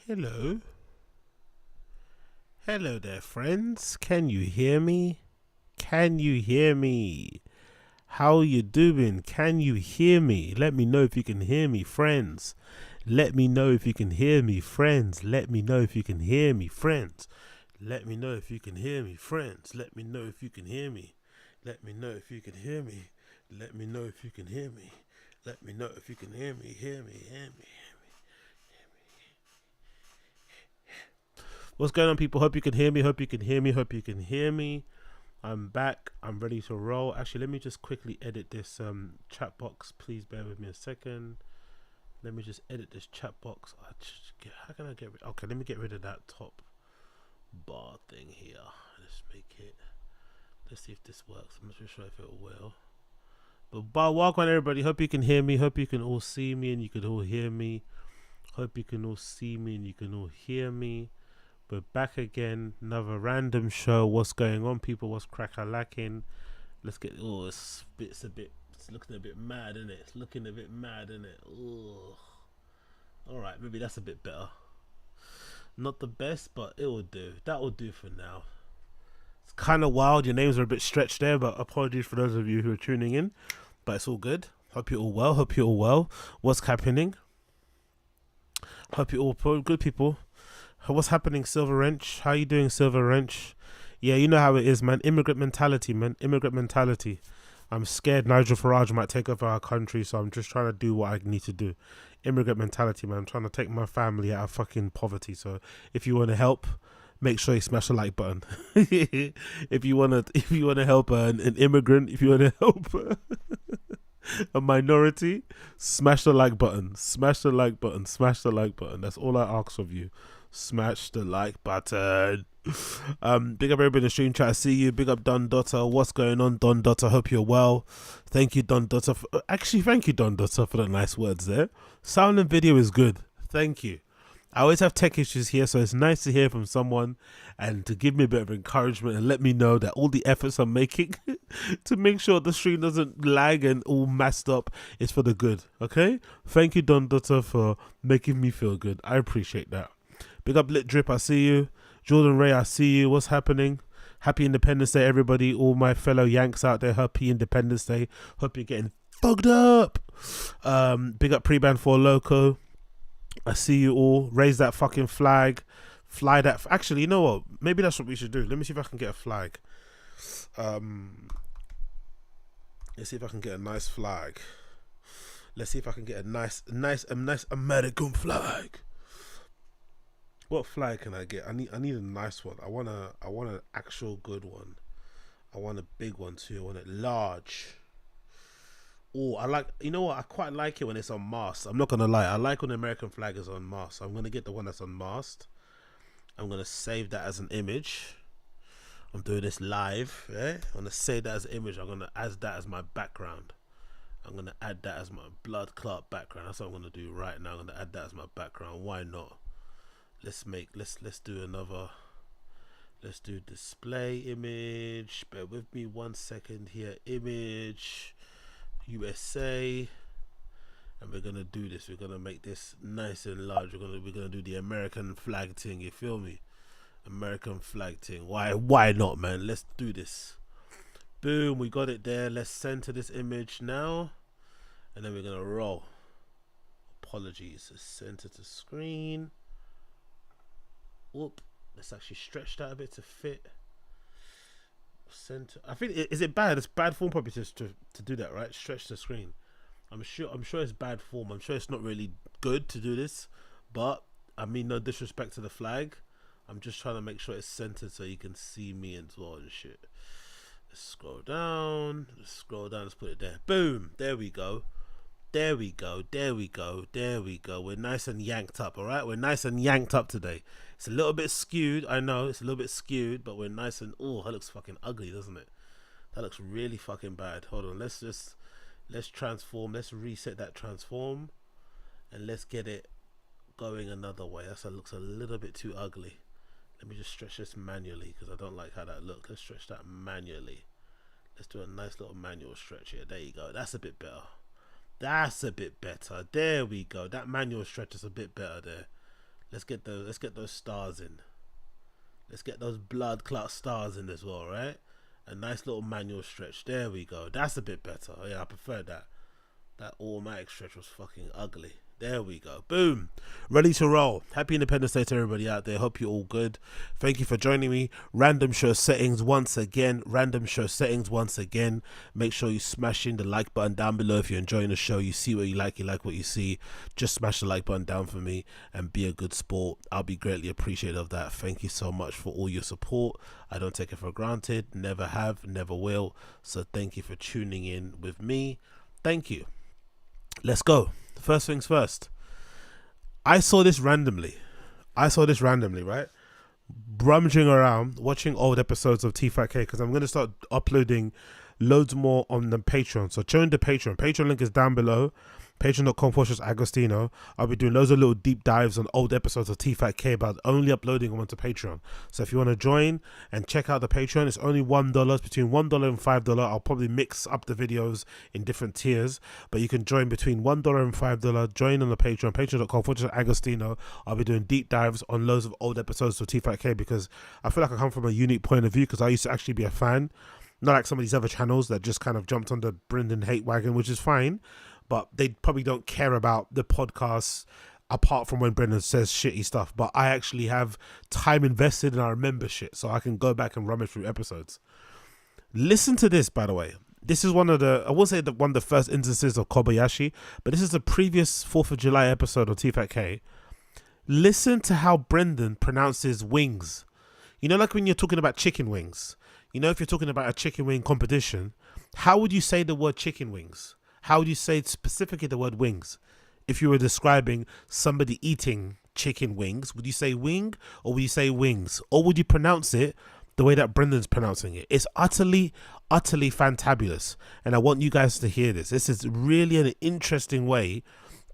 Hello. Hello there, friends. Can you hear me? Can you hear me? How you doing? Can you hear me? Let me know if you can hear me, friends. Let me know if you can hear me, friends. Let me know if you can hear me, friends. Let me know if you can hear me, friends. Let me know if you can hear me. Let me know if you can hear me. Let me know if you can hear me. Let me know if you can hear me. Hear me, hear me. What's going on, people? Hope you can hear me. Hope you can hear me. Hope you can hear me. I'm back. I'm ready to roll. Actually, let me just quickly edit this chat box. Please bear with me a second. Let me just edit this chat box. How can I get rid? Okay, let me get rid of that top bar thing here. Let's make it. Let's see if this works. I'm not too sure if it will. But welcome everybody. Hope you can hear me. Hope you can all see me and you can all hear me. Hope you can all see me and you can all hear me. We're back again, another random show. What's going on, people? What's crack-a-lacking? Let's get. Oh, it's looking a bit mad, isn't it? It's looking a bit mad, isn't it? Oh, all right, maybe that's a bit better. Not the best, but it will do. That will do for now. It's kind of wild. Your names are a bit stretched there, but apologies for those of you who are tuning in. But it's all good. Hope you're all well. Hope you're all well. What's happening? Hope you're all good, people. What's happening, Silver Wrench? How you doing, Silver Wrench? Yeah, you know how it is, man. Immigrant mentality, man. Immigrant mentality. I'm scared Nigel Farage might take over our country, so I'm just trying to do what I need to do. Immigrant mentality, man. I'm trying to take my family out of fucking poverty. So if you want to help, make sure you smash the like button. if you wanna help an immigrant, if you wanna help a minority, smash the like button. Smash the like button. Smash the like button. That's all I ask of you. Smash the like button. Big up everybody in the stream chat. I see you. Big up Don Dotter. What's going on, Don Dotter? Hope you're well. Thank you, Don Dotter. Thank you, Don Dotter, for the nice words there. Sound and video is good. Thank you. I always have tech issues here, so it's nice to hear from someone and to give me a bit of encouragement and let me know that all the efforts I'm making to make sure the stream doesn't lag and all messed up is for the good. Okay? Thank you, Don Dotter, for making me feel good. I appreciate that. Big up Lit Drip, I see you. Jordan Ray, I see you. What's happening? Happy Independence Day, everybody. All my fellow Yanks out there, happy Independence Day. Hope you're getting fucked up. Big up Pre-Band 4 Loco. I see you all. Raise that fucking flag. Fly that. Actually, you know what? Maybe that's what we should do. Let me see if I can get a flag. Let's see if I can get a nice flag. Let's see if I can get a nice American flag. What flag can I get? I need a nice one. I want an actual good one. I want a big one too. I want it large. Oh, you know what? I quite like it when it's unmasked. I'm not gonna lie. I like when the American flag is unmasked. So I'm gonna get the one that's unmasked. I'm gonna save that as an image. I'm doing this live. Yeah? I'm gonna save that as an image. I'm gonna add that as my background. I'm gonna add that as my blood clot background. That's what I'm gonna do right now. I'm gonna add that as my background. Why not? Let's do another. Let's do display image. Bear with me 1 second here. Image USA, and we're gonna do this. We're gonna make this nice and large. We're gonna do the American flag thing. You feel me? American flag thing. Why not, man? Let's do this. Boom, we got it there. Let's center this image now, and then we're gonna roll. Apologies. Center to screen. Whoop. Let's actually stretch that a bit to fit. Center. I think is it bad? It's bad form probably just to do that, right? Stretch the screen. I'm sure it's bad form. I'm sure it's not really good to do this, but I mean no disrespect to the flag. I'm just trying to make sure it's centered so you can see me as well and shit. Let's scroll down. Let's put it there. Boom. There we go. There we go. We're nice and yanked up, all right? We're nice and yanked up today. It's a little bit skewed. I know it's a little bit skewed, but we're nice and... Oh, that looks fucking ugly, doesn't it? That looks really fucking bad. Hold on. Let's transform. Let's reset that transform. And let's get it going another way. That looks a little bit too ugly. Let me just stretch this manually because I don't like how that looks. Let's stretch that manually. Let's do a nice little manual stretch here. There you go. That's a bit better. That's a bit better. There we go. That manual stretch is a bit better there. Let's get those stars in. Let's get those blood clot stars in as well, right? A nice little manual stretch. There we go. That's a bit better. Yeah, I prefer that. That automatic stretch was fucking ugly. There we go. Boom. Ready to roll. Happy Independence Day to everybody out there. Hope you're all good. Thank you for joining me. Random show settings once again. Make sure you smash in the like button down below if you're enjoying the show. You see what you like what you see. Just smash the like button down for me and be a good sport. I'll be greatly appreciative of that. Thank you so much for all your support. I don't take it for granted. Never have, never will. So thank you for tuning in with me. Thank you. Let's go. First things first. I saw this randomly, right? Rummaging around, watching old episodes of T-Fat K, because I'm going to start uploading loads more on the Patreon. So join the Patreon. Patreon link is down below. Patreon.com/Agostino. I'll be doing loads of little deep dives on old episodes of T-Fat K, but only uploading them onto Patreon. So if you want to join and check out the Patreon, it's only $1, between $1 and $5. I'll probably mix up the videos in different tiers, but you can join between $1 and $5. Join on the Patreon, patreon.com/Agostino. I'll be doing deep dives on loads of old episodes of T-Fat K, because I feel like I come from a unique point of view, because I used to actually be a fan, not like some of these other channels that just kind of jumped on the Brendan hate wagon, which is fine. But they probably don't care about the podcasts apart from when Brendan says shitty stuff. But I actually have time invested and I remember shit, so I can go back and rummage through episodes. Listen to this, by the way. This is one of the, I won't say one of the first instances of Kobayashi, but this is the previous 4th of July episode of T-Fat K. Listen to how Brendan pronounces wings. You know, like when you're talking about chicken wings. You know, if you're talking about a chicken wing competition, how would you say the word chicken wings? How would you say specifically the word wings? If you were describing somebody eating chicken wings, would you say wing or would you say wings? Or would you pronounce it the way that Brendan's pronouncing it? It's utterly fantabulous. And I want you guys to hear this. This is really an interesting way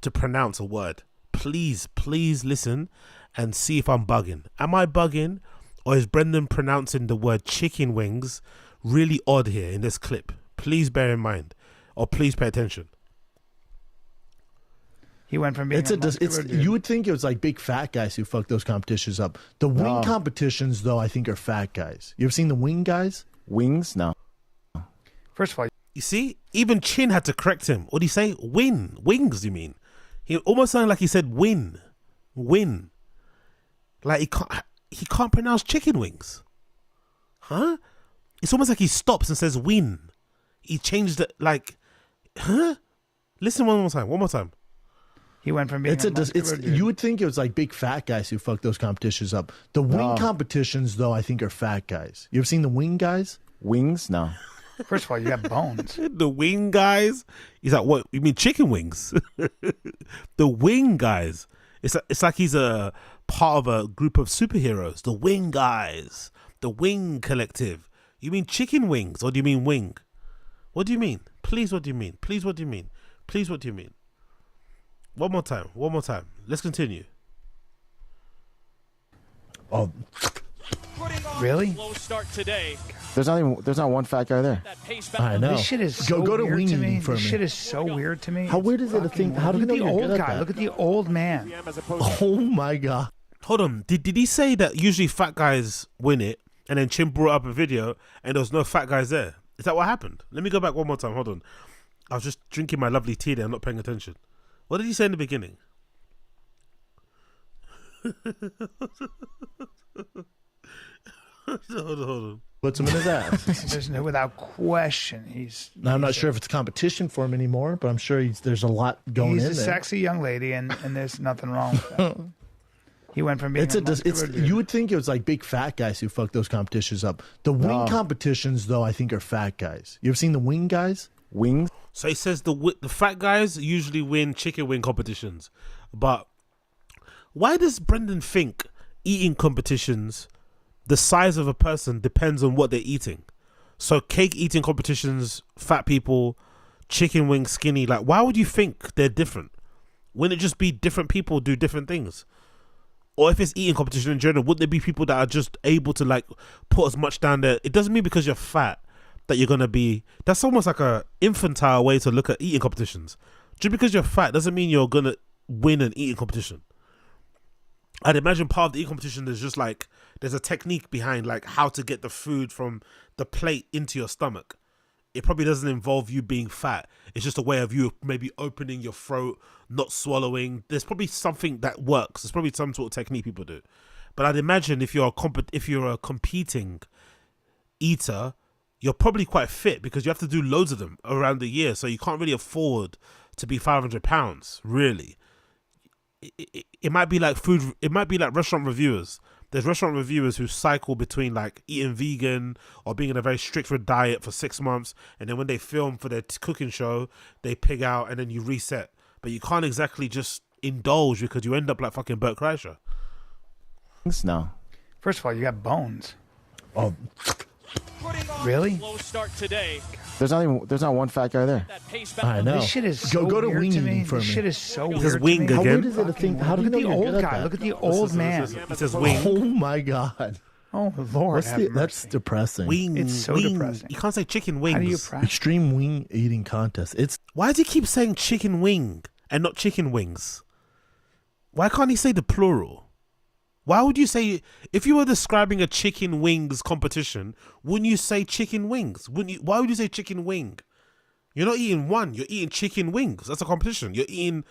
to pronounce a word. Please listen and see if I'm bugging. Am I bugging, or is Brendan pronouncing the word chicken wings really odd here in this clip? Please bear in mind. Or please pay attention. He went from being you would think it was like big fat guys who fuck those competitions up. The wing competitions, though, I think are fat guys. You ever seen the wing guys? Wings? No. First of all, you see, even Chin had to correct him. What did he say? Wings, you mean? He almost sounded like he said win. Like he can't pronounce chicken wings. Huh? It's almost like he stops and says win. He changed it like, huh? Listen one more time. He went from being you would think it was like big fat guys who fuck those competitions up. The wing competitions, though, I think are fat guys. You ever seen the wing guys? Wings? No. First of all, you have bones. The wing guys? He's like, what? You mean chicken wings? The wing guys. It's like he's a part of a group of superheroes. The wing guys. The wing collective. You mean chicken wings or do you mean wing? What do you mean? Please, what do you mean? Please, what do you mean? Please, what do you mean? One more time. Let's continue. Oh, really? Start today. There's not one fat guy there. I know. This shit is so go to weird wing to me. eating for This me. shit is so weird to me. How weird is it to think? How do you Look know at the you're old good at guy. that? Look at the old man. Oh my god. Hold on. Did he say that usually fat guys win it, and then Chin brought up a video and there was no fat guys there? Is that what happened? Let me go back one more time. Hold on. I was just drinking my lovely tea there and not paying attention. What did he say in the beginning? Hold on. Puts him in his ass. There's no, without question, Now, I'm not sure if it's competition for him anymore, but I'm sure there's a lot going he's in a there. sexy young lady, and there's nothing wrong with that. He went from being you would think it was like big fat guys who fuck those competitions up. The wing competitions, though, I think are fat guys. You ever seen the wing guys? Wings? So he says the fat guys usually win chicken wing competitions. But why does Brendan think eating competitions, the size of a person depends on what they're eating? So cake eating competitions, fat people, chicken wing skinny, like why would you think they're different? Wouldn't it just be different people do different things? Or if it's eating competition in general, wouldn't there be people that are just able to like put as much down there? It doesn't mean because you're fat that you're going to be, that's almost like a infantile way to look at eating competitions. Just because you're fat doesn't mean you're going to win an eating competition. I'd imagine part of the eating competition is just like there's a technique behind like how to get the food from the plate into your stomach. It probably doesn't involve you being fat. It's just a way of you maybe opening your throat, not swallowing. There's probably something that works. There's probably some sort of technique people do. But I'd imagine if you're a competing eater, you're probably quite fit because you have to do loads of them around the year. So you can't really afford to be 500 pounds, really. It might be like food. It might be like restaurant reviewers. There's restaurant reviewers who cycle between like eating vegan or being in a very strict diet for 6 months, and then when they film for their cooking show, they pig out and then you reset. But you can't exactly just indulge because you end up like fucking Bert Kreischer. No. First of all, you got bones. Oh, Really? Slow start today. There's not one fat guy there. That pace I know. This shit is so go to weird wing to me. eating for This me. shit is so He weird says to wing me. How again. weird is it to think? How do Look you at know the you're old good at guy. that? Look at the old man. He says wing. Oh my god. Oh Lord, have That's mercy. depressing. Wing. It's so wing. depressing. You can't say chicken wings. How do you practice? Extreme wing eating contest. It's Why does he keep saying chicken wing and not chicken wings? Why can't he say the plural? Why would you say, if you were describing a chicken wings competition, wouldn't you say chicken wings? Wouldn't you? Why would you say chicken wing? You're not eating one, you're eating chicken wings. That's a competition. You're eating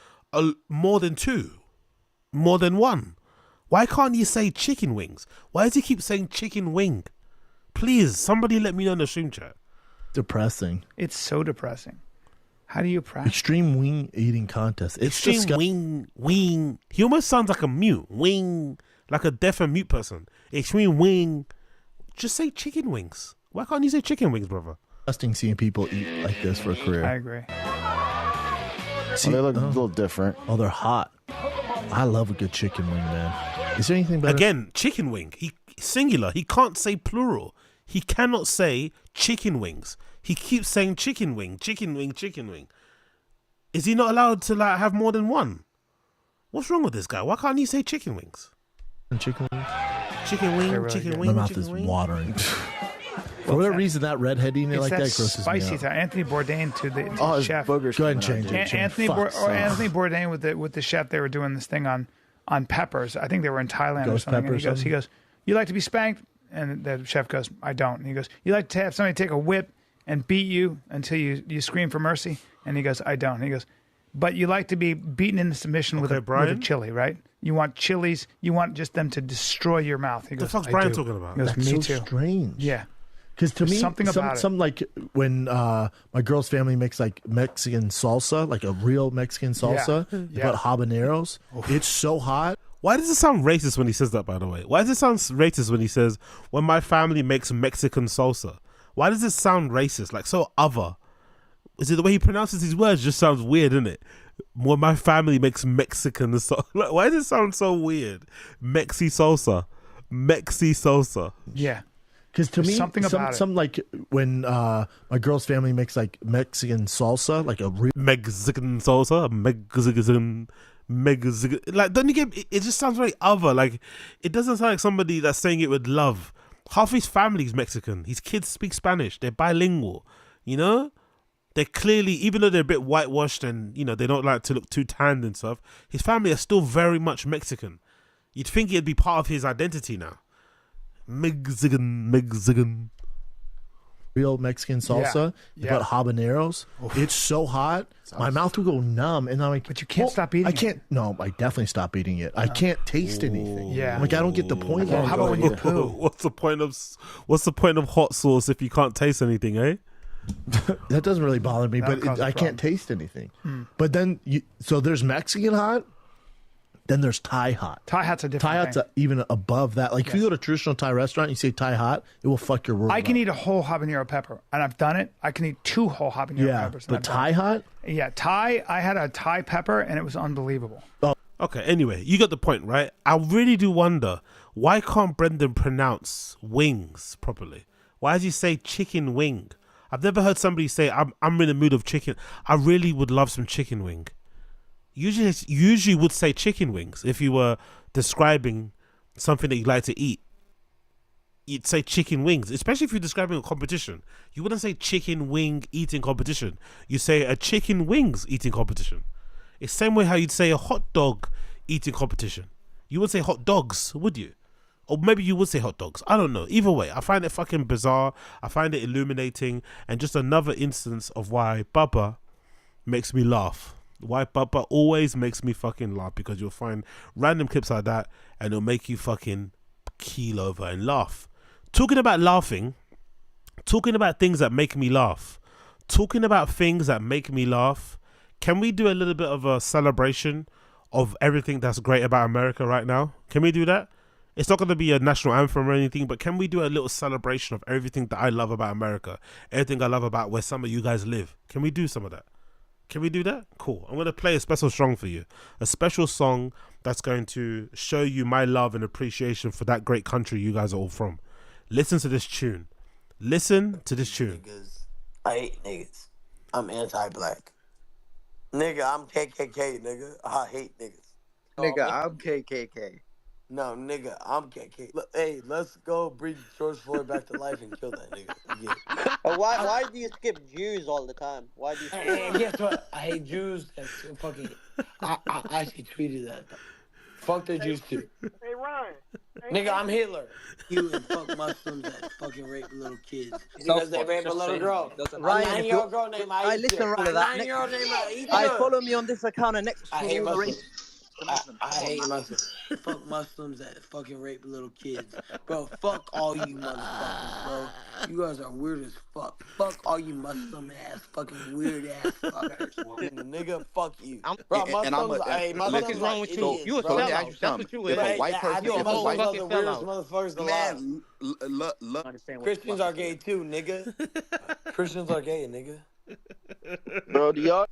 more than two, more than one. Why can't you say chicken wings? Why does he keep saying chicken wing? Please, somebody let me know in the stream chat. depressing. It's so depressing. How do you practice? Extreme wing eating contest. It's Extreme disgusting. wing. He almost sounds like a mute. Wing. Like a deaf and mute person. Extreme wing. Just say chicken wings. Why can't you say chicken wings, brother? Seeing people eat like this for a I career. agree. See, Well, they look a little different. oh, they're hot. I love a good chicken wing, man. Is there anything better? Again, chicken wing. He singular. He can't say plural. He cannot say chicken wings. He keeps saying chicken wing, chicken wing, chicken wing. Is he not allowed to like have more than one? What's wrong with this guy? Why can't he say chicken wings? Chicken wing. Chicken wing, They're really chicken good. wing, My mouth chicken is wing. watering. For whatever reason, that redhead eating it It's like that that grosses me spicy out. time. Anthony Bourdain to the Oh, his chef. boogers. Go ahead and coming out, change dude. it. Anthony, Fuck's sake. Anthony Bourdain with the chef, they were doing this thing on peppers. I think they were in Thailand or Ghost something. pepper And or he goes, you like to be spanked? And the chef goes, I don't. And he goes, you like to have somebody take a whip and beat you until you scream for mercy? And he goes, I don't. And he goes, but you like to be beaten into submission with Okay, a Brian? chili, right? You want chilies. You want just them to destroy your mouth. He The goes, fuck's "I Brian do." talking about? He goes, That's me so too. strange. Yeah. Because to There's me, something about it. some like when my girl's family makes like Mexican salsa, like a real Mexican salsa, they Yeah. put habaneros. It's so hot. Why does it sound racist when he says that, by the way? Why does it sound racist when he says, when my family makes Mexican salsa? Why does it sound racist? Like so other? Is it the way he pronounces his words just sounds weird, isn't it? When my family makes Mexican salsa. Like, why does it sound so weird? Mexi salsa. Mexi salsa. Yeah. Because to There's me, something about it. some like when my girl's family makes like Mexican salsa, like a real. Mexican salsa. Mexican. Like, don't you get it? It just sounds very other. Like, it doesn't sound like somebody that's saying it with love. Half his family's Mexican. His kids speak Spanish. They're bilingual. You know? They're clearly, even though they're a bit whitewashed and, you know, they don't like to look too tanned and stuff, his family are still very much Mexican. You'd think it'd be part of his identity now. Mexican. Real Mexican salsa, they Yeah. put habaneros. It's so hot, my mouth will go numb, and I'm like, But you can't stop eating I it. can't. No, I definitely stop eating it. I can't taste anything. Yeah. I'm like I don't get the point. Well, of how it. about when you poo? What's the point of hot sauce if you can't taste anything, eh? That doesn't really bother me, That'll but cause a I can't taste anything. But then, so there's Mexican hot, then there's Thai hot. Thai hot's a different Thai hot's thing. even above that. Like if you go to a traditional Thai restaurant, and you say Thai hot, it will fuck your world. I can up. eat a whole habanero pepper, and I've done it. I can eat 2 whole habanero Yeah, peppers. and but I've done Thai it. hot. Yeah, Thai. I had a Thai pepper, and it was unbelievable. Okay, anyway, you got the point, right? I really do wonder, why can't Brendan pronounce wings properly? Why does he say chicken wing? I've never heard somebody say, I'm in the mood of chicken. I really would love some chicken wing. Usually would say chicken wings if you were describing something that you like to eat. You'd say chicken wings, especially if you're describing a competition. You wouldn't say chicken wing eating competition. You say a chicken wings eating competition. It's the same way how you'd say a hot dog eating competition. You wouldn't say hot dogs, would you? Or maybe you would say hot dogs. I don't know. Either way, I find it fucking bizarre. I find it illuminating, and just another instance of why Bubba makes me laugh. Why Bubba always makes me fucking laugh, because you'll find random clips like that and it'll make you fucking keel over and laugh. Talking about laughing, talking about things that make me laugh, talking about things that make me laugh, can we do a little bit of a celebration of everything that's great about America right now? Can we do that? It's not going to be a national anthem or anything, but can we do a little celebration of everything that I love about America? Everything I love about where some of you guys live. Can we do some of that? Can we do that? Cool. I'm going to play a special song for you. A special song that's going to show you my love and appreciation for that great country you guys are all from. Listen to this tune. Listen to this tune. Niggas. I hate niggas. I'm anti-black. Nigga, I'm KKK, nigga. I hate niggas. Nigga, I'm KKK. No, nigga, I'm KKK. Look, hey, let's go bring George Floyd back to life and kill that nigga. Yeah. Why do you skip Jews all the time? Why do you skip Hey, guess what? I hate Jews. That's fucking. I actually tweeted that. Fuck the Jews too. Hey, Ryan. Nigga, I'm Hitler. You and fuck Muslims that fucking rape little kids. Because they rape a little girl. Ryan, A 9-year-old girl named Aisha. I listen to that. 9-year-old named Aisha. I follow me on this account and next I hate all the Muslims. race. I hate Muslims. Fuck Muslims that fucking rape little kids. Bro, fuck all you motherfuckers, bro. You guys are weird as fuck. Fuck all you Muslim ass, fucking weird ass fuckers. Nigga, fuck you. Bro, Muslims, What is wrong with you? You a bro. sellout. That's what you is. If a white person, you a whole Muslims are fucking the weirdest sellout. motherfuckers alive. Christians are gay too, nigga. Christians are gay, nigga. Bro, do y'all?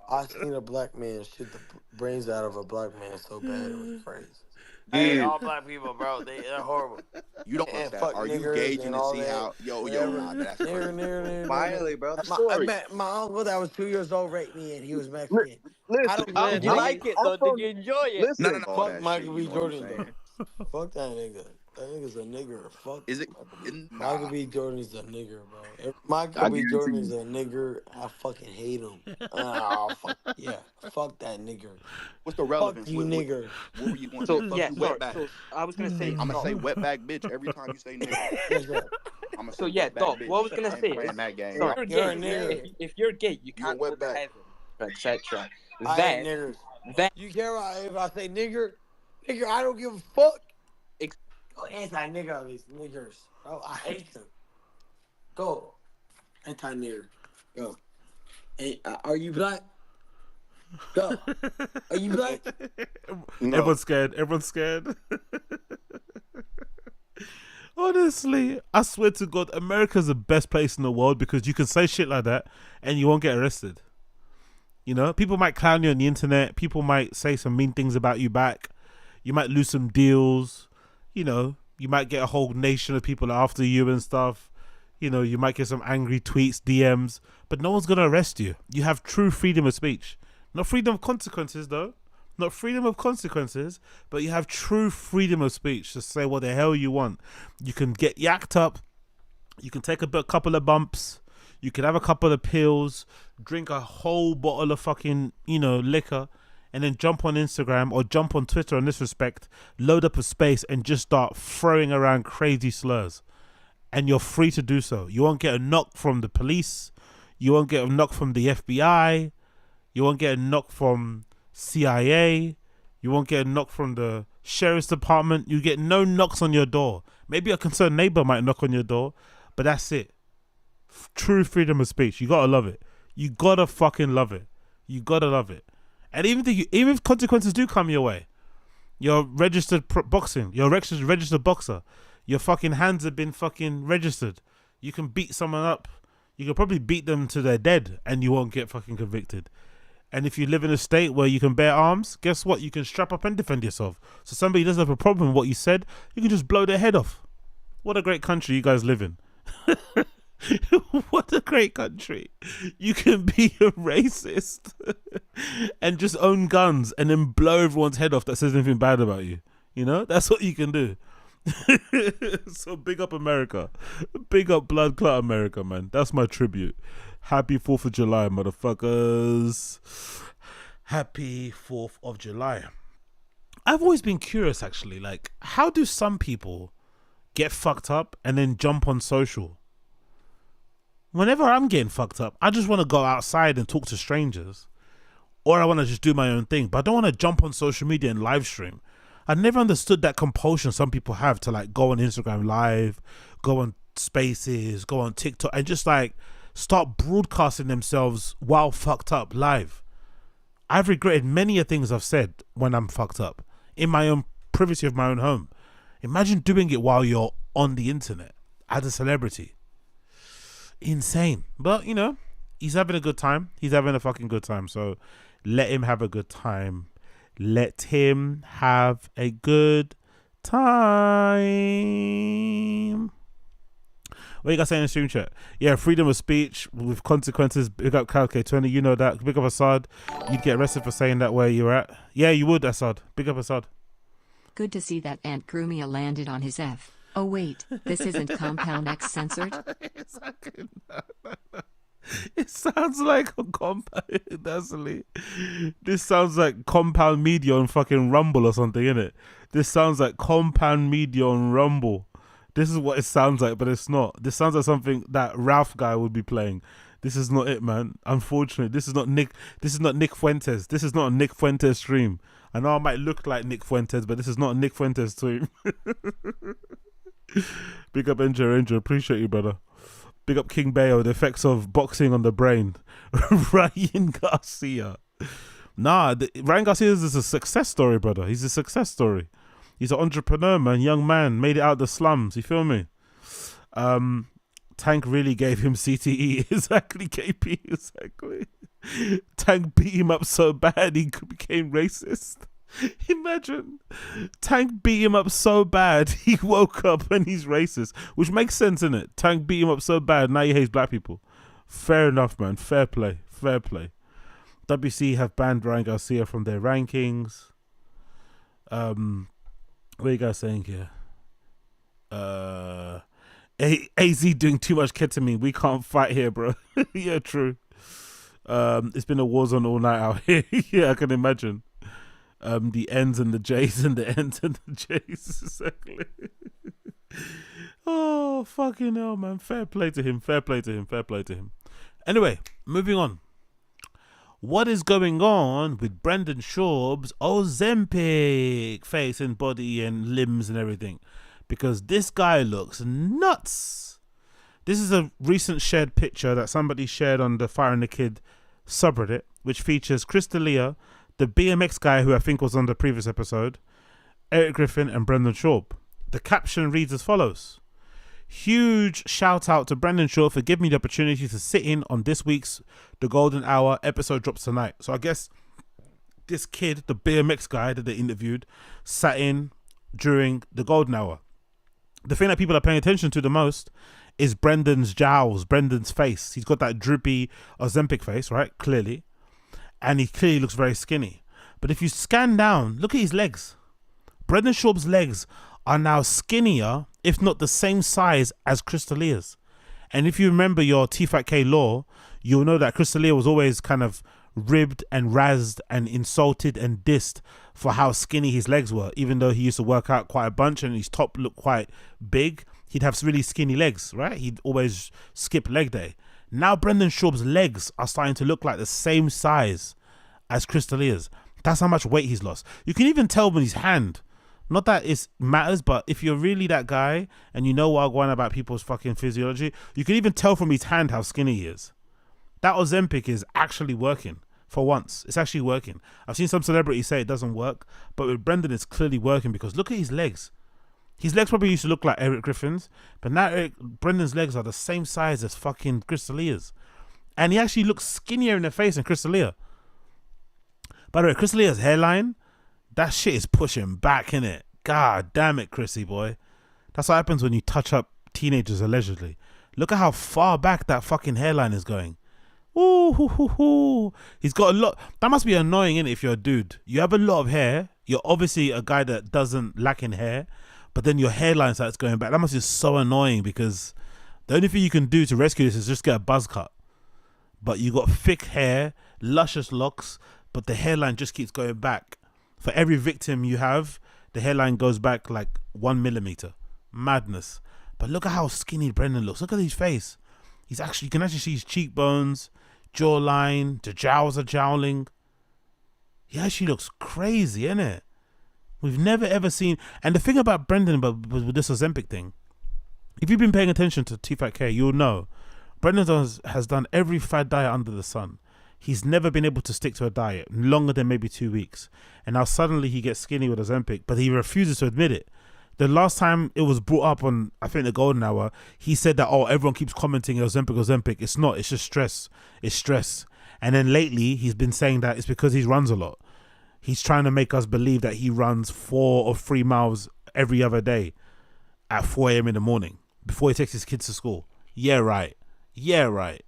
I seen a black man shit the brains out of a black man so bad it was crazy. Dude. Hey, all black people, bro, they're horrible. You don't And want that. fuck Are you niggers gauging and to all see that. how? Yo, nah, that's crazy. Finally, bro. My uncle that was 2 years old raped me and he was Mexican. I Listen, don't Did you like it though? Did you enjoy it? Listen, fuck Michael B. Jordan. Fuck that nigga. That nigga's a nigger. Fuck. Is it? Michael B. Jordan's a nigger, bro. Michael B. Jordan is a nigger. I fucking hate him. Oh, fuck. Yeah. Fuck that nigger. What's the relevance? Fuck you, nigger. What were you going to So say? Fuck yeah, you, so, wetback. so I was gonna say. I'm gonna say wetback bitch every time you say nigga. Yes, sir. I'm gonna So say yeah, wetback dog. bitch. What I was gonna I ain't say. playing that game. So You're a nigger. if you're gay, you You're can't go to wetback. heaven, etc. I hate Then, niggers. then You care if I say nigger? Nigger, I don't give a fuck. Go anti-nigger on these niggers. Bro, I hate them. Go. Anti-nigger. Go. Hey, are you black? Go. Are you black? Everyone's scared. Everyone's scared. Honestly, I swear to God, America's the best place in the world because you can say shit like that and you won't get arrested. You know, people might clown you on the internet. People might say some mean things about you back. You might lose some deals. You know, you might get a whole nation of people after you and stuff. You know, you might get some angry tweets, DMs, but no one's going to arrest you. You have true freedom of speech. Not freedom of consequences, though. Not freedom of consequences, but you have true freedom of speech to say what the hell you want. You can get yacked up. You can take a couple of bumps. You can have a couple of pills, drink a whole bottle of fucking, liquor, and then jump on Instagram or jump on Twitter in this respect, load up a space and just start throwing around crazy slurs. And you're free to do so. You won't get a knock from the police. You won't get a knock from the FBI. You won't get a knock from CIA. You won't get a knock from the sheriff's department. You get no knocks on your door. Maybe a concerned neighbor might knock on your door, but that's it. True freedom of speech. You gotta love it. You gotta fucking love it. You gotta love it. And even if consequences do come your way, you're registered boxing. You're a registered boxer. Your fucking hands have been fucking registered. You can beat someone up. You can probably beat them to their dead, and you won't get fucking convicted. And if you live in a state where you can bear arms, guess what? You can strap up and defend yourself. So somebody doesn't have a problem with what you said, you can just blow their head off. What a great country you guys live in. What a great country. You can be a racist and just own guns and then blow everyone's head off that says anything bad about you. You know, that's what you can do. So big up America. Big up blood clot America, man. That's my tribute. Happy 4th of July, motherfuckers. Happy 4th of July. I've always been curious, actually. Like, how do some people get fucked up and then jump on social? Whenever I'm getting fucked up, I just want to go outside and talk to strangers, or I want to just do my own thing. But I don't want to jump on social media and live stream. I never understood that compulsion some people have to like go on Instagram Live, go on Spaces, go on TikTok, and just like start broadcasting themselves while fucked up live. I've regretted many of things I've said when I'm fucked up in my own privacy of my own home. Imagine doing it while you're on the internet as a celebrity. Insane. But you know, he's having a good time. He's having a fucking good time. So let him have a good time. Let him have a good time. What you guys saying in the stream chat? Yeah, freedom of speech with consequences. Big up Calk20, you know that. Big up Assad. You'd get arrested for saying that where you're at. Yeah, you would, Assad. Big up Assad. Good to see that Aunt Grumia landed on his F. Oh wait, this isn't Compound X censored? Exactly. It sounds like a compound. This sounds like Compound Media on fucking Rumble or something, innit? This sounds like Compound Media on Rumble. This is what it sounds like, but it's not. This sounds like something that Ralph guy would be playing. This is not it, man. Unfortunately, this is not Nick. This is not Nick Fuentes. This is not a Nick Fuentes stream. I know I might look like Nick Fuentes, but this is not a Nick Fuentes stream. Big up Angel. Appreciate you, brother. Big up King Bayo. The effects of boxing on the brain. Ryan Garcia. Ryan Garcia is a success story, brother. He's a success story. He's an entrepreneur, man. Young man. Made it out of the slums. You feel me? Tank really gave him CTE. Exactly, KP. Exactly. Tank beat him up so bad he became racist. Imagine. Tank beat him up so bad he woke up and he's racist. Which makes sense, innit? Tank beat him up so bad, now he hates black people. Fair enough, man. Fair play. WC have banned Ryan Garcia from their rankings. What are you guys saying here? AZ doing too much ketamine. We can't fight here, bro. Yeah, true. It's been a war zone all night out here. Yeah, I can imagine. The N's and the J's and the N's and the J's. Exactly. Oh, fucking hell, man. Fair play to him. Anyway, moving on. What is going on with Brendan Schaub's Ozempic face and body and limbs and everything? Because this guy looks nuts. This is a recent shared picture that somebody shared on the Fire and the Kid subreddit, which features Chris D'Elia, the BMX guy who I think was on the previous episode, Eric Griffin and Brendan Schaub. The caption reads as follows. Huge shout out to Brendan Schaub for giving me the opportunity to sit in on this week's The Golden Hour episode drops tonight. So I guess this kid, the BMX guy that they interviewed, sat in during The Golden Hour. The thing that people are paying attention to the most is Brendan's jowls, Brendan's face. He's got that droopy Ozempic face, right? Clearly. And he clearly looks very skinny. But if you scan down, look at his legs. Brendan Schaub's legs are now skinnier, if not the same size as Chris D'Elia's. And if you remember your T-Fat-K law, you'll know that Chris D'Elia was always kind of ribbed and razzed and insulted and dissed for how skinny his legs were. Even though he used to work out quite a bunch and his top looked quite big, he'd have really skinny legs, right? He'd always skip leg day. Now Brendan Schaub's legs are starting to look like the same size as Chris D'Elia's. That's how much weight he's lost. You can even tell with his hand. Not that it matters, but if you're really that guy and you know what I'm going about people's fucking physiology, you can even tell from his hand how skinny he is. That Ozempic is actually working for once. It's actually working. I've seen some celebrities say it doesn't work, but with Brendan it's clearly working because look at his legs. His legs probably used to look like Eric Griffin's, but now Brendan's legs are the same size as fucking Chris D'Elia's. And he actually looks skinnier in the face than Chris D'Elia. By the way, Chris D'Elia's hairline, that shit is pushing back, innit? God damn it, Chrissy boy. That's what happens when you touch up teenagers allegedly. Look at how far back that fucking hairline is going. Ooh, hoo, hoo, hoo. He's got a lot. That must be annoying, innit, if you're a dude. You have a lot of hair. You're obviously a guy that doesn't lack in hair, but then your hairline starts going back. That must be so annoying because the only thing you can do to rescue this is just get a buzz cut. But you got thick hair, luscious locks, but the hairline just keeps going back. For every victim you have, the hairline goes back like 1 millimeter. Madness. But look at how skinny Brendan looks. Look at his face. You can actually see his cheekbones, jawline, the jowls are jowling. He actually looks crazy, innit? We've never ever seen. And the thing about Brendan, with this Ozempic thing, if you've been paying attention to T5K, you'll know Brendan has done every fad diet under the sun. He's never been able to stick to a diet longer than maybe 2 weeks. And now suddenly he gets skinny with Ozempic, but he refuses to admit it. The last time it was brought up on, I think, the Golden Hour, he said that, oh, everyone keeps commenting Ozempic. It's not. It's just stress. It's stress. And then lately, he's been saying that it's because he runs a lot. He's trying to make us believe that he runs 4 or 3 miles every other day at 4 a.m. in the morning before he takes his kids to school. Yeah, right. Yeah, right.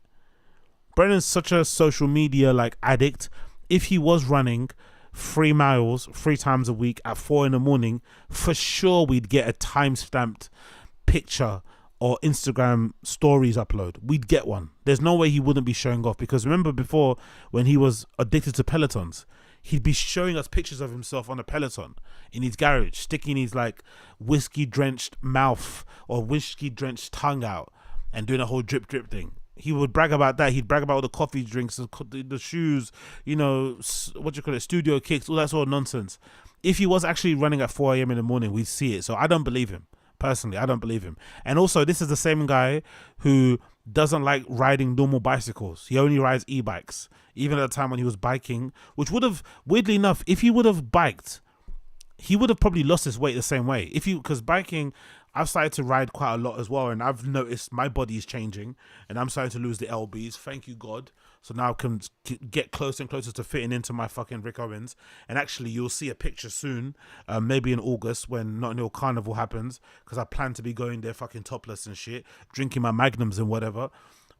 Brendan's such a social media addict. If he was running 3 miles 3 times a week at 4 in the morning, for sure we'd get a time-stamped picture or Instagram stories upload. We'd get one. There's no way he wouldn't be showing off, because remember before, when he was addicted to Pelotons, he'd be showing us pictures of himself on a Peloton in his garage, sticking his whiskey-drenched mouth or whiskey-drenched tongue out and doing a whole drip thing. He would brag about that. He'd brag about all the coffee drinks, the shoes, studio kicks, all that sort of nonsense. If he was actually running at 4 a.m. in the morning, we'd see it. So I don't believe him. Personally, I don't believe him. And also, this is the same guy who doesn't like riding normal bicycles. He only rides e-bikes. Even at the time when he was biking, which would have, weirdly enough, if he would have biked, he would have probably lost his weight the same way. Because biking, I've started to ride quite a lot as well, and I've noticed my body is changing, and I'm starting to lose the LBs. Thank you, God. So now I can get closer and closer to fitting into my fucking Rick Owens. And actually, you'll see a picture soon, maybe in August when Notting Hill Carnival happens, because I plan to be going there fucking topless and shit, drinking my Magnums and whatever.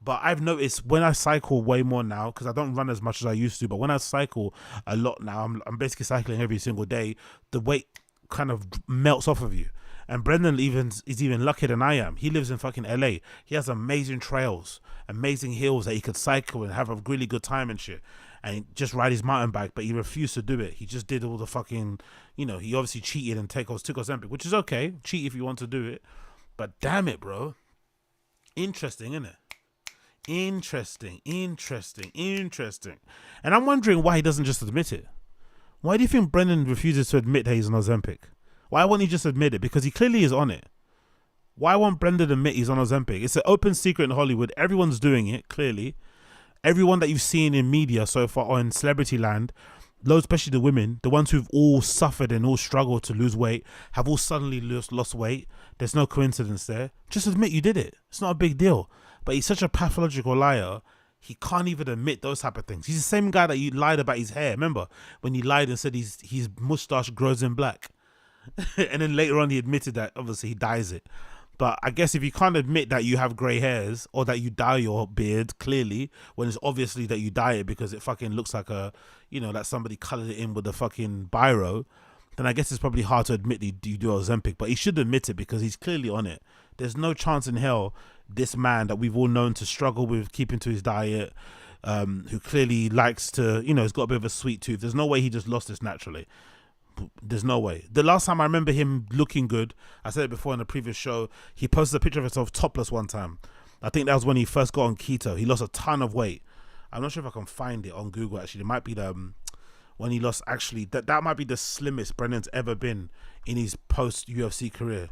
But I've noticed when I cycle way more now, because I don't run as much as I used to, but when I cycle a lot now, I'm basically cycling every single day, the weight kind of melts off of you. And Brendan is even luckier than I am. He lives in fucking LA. He has amazing trails, amazing hills that he could cycle and have a really good time and shit. And just ride his mountain bike, but he refused to do it. He just did all the fucking, he obviously cheated and took Ozempic, which is okay. Cheat if you want to do it. But damn it, bro. Interesting, isn't it? Interesting. And I'm wondering why he doesn't just admit it. Why do you think Brendan refuses to admit that he's on Ozempic? Why won't he just admit it? Because he clearly is on it. Why won't Brendan admit he's on Ozempic? It's an open secret in Hollywood. Everyone's doing it, clearly. Everyone that you've seen in media so far, or in celebrity land, especially the women, the ones who've all suffered and all struggled to lose weight, have all suddenly lost weight. There's no coincidence there. Just admit you did it. It's not a big deal. But he's such a pathological liar, he can't even admit those type of things. He's the same guy that you lied about his hair. Remember when he lied and said his mustache grows in black? And then later on he admitted that obviously he dyes it. But I guess if you can't admit that you have grey hairs or that you dye your beard clearly, when it's obviously that you dye it because it fucking looks like that somebody coloured it in with a fucking biro, then I guess it's probably hard to admit that you do Ozempic. But he should admit it because he's clearly on it. There's no chance in hell this man that we've all known to struggle with keeping to his diet, who clearly likes to, has got a bit of a sweet tooth. There's no way he just lost this naturally. There's no way. The last time I remember him looking good, I said it before in the previous show, he posted a picture of himself topless one time. I think that was when he first got on keto. He lost a ton of weight. I'm not sure if I can find it on Google actually. It might be when he lost, actually, that might be the slimmest Brendan's ever been in his post UFC career.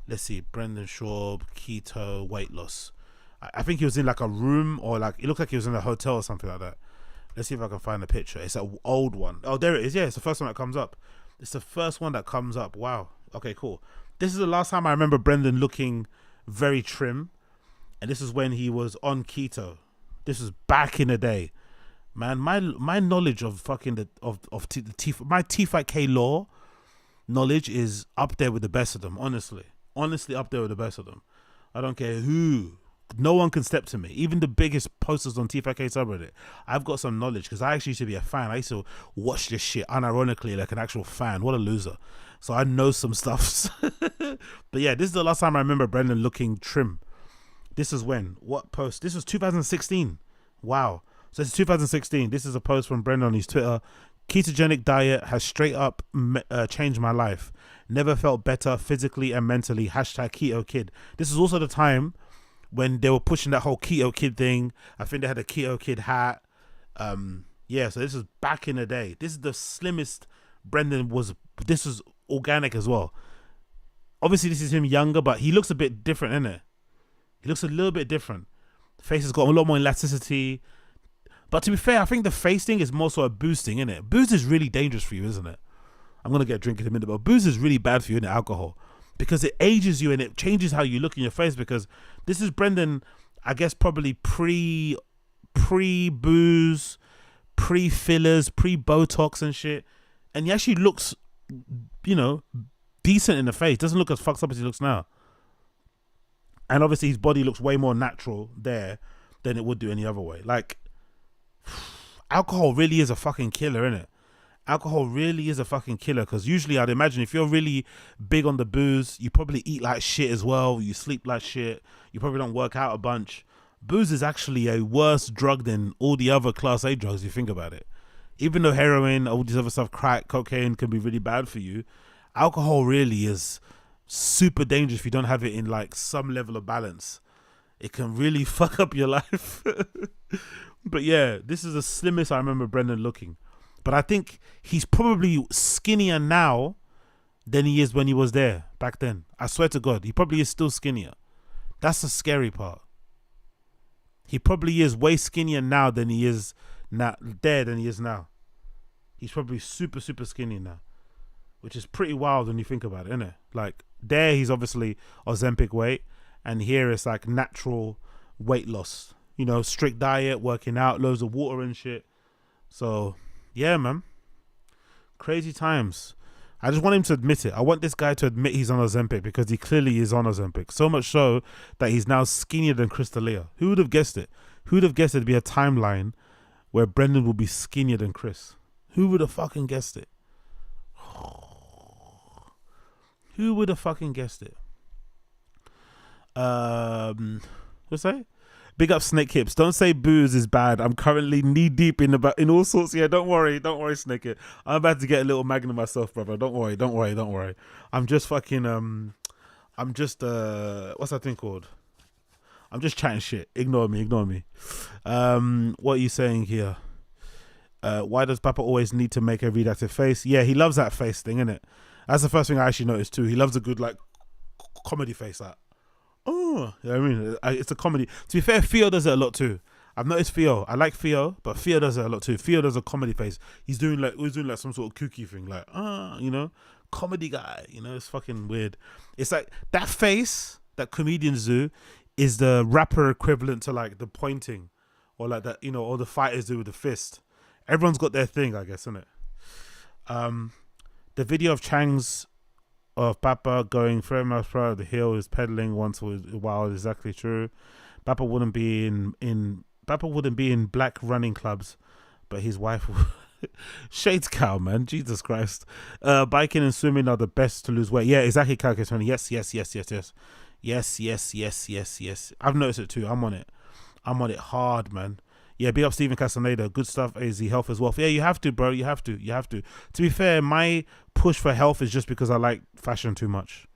Let's see, Brendan Schaub, keto, weight loss. I think he was in like a room, or it looked like he was in a hotel or something like that. Let's see if I can find the picture. It's an old one. Oh, there it is. Yeah, it's the first one that comes up. It's the first one that comes up. Wow. Okay, cool. This is the last time I remember Brendan looking very trim. And this is when he was on keto. This was back in the day. Man, my knowledge of fucking my T5K law knowledge is up there with the best of them, honestly. Honestly, up there with the best of them. I don't care who. No one can step to me. Even the biggest posters on T5K subreddit. I've got some knowledge because I actually used to be a fan. I used to watch this shit unironically like an actual fan. What a loser. So I know some stuff. But yeah, this is the last time I remember Brendan looking trim. This is when? What post? This was 2016. Wow. So it's 2016. This is a post from Brendan on his Twitter. Ketogenic diet has straight up changed my life. Never felt better physically and mentally. Hashtag keto kid. This is also the time when they were pushing that whole keto kid thing. I think they had a keto kid hat. Yeah, so this is back in the day. This is the slimmest Brendan was. This was organic as well. Obviously, this is him younger, but he looks a bit different, innit? He looks a little bit different. The face has got a lot more elasticity. But to be fair, I think the face thing is more so a boosting, innit? Booze is really dangerous for you, isn't it? I'm going to get a drink in a minute, but booze is really bad for you, innit? Alcohol. Because it ages you and it changes how you look in your face, because this is Brendan, I guess, probably pre-booze, pre-fillers, pre-Botox and shit. And he actually looks, you know, decent in the face. Doesn't look as fucked up as he looks now. And obviously his body looks way more natural there than it would do any other way. Like, alcohol really is a fucking killer, innit? Alcohol really is a fucking killer, because usually I'd imagine if you're really big on the booze, you probably eat like shit as well. You sleep like shit. You probably don't work out a bunch. Booze is actually a worse drug than all the other class A drugs, if you think about it. Even though heroin, all this other stuff, crack, cocaine can be really bad for you, alcohol really is super dangerous if you don't have it in like some level of balance. It can really fuck up your life. But yeah, this is the slimmest I remember Brendan looking. But I think he's probably skinnier now than he is when he was there back then. I swear to God, he probably is still skinnier. That's the scary part. He probably is way skinnier now than he is now, than he is now. He's probably super, super skinny now, which is pretty wild when you think about it, isn't it? Like, there he's obviously Ozempic weight, and here it's like natural weight loss. You know, strict diet, working out, loads of water and shit. So, yeah, man. Crazy times. I just want him to admit it. I want this guy to admit he's on Ozempic, because he clearly is on Ozempic. So much so that he's now skinnier than Chris D'Elia. Who would have guessed it? Who would have guessed it'd be a timeline where Brendan will be skinnier than Chris? Who would have fucking guessed it? Who would have fucking guessed it? What's that? Big up Snake Hips. Don't say booze is bad. I'm currently knee deep in all sorts. Yeah, don't worry, Snake Hip. I'm about to get a little magnum myself, brother. Don't worry. I'm just fucking what's that thing called? I'm just chatting shit. Ignore me. What are you saying here? Why does Papa always need to make a redacted face? Yeah, he loves that face thing, innit? That's the first thing I actually noticed too. He loves a good like comedy face, like, oh, you know what I mean? It's a comedy. To be fair, Theo does it a lot too. I've noticed Theo. I like Theo, but Theo does it a lot too. Theo does a comedy face. He's doing like some sort of kooky thing, like, you know, comedy guy. You know, it's fucking weird. It's like that face that comedians do is the rapper equivalent to like the pointing, or like that, you know, or the fighters do with the fist. Everyone's got their thing, I guess, isn't it? The video of Chang's of Papa going 3 miles per hour of the hill is pedaling once in a while is exactly true. Papa wouldn't be in black running clubs, but his wife would. Shades cow, man. Jesus Christ. Biking and swimming are the best to lose weight. Yeah, exactly, Calcus. Yes. I've noticed it too. I'm on it hard, man. Yeah, big up Stephen Castaneda. Good stuff, AZ. Health as well. Yeah, you have to, bro. You have to. To be fair, my push for health is just because I like fashion too much.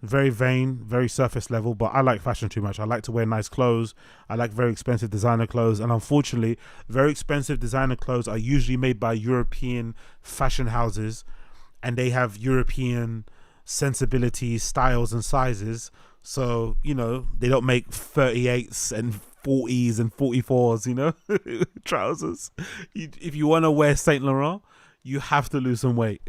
Very vain, very surface level, but I like fashion too much. I like to wear nice clothes. I like very expensive designer clothes. And unfortunately, very expensive designer clothes are usually made by European fashion houses. And they have European sensibilities, styles, and sizes. So, you know, they don't make 38s and 40s and 44s, you know, trousers. If you want to wear Saint Laurent, you have to lose some weight.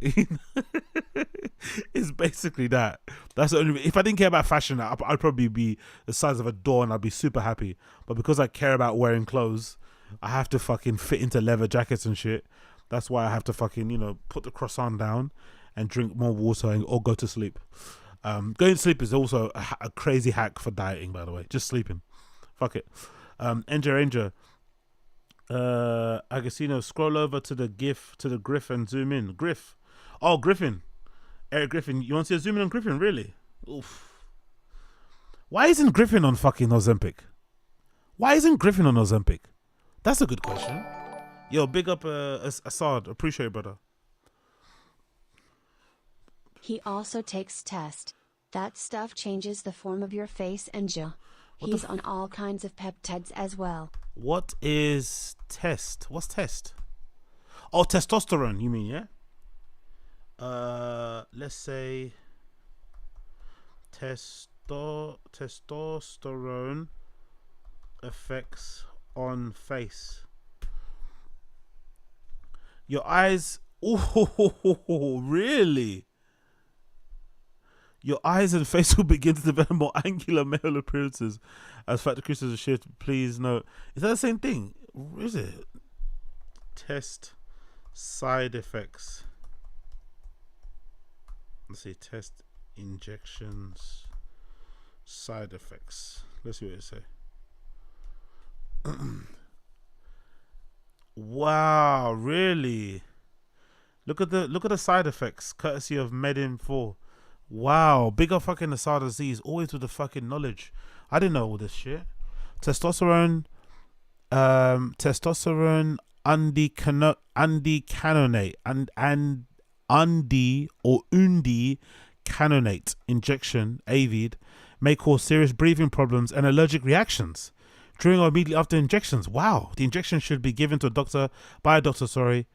It's basically that. That's the only. If I didn't care about fashion, I'd probably be the size of a door and I'd be super happy. But because I care about wearing clothes, I have to fucking fit into leather jackets and shit. That's why I have to fucking, you know, put the croissant down and drink more water or go to sleep. Going to sleep is also a crazy hack for dieting, by the way. Just sleeping. Fuck it. Ranger. Agostino, scroll over to the Griff and zoom in. Griff. Oh, Griffin. Eric Griffin. You want to see a zoom in on Griffin? Really? Oof. Why isn't Griffin on fucking Ozempic? That's a good question. Yo, big up Assad. Appreciate it, brother. He also takes test. That stuff changes the form of your face and jaw. What He's on all kinds of peptides as well. What is test? What's test? Oh, testosterone, you mean, yeah? Let's say testosterone effects on face. Your eyes. Oh, really? Your eyes and face will begin to develop more angular male appearances as factor crystals shift. Please note. Is that the same thing? Is it? Test side effects. Let's see. Test injections side effects. Let's see what it say. Wow, really? Look at the side effects, courtesy of Medin4. Wow, bigger fucking Asad Aziz, always with the fucking knowledge. I didn't know all this shit. Testosterone undecanoate and undecanoate injection, AVID, may cause serious breathing problems and allergic reactions during or immediately after injections. Wow, the injection should be given to a doctor, by a doctor, sorry,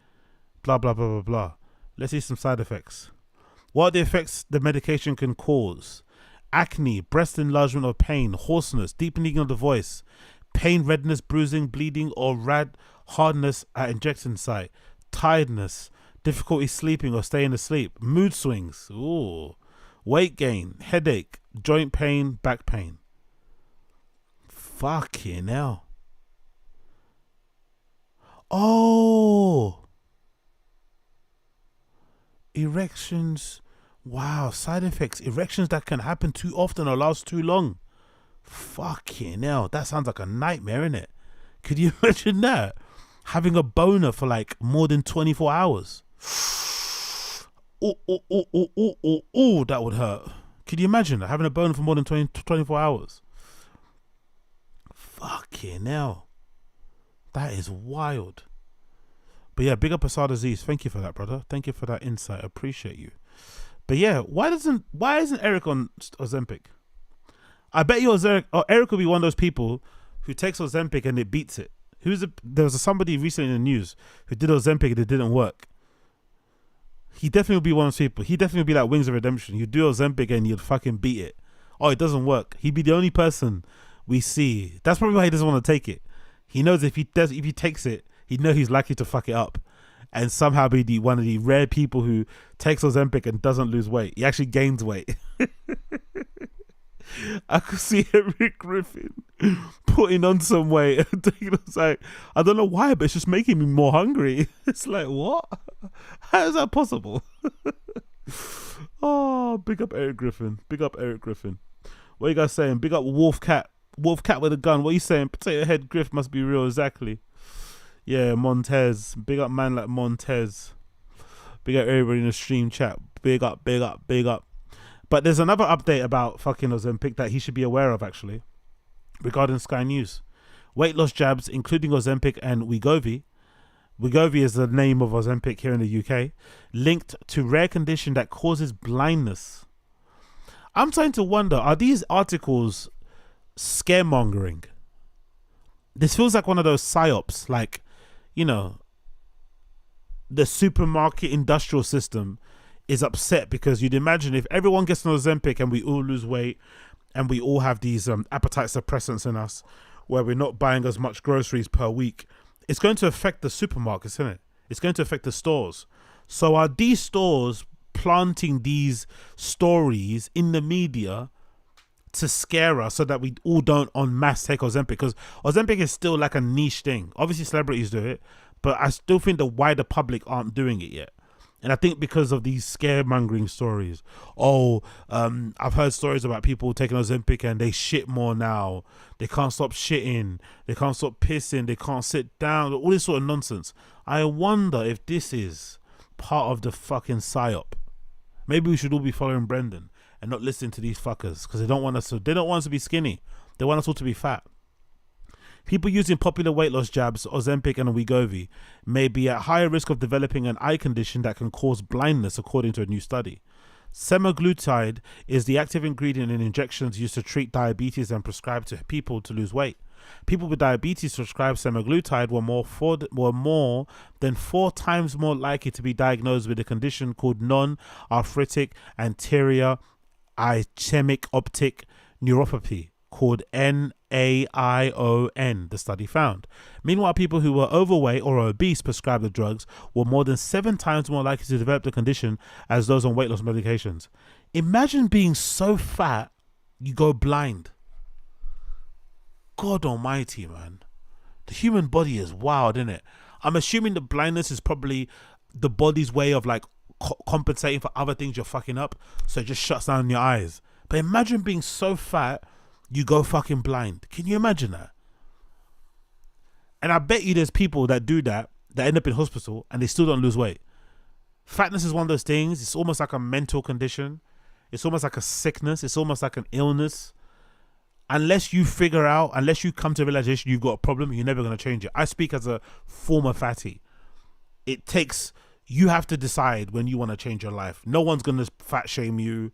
blah, blah, blah, blah, blah. Let's see some side effects. What are the effects the medication can cause? Acne, breast enlargement or pain, hoarseness, deepening of the voice, pain, redness, bruising, bleeding, or hardness at injection site, tiredness, difficulty sleeping or staying asleep, mood swings, weight gain, headache, joint pain, back pain. Fucking hell. Oh. Erections. Wow, side effects. Erections that can happen too often or last too long. Fucking hell. That sounds like a nightmare, innit? Could you imagine that? Having a boner for like more than 24 hours. Oh, that would hurt. Could you imagine that? Having a boner for more than 24 hours? Fucking hell. That is wild. But yeah, big up Asad Aziz. Thank you for that, brother. Thank you for that insight. I appreciate you. But yeah, why isn't Eric on Ozempic? I bet you Eric will be one of those people who takes Ozempic and it beats it. There was somebody recently in the news who did Ozempic and it didn't work. He definitely will be one of those people. He definitely will be like Wings of Redemption. You do Ozempic and you'd fucking beat it. Oh, it doesn't work. He'd be the only person we see. That's probably why he doesn't want to take it. He knows if he takes it, he knows he's likely to fuck it up and somehow be one of the rare people who takes Ozempic and doesn't lose weight. He actually gains weight. I could see Eric Griffin putting on some weight. It's like, I don't know why, but it's just making me more hungry. It's like, what? How is that possible? Oh, big up Eric Griffin. Big up Eric Griffin. What are you guys saying? Big up Wolf Cat with a gun. What are you saying? Potato Head Griff must be real. Exactly. Yeah, Montez. Big up man like Montez. Big up everybody in the stream chat. Big up, big up, big up. But there's another update about fucking Ozempic that he should be aware of, actually, regarding Sky News. Weight loss jabs, including Ozempic and Wegovy. Wegovy is the name of Ozempic here in the UK. Linked to rare condition that causes blindness. I'm starting to wonder, are these articles scaremongering? This feels like one of those psyops, like, you know, the supermarket industrial system is upset because you'd imagine if everyone gets an Ozempic and we all lose weight and we all have these appetite suppressants in us where we're not buying as much groceries per week, it's going to affect the supermarkets, isn't it? It's going to affect the stores. So are these stores planting these stories in the media to scare us so that we all don't en masse take Ozempic? Because Ozempic is still like a niche thing. Obviously celebrities do it, but I still think the wider public aren't doing it yet. And I think because of these scaremongering stories, I've heard stories about people taking Ozempic and they shit more now. They can't stop shitting. They can't stop pissing. They can't sit down. All this sort of nonsense. I wonder if this is part of the fucking psyop. Maybe we should all be following Brendan and not listening to these fuckers because they don't want us to be skinny. They want us all to be fat. People using popular weight loss jabs, Ozempic and Wegovy, may be at higher risk of developing an eye condition that can cause blindness, according to a new study. Semaglutide is the active ingredient in injections used to treat diabetes and prescribed to people to lose weight. People with diabetes prescribed semaglutide were more than 4 times more likely to be diagnosed with a condition called non-arthritic anterior ischemic optic neuropathy, called NAION, the study found. Meanwhile, people who were overweight or obese prescribed the drugs were more than 7 times more likely to develop the condition as those on weight loss medications. Imagine being so fat you go blind. God almighty, man. The human body is wild, isn't it? I'm assuming the blindness is probably the body's way of like compensating for other things you're fucking up, so it just shuts down your eyes. But imagine being so fat you go fucking blind. Can you imagine that? And I bet you there's people that do that end up in hospital and they still don't lose weight. Fatness is one of those things. It's almost like a mental condition. It's almost like a sickness. It's almost like an illness. Unless you come to a realization you've got a problem, you're never going to change it. I speak as a former fatty. You have to decide when you want to change your life. No one's going to fat shame you.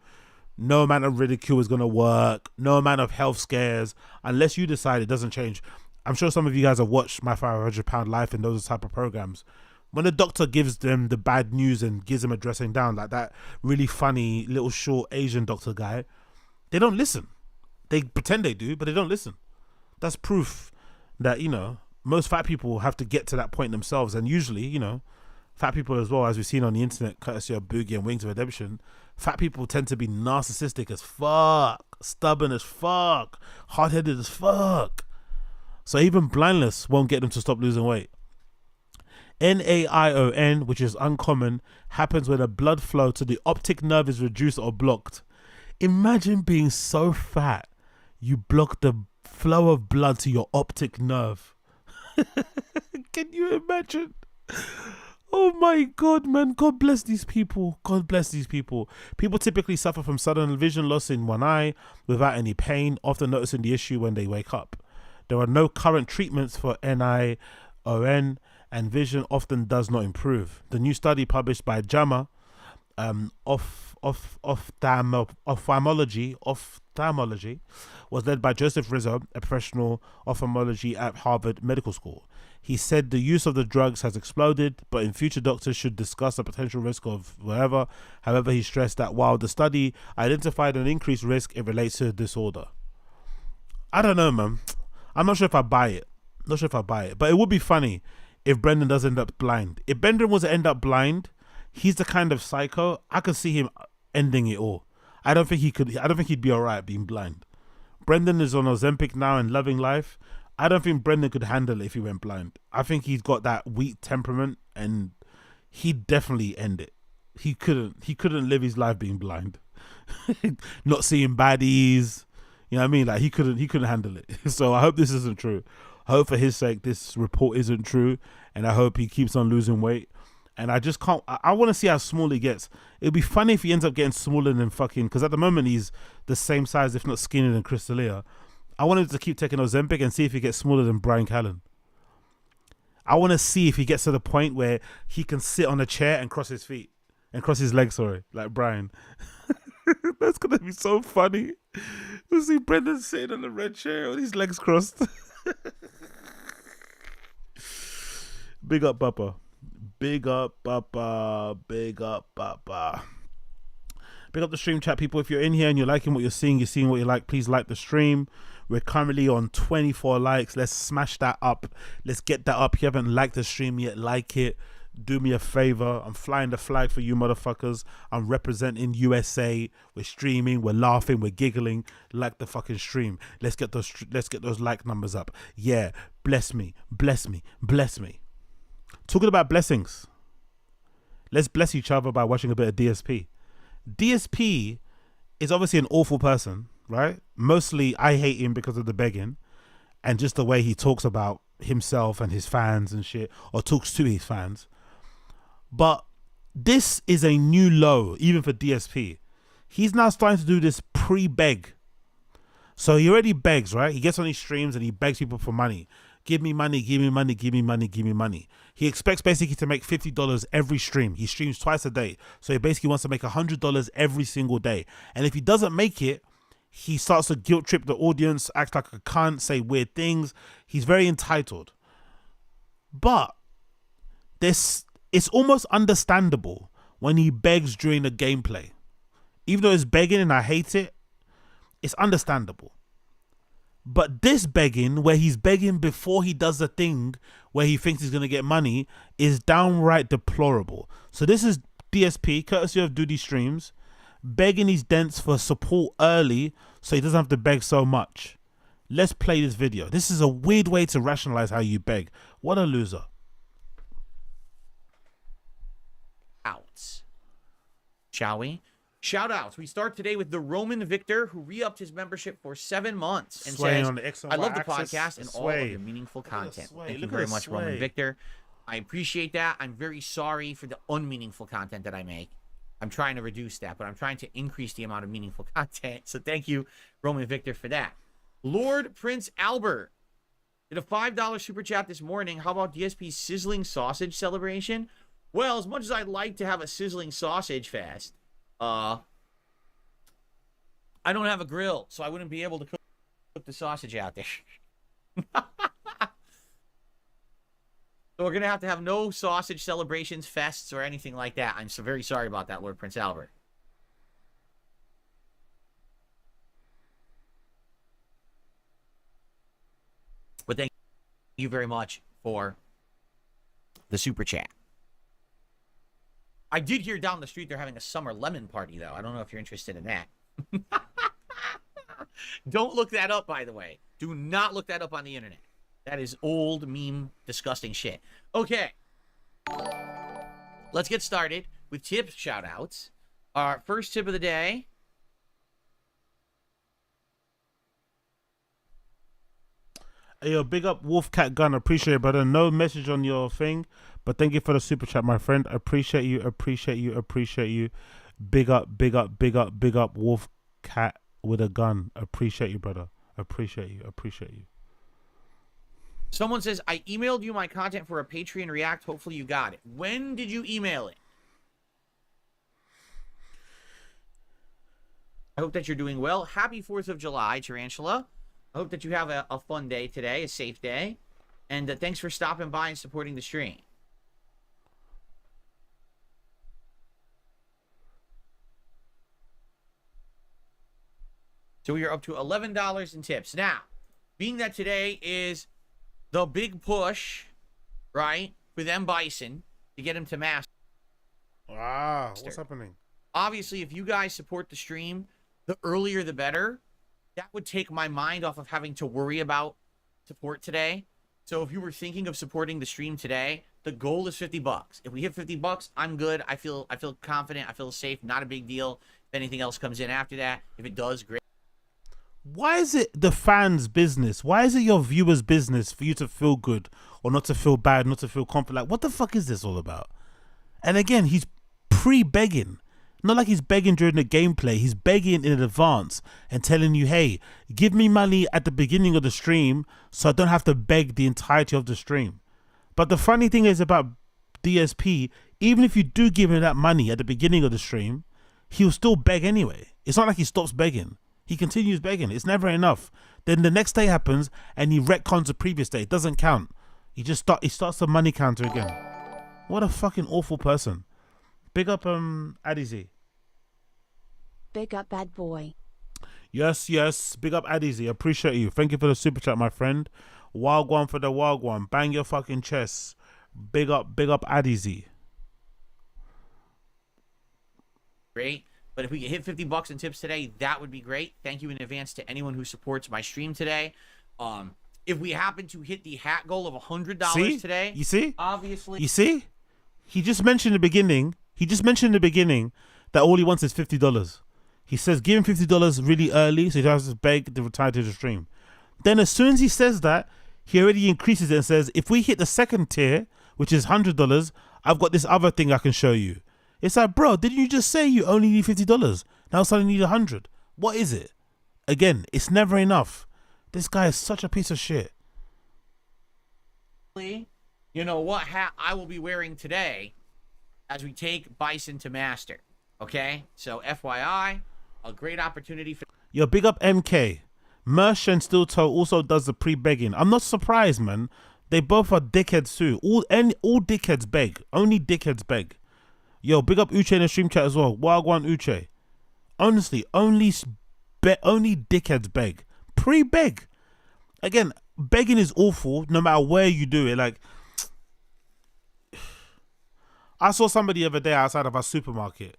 No amount of ridicule is going to work. No amount of health scares. Unless you decide it doesn't change. I'm sure some of you guys have watched My 500 Pound Life and those type of programs. When the doctor gives them the bad news and gives them a dressing down, like that really funny little short Asian doctor guy, they don't listen. They pretend they do, but they don't listen. That's proof that, most fat people have to get to that point themselves. And usually, fat people as well, as we've seen on the internet, courtesy of Boogie and Wings of Redemption, fat people tend to be narcissistic as fuck, stubborn as fuck, hard-headed as fuck. So even blindness won't get them to stop losing weight. NAION, which is uncommon, happens when the blood flow to the optic nerve is reduced or blocked. Imagine being so fat you block the flow of blood to your optic nerve. Can you imagine? Oh my God, man. God bless these people. God bless these people. People typically suffer from sudden vision loss in one eye without any pain, often noticing the issue when they wake up. There are no current treatments for NION, and vision often does not improve. The new study published by JAMA ophthalmology was led by Joseph Rizzo, a professional ophthalmology at Harvard Medical School. He said the use of the drugs has exploded, but in future doctors should discuss the potential risk of whatever. However, he stressed that while the study identified an increased risk, it relates to the disorder. I don't know, man. I'm not sure if I buy it. But it would be funny if Brendan does end up blind. If Brendan was to end up blind, he's the kind of psycho, I could see him ending it all. I don't think he'd be alright being blind. Brendan is on Ozempic now and loving life. I don't think Brendan could handle it if he went blind. I think he's got that weak temperament and he'd definitely end it. He couldn't live his life being blind. Not seeing baddies. You know what I mean? Like he couldn't handle it. So I hope this isn't true. I hope for his sake this report isn't true, and I hope he keeps on losing weight. And I just can't. I want to see how small he gets. It'd be funny if he ends up getting smaller than fucking. Because at the moment he's the same size, if not skinnier than Chris D'Elia. I want him to keep taking Ozempic and see if he gets smaller than Brian Callen. I want to see if he gets to the point where he can sit on a chair and cross his feet and cross his legs. Sorry, like Brian. That's gonna be so funny. We'll see Brendan sitting on a red chair with his legs crossed. Big up, Papa. Big up, Papa. Big up, Papa. Big up the stream chat, people. If you're in here and you're liking what you're seeing what you like, please like the stream. We're currently on 24 likes. Let's smash that up. Let's get that up. If you haven't liked the stream yet, like it. Do me a favor. I'm flying the flag for you motherfuckers. I'm representing USA. We're streaming. We're laughing. We're giggling. Like the fucking stream. Let's get those like numbers up. Yeah. Bless me. Bless me. Bless me. Talking about blessings. Let's bless each other by watching a bit of DSP. DSP is obviously an awful person, right? Mostly I hate him because of the begging and just the way he talks about himself and his fans and shit, or talks to his fans. But this is a new low, even for DSP. He's now starting to do this pre-beg. So he already begs, right? He gets on these streams and he begs people for money. Give me money, give me money, give me money, give me money. He expects basically to make $50 every stream. He streams twice a day. So he basically wants to make $100 every single day. And if he doesn't make it, he starts to guilt trip the audience, act like a cunt, say weird things. He's very entitled. But it's almost understandable when he begs during the gameplay. Even though it's begging and I hate it, it's understandable. But this begging, where he's begging before he does the thing where he thinks he's going to get money, is downright deplorable. So this is DSP, courtesy of Duty Streams, begging his dents for support early so he doesn't have to beg so much. Let's play this video. This is a weird way to rationalize how you beg. What a loser. Outs. Shall we? Shout outs. We start today with the Roman Victor, who re-upped his membership for 7 months and Swaying says, on the X and I Y love the axis. podcast and all of your meaningful content. Thank you very much, Roman Victor. I appreciate that. I'm very sorry for the unmeaningful content that I make. I'm trying to reduce that, but I'm trying to increase the amount of meaningful content. So thank you, Roman Victor, for that. Lord Prince Albert did a $5 super chat this morning. How about DSP's sizzling sausage celebration? Well, as much as I'd like to have a sizzling sausage fest, I don't have a grill, so I wouldn't be able to cook the sausage out there. So we're going to have no sausage celebrations, fests, or anything like that. I'm so very sorry about that, Lord Prince Albert. But thank you very much for the super chat. I did hear down the street they're having a summer lemon party, though. I don't know if you're interested in that. Don't look that up, by the way. Do not look that up on the internet. That is old meme, disgusting shit. Okay. Let's get started with tip shout-outs. Our first tip of the day. Hey, yo, big up Wolfcat Gun. Appreciate it, brother. No message on your thing, but thank you for the super chat, my friend. Appreciate you, appreciate you, appreciate you. Big up, big up, big up, big up Wolfcat with a gun. Appreciate you, brother. Appreciate you, appreciate you. Someone says, I emailed you my content for a Patreon React. Hopefully you got it. When did you email it? I hope that you're doing well. Happy 4th of July, Tarantula. I hope that you have a fun day today, a safe day. And thanks for stopping by and supporting the stream. So we are up to $11 in tips. Now, being that today is the big push, right, for them Bison to get him to master. Wow, what's happening? Obviously, if you guys support the stream, the earlier the better. That would take my mind off of having to worry about support today. So if you were thinking of supporting the stream today, the goal is $50. If we hit $50, I'm good. I feel confident. I feel safe. Not a big deal. If anything else comes in after that, if it does, great. Why is it the fans' business? Why is it your viewers' business for you to feel good or not to feel bad, not to feel confident? Like, what the fuck is this all about? And again, he's pre-begging. Not like he's begging during the gameplay. He's begging in advance and telling you, hey, give me money at the beginning of the stream so I don't have to beg the entirety of the stream. But the funny thing is about DSP, even if you do give him that money at the beginning of the stream, he'll still beg anyway. It's not like he stops begging. He continues begging. It's never enough. Then the next day happens and he retcons the previous day. It doesn't count. He starts the money counter again. What a fucking awful person. Big up Addy Z. Big up bad boy. Yes, yes. Big up Addy Z. Appreciate you. Thank you for the super chat, my friend. Wild one for the wild one. Bang your fucking chest. Big up Addy Z. Great. But if we could hit $50 in tips today, that would be great. Thank you in advance to anyone who supports my stream today. If we happen to hit the hat goal of $100 today, you see, obviously, you see, he just mentioned in the beginning. That all he wants is $50. He says give him $50 really early so he doesn't have to beg to retire to the stream. Then as soon as he says that, he already increases it and says, if we hit the second tier, which is $100, I've got this other thing I can show you. It's like, bro, didn't you just say you only need $50? Now suddenly you need $100. What is it? again, it's never enough. This guy is such a piece of shit. You know what hat I will be wearing today as we take Bison to Master. Okay? So FYI, a great opportunity for... Yo, big up MK. Mersh and Steel Toe also does the pre-begging. I'm not surprised, man. They both are dickheads too. All dickheads beg. Only dickheads beg. Yo, big up Uche in the stream chat as well. Wagwan Uche. Honestly, only dickheads beg. Pre-beg. Again, begging is awful no matter where you do it. Like, I saw somebody the other day outside of our supermarket.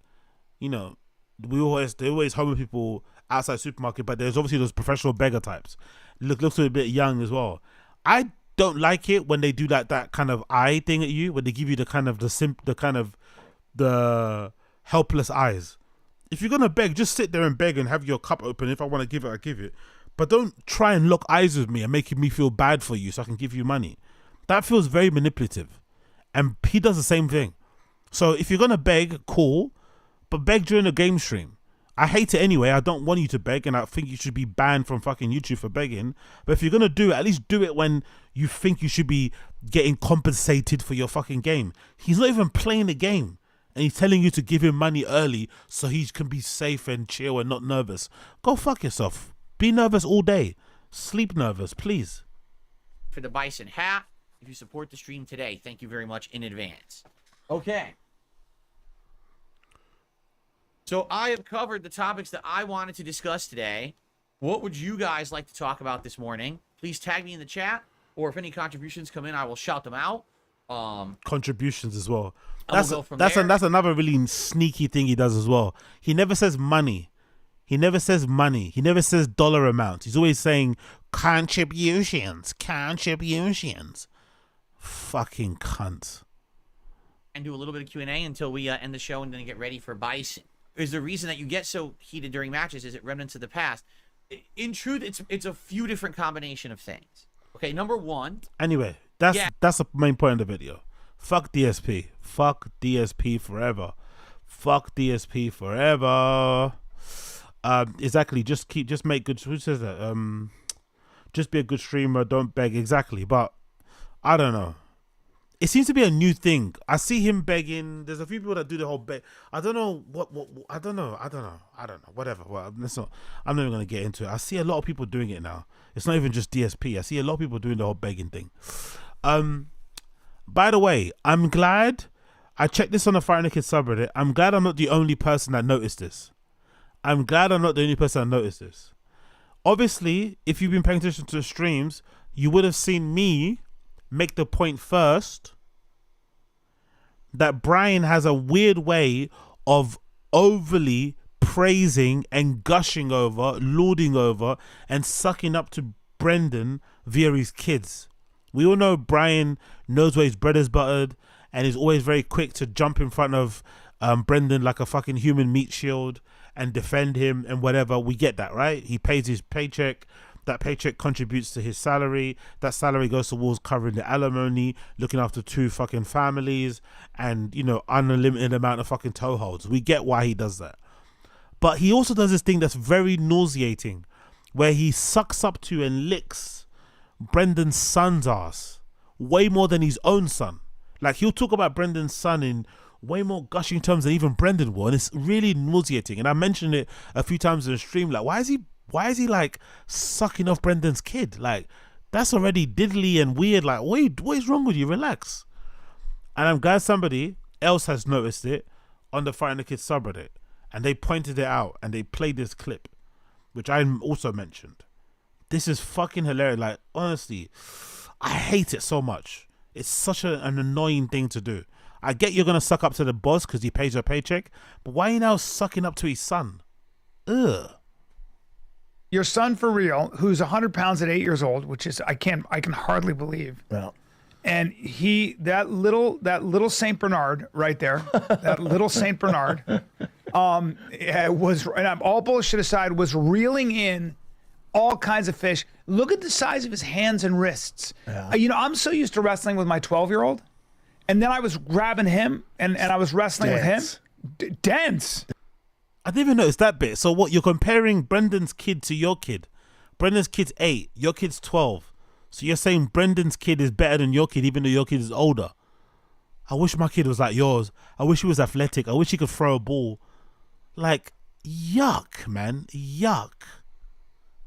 You know, they always home people outside supermarket, but there's obviously those professional beggar types. Looks a bit young as well. I don't like it when they do that kind of eye thing at you, when they give you the kind of the helpless eyes. If you're gonna beg, just sit there and beg and have your cup open. If I want to give it, I give it. But don't try and lock eyes with me and making me feel bad for you so I can give you money. That feels very manipulative. And he does the same thing. So if you're gonna beg, cool, but beg during a game stream. I hate it anyway. I don't want you to beg, and I think you should be banned from fucking YouTube for begging. But if you're gonna do it, at least do it when you think you should be getting compensated for your fucking game. He's not even playing the game, and he's telling you to give him money early so he can be safe and chill and not nervous. Go fuck yourself. Be nervous all day. Sleep nervous, please. For the Bison hat, if you support the stream today, thank you very much in advance. Okay. So I have covered the topics that I wanted to discuss today. What would you guys like to talk about this morning? Please tag me in the chat, or if any contributions come in, I will shout them out. Contributions as well. That's another really sneaky thing he does as well. He never says money. He never says money. He never says dollar amount. He's always saying contributions. Fucking cunt. And do a little bit of Q&A until we end the show and then get ready for Bison. Is the reason that you get so heated during matches, is it remnants of the past? In truth, it's a few different combination of things. Okay, number one. Anyway, that's the main point of the video. Fuck DSP. Fuck DSP forever. Fuck DSP forever. Exactly. Just make good. Who says that? Just be a good streamer. Don't beg. Exactly. But I don't know. It seems to be a new thing. I see him begging. There's a few people that do the whole beg. I don't know what. I don't know. Whatever. Well, that's not. I'm not even gonna get into it. I see a lot of people doing it now. It's not even just DSP. I see a lot of people doing the whole begging thing. By the way, I'm glad I checked this on the Fire and the Kid subreddit. I'm glad I'm not the only person that noticed this. Obviously, if you've been paying attention to the streams, you would have seen me make the point first that Brian has a weird way of overly praising and gushing over, lording over, and sucking up to Brendan via his kids. We all know Brian knows where his bread is buttered and is always very quick to jump in front of Brendan like a fucking human meat shield and defend him and whatever. We get that, right? He pays his paycheck. That paycheck contributes to his salary. That salary goes towards covering the alimony, looking after 2 fucking families, and, you know, unlimited amount of fucking toeholds. We get why he does that. But he also does this thing that's very nauseating, where he sucks up to and licks Brendan's son's ass way more than his own son. Like, he'll talk about Brendan's son in way more gushing terms than even Brendan will, and it's really nauseating. And I mentioned it a few times in the stream, like, why is he like sucking off Brendan's kid? Like, that's already diddly and weird. Like, wait, what is wrong with you? Relax. And I'm glad somebody else has noticed it on the Fire and the Kid subreddit, and they pointed it out and they played this clip, which I also mentioned. This is fucking hilarious. Like, honestly, I hate it so much. It's such an annoying thing to do. I get you're gonna suck up to the boss because he pays your paycheck, but why are you now sucking up to his son? Ugh. Your son for real, who's 100 pounds at 8 years old, which is I can hardly believe. Well, and that little Saint Bernard right there, that little Saint Bernard, was, and I'm all bullshit aside, was reeling in all kinds of fish. Look at the size of his hands and wrists. Yeah. You know, I'm so used to wrestling with my 12-year-old, and then I was grabbing him and I was wrestling with him. Dense. I didn't even notice that bit. So what? You're comparing Brendan's kid to your kid. Brendan's kid's 8. Your kid's 12. So you're saying Brendan's kid is better than your kid, even though your kid is older. I wish my kid was like yours. I wish he was athletic. I wish he could throw a ball. Like, yuck, man. Yuck.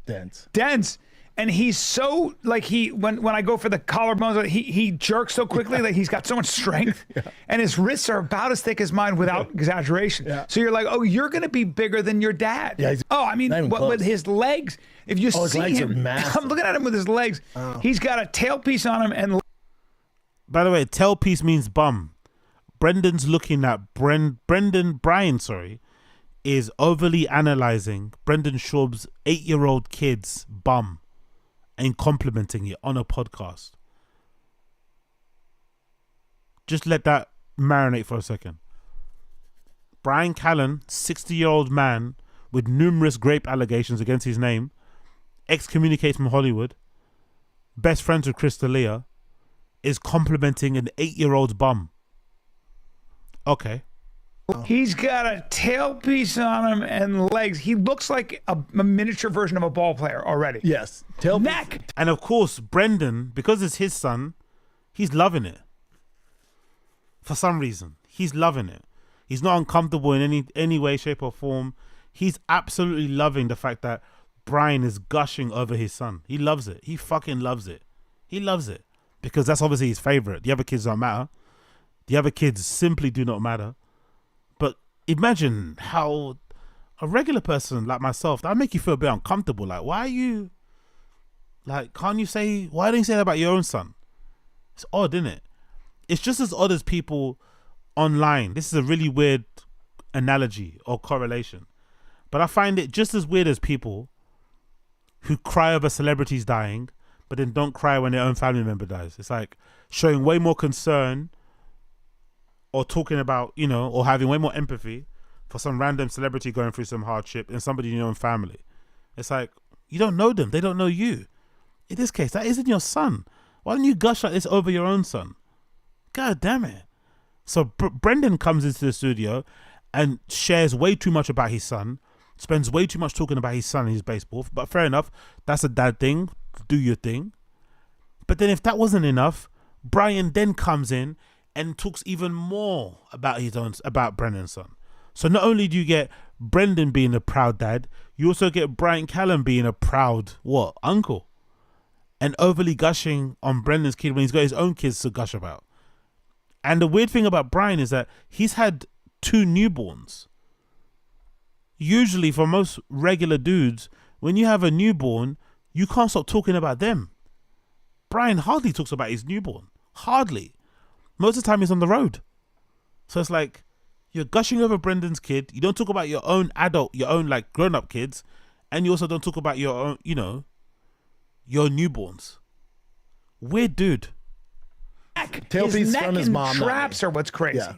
Dense. And he's so like when I go for the collarbones, he jerks so quickly that he's got so much strength, and his wrists are about as thick as mine without exaggeration. Yeah. So you're like, oh, you're gonna be bigger than your dad. Yeah. I mean, with his legs, if you see his legs him, are massive. I'm looking at him with his legs. Oh. He's got a tailpiece on him, and by the way, tailpiece means bum. Brendan's looking at Brian, is overly analyzing Brendan Schaub's 8-year-old kid's bum and complimenting it on a podcast. Just let that marinate for a second. Brian Callen, 60-year-old man with numerous rape allegations against his name, excommunicated from Hollywood, best friends with Chris D'Elia, is complimenting an 8-year-old's bum. Okay. He's got a tailpiece on him and legs. He looks like a miniature version of a ball player already. Yes. Neck. And of course, Brendan, because it's his son, he's loving it. For some reason, he's loving it. He's not uncomfortable in any way, shape, or form. He's absolutely loving the fact that Brian is gushing over his son. He loves it. He fucking loves it. He loves it. Because that's obviously his favorite. The other kids don't matter. The other kids simply do not matter. But imagine how a regular person like myself, that'll make you feel a bit uncomfortable. Like, why are you... Like, can't you say... Why don't you say that about your own son? It's odd, isn't it? It's just as odd as people online. This is a really weird analogy or correlation. But I find it just as weird as people who cry over celebrities dying, but then don't cry when their own family member dies. It's like showing way more concern or talking about, you know, or having way more empathy for some random celebrity going through some hardship than somebody in your own family. It's like, you don't know them. They don't know you. In this case, that isn't your son. Why don't you gush like this over your own son? God damn it. So Brendan comes into the studio and shares way too much about his son, spends way too much talking about his son and his baseball. But fair enough, that's a dad thing. Do your thing. But then if that wasn't enough, Brian then comes in and talks even more about Brendan's son. So not only do you get Brendan being a proud dad, you also get Brian Callen being a proud uncle, and overly gushing on Brendan's kid when he's got his own kids to gush about. And the weird thing about Brian is that he's had 2 newborns. Usually for most regular dudes, when you have a newborn, you can't stop talking about them. Brian hardly talks about his newborn. Hardly. Most of the time he's on the road. So it's like, you're gushing over Brendan's kid. You don't talk about your own adult, your own like grown-up kids. And you also don't talk about your own, you know, your newborns. Weird dude. His neck and traps are what's crazy. Yeah.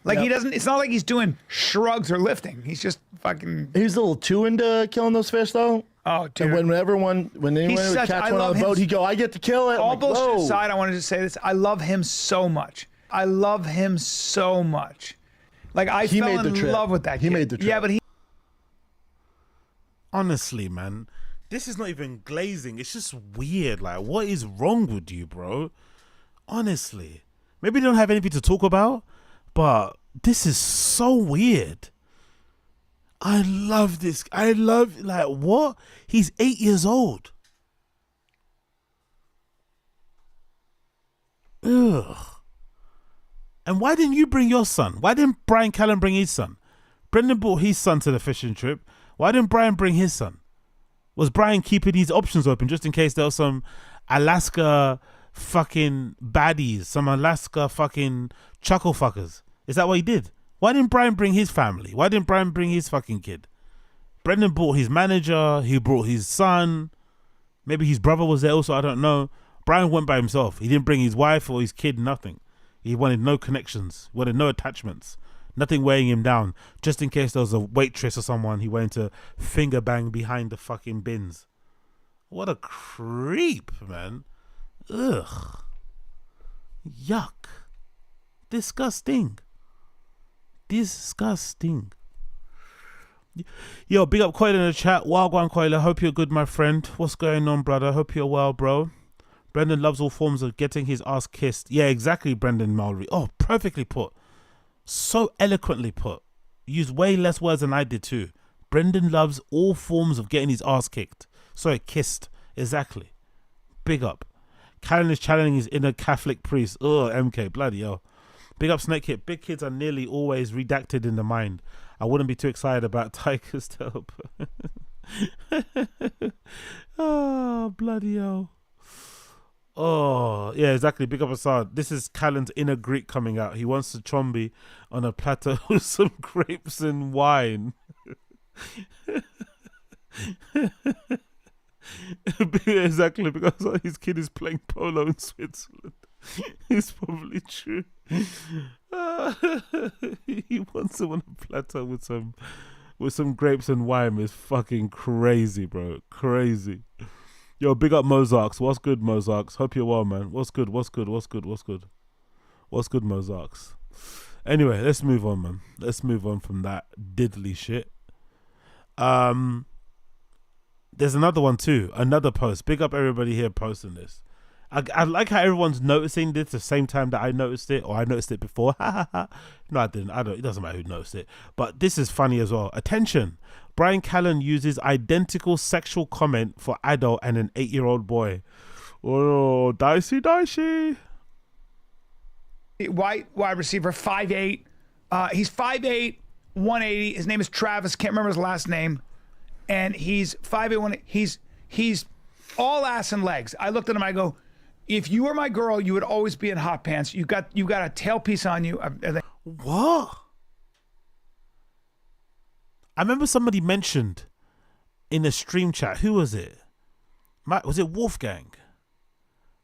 Like he doesn't, it's not like he's doing shrugs or lifting. He's just fucking. He's a little too into killing those fish though. Oh, dude. And when anyone would catch one on the boat, he'd go, I get to kill it. All bullshit aside, I wanted to say this. I love him so much. I love him so much. Like I fell in love with that kid. He made the trip. Yeah, but he. Honestly, man, this is not even glazing. It's just weird. Like, what is wrong with you, bro? Honestly. Maybe they don't have anything to talk about, but this is so weird. I love this. Like, what? He's 8 years old. Ugh. And why didn't you bring your son? Why didn't Brian Callen bring his son? Brendan brought his son to the fishing trip. Why didn't Brian bring his son? Was Brian keeping these options open just in case there was some Alaska fucking baddies, some Alaska fucking chuckle fuckers? Is that what he did? Why didn't Brian bring his family? Why didn't Brian bring his fucking kid? Brendan brought his manager. He brought his son. Maybe his brother was there also. I don't know. Brian went by himself. He didn't bring his wife or his kid, nothing. He wanted no connections, wanted no attachments, nothing weighing him down. Just in case there was a waitress or someone he wanted to finger bang behind the fucking bins. What a creep, man. Ugh. Yuck. Disgusting. Disgusting. Yo, big up Coil in the chat. Wagwan Coil, I hope you're good, my friend. What's going on, brother? Hope you're well, bro. Brendan loves all forms of getting his ass kissed. Yeah, exactly, Brendan Mallory. Oh, perfectly put. So eloquently put. Used way less words than I did too. Brendan loves all forms of getting his ass kicked. Sorry, kissed. Exactly. Big up. Callan is challenging his inner Catholic priest. Oh, MK, bloody hell. Big up Snake Hit. Big kids are nearly always redacted in the mind. I wouldn't be too excited about Tyker's help. Oh, bloody hell. Oh, yeah, exactly. Big up Assad. This is Callan's inner Greek coming out. He wants to chombi on a platter with some grapes and wine. Exactly, because his kid is playing polo in Switzerland. It's probably true. He wants him on a platter with some grapes and wine. Is fucking crazy, bro. Crazy. Yo, big up Mozarks. What's good, Mozarks? Hope you're well, man. What's good, Mozarks? Anyway, let's move on, man. Let's move on from that diddly shit. There's another one too. Another post. Big up everybody here posting this. I like how everyone's noticing this the same time that I noticed it, or I noticed it before. No, I didn't. It doesn't matter who noticed it. But this is funny as well. Attention. Brian Callen uses identical sexual comment for adult and an 8-year-old boy. Oh, dicey. White wide receiver, 5'8". He's 5'8", 180. His name is Travis. Can't remember his last name. And he's 5'8", 180. He's all ass and legs. I looked at him. I go, if you were my girl, you would always be in hot pants. You got a tailpiece on you. What? I remember somebody mentioned in a stream chat. Who was it? Was it Wolfgang?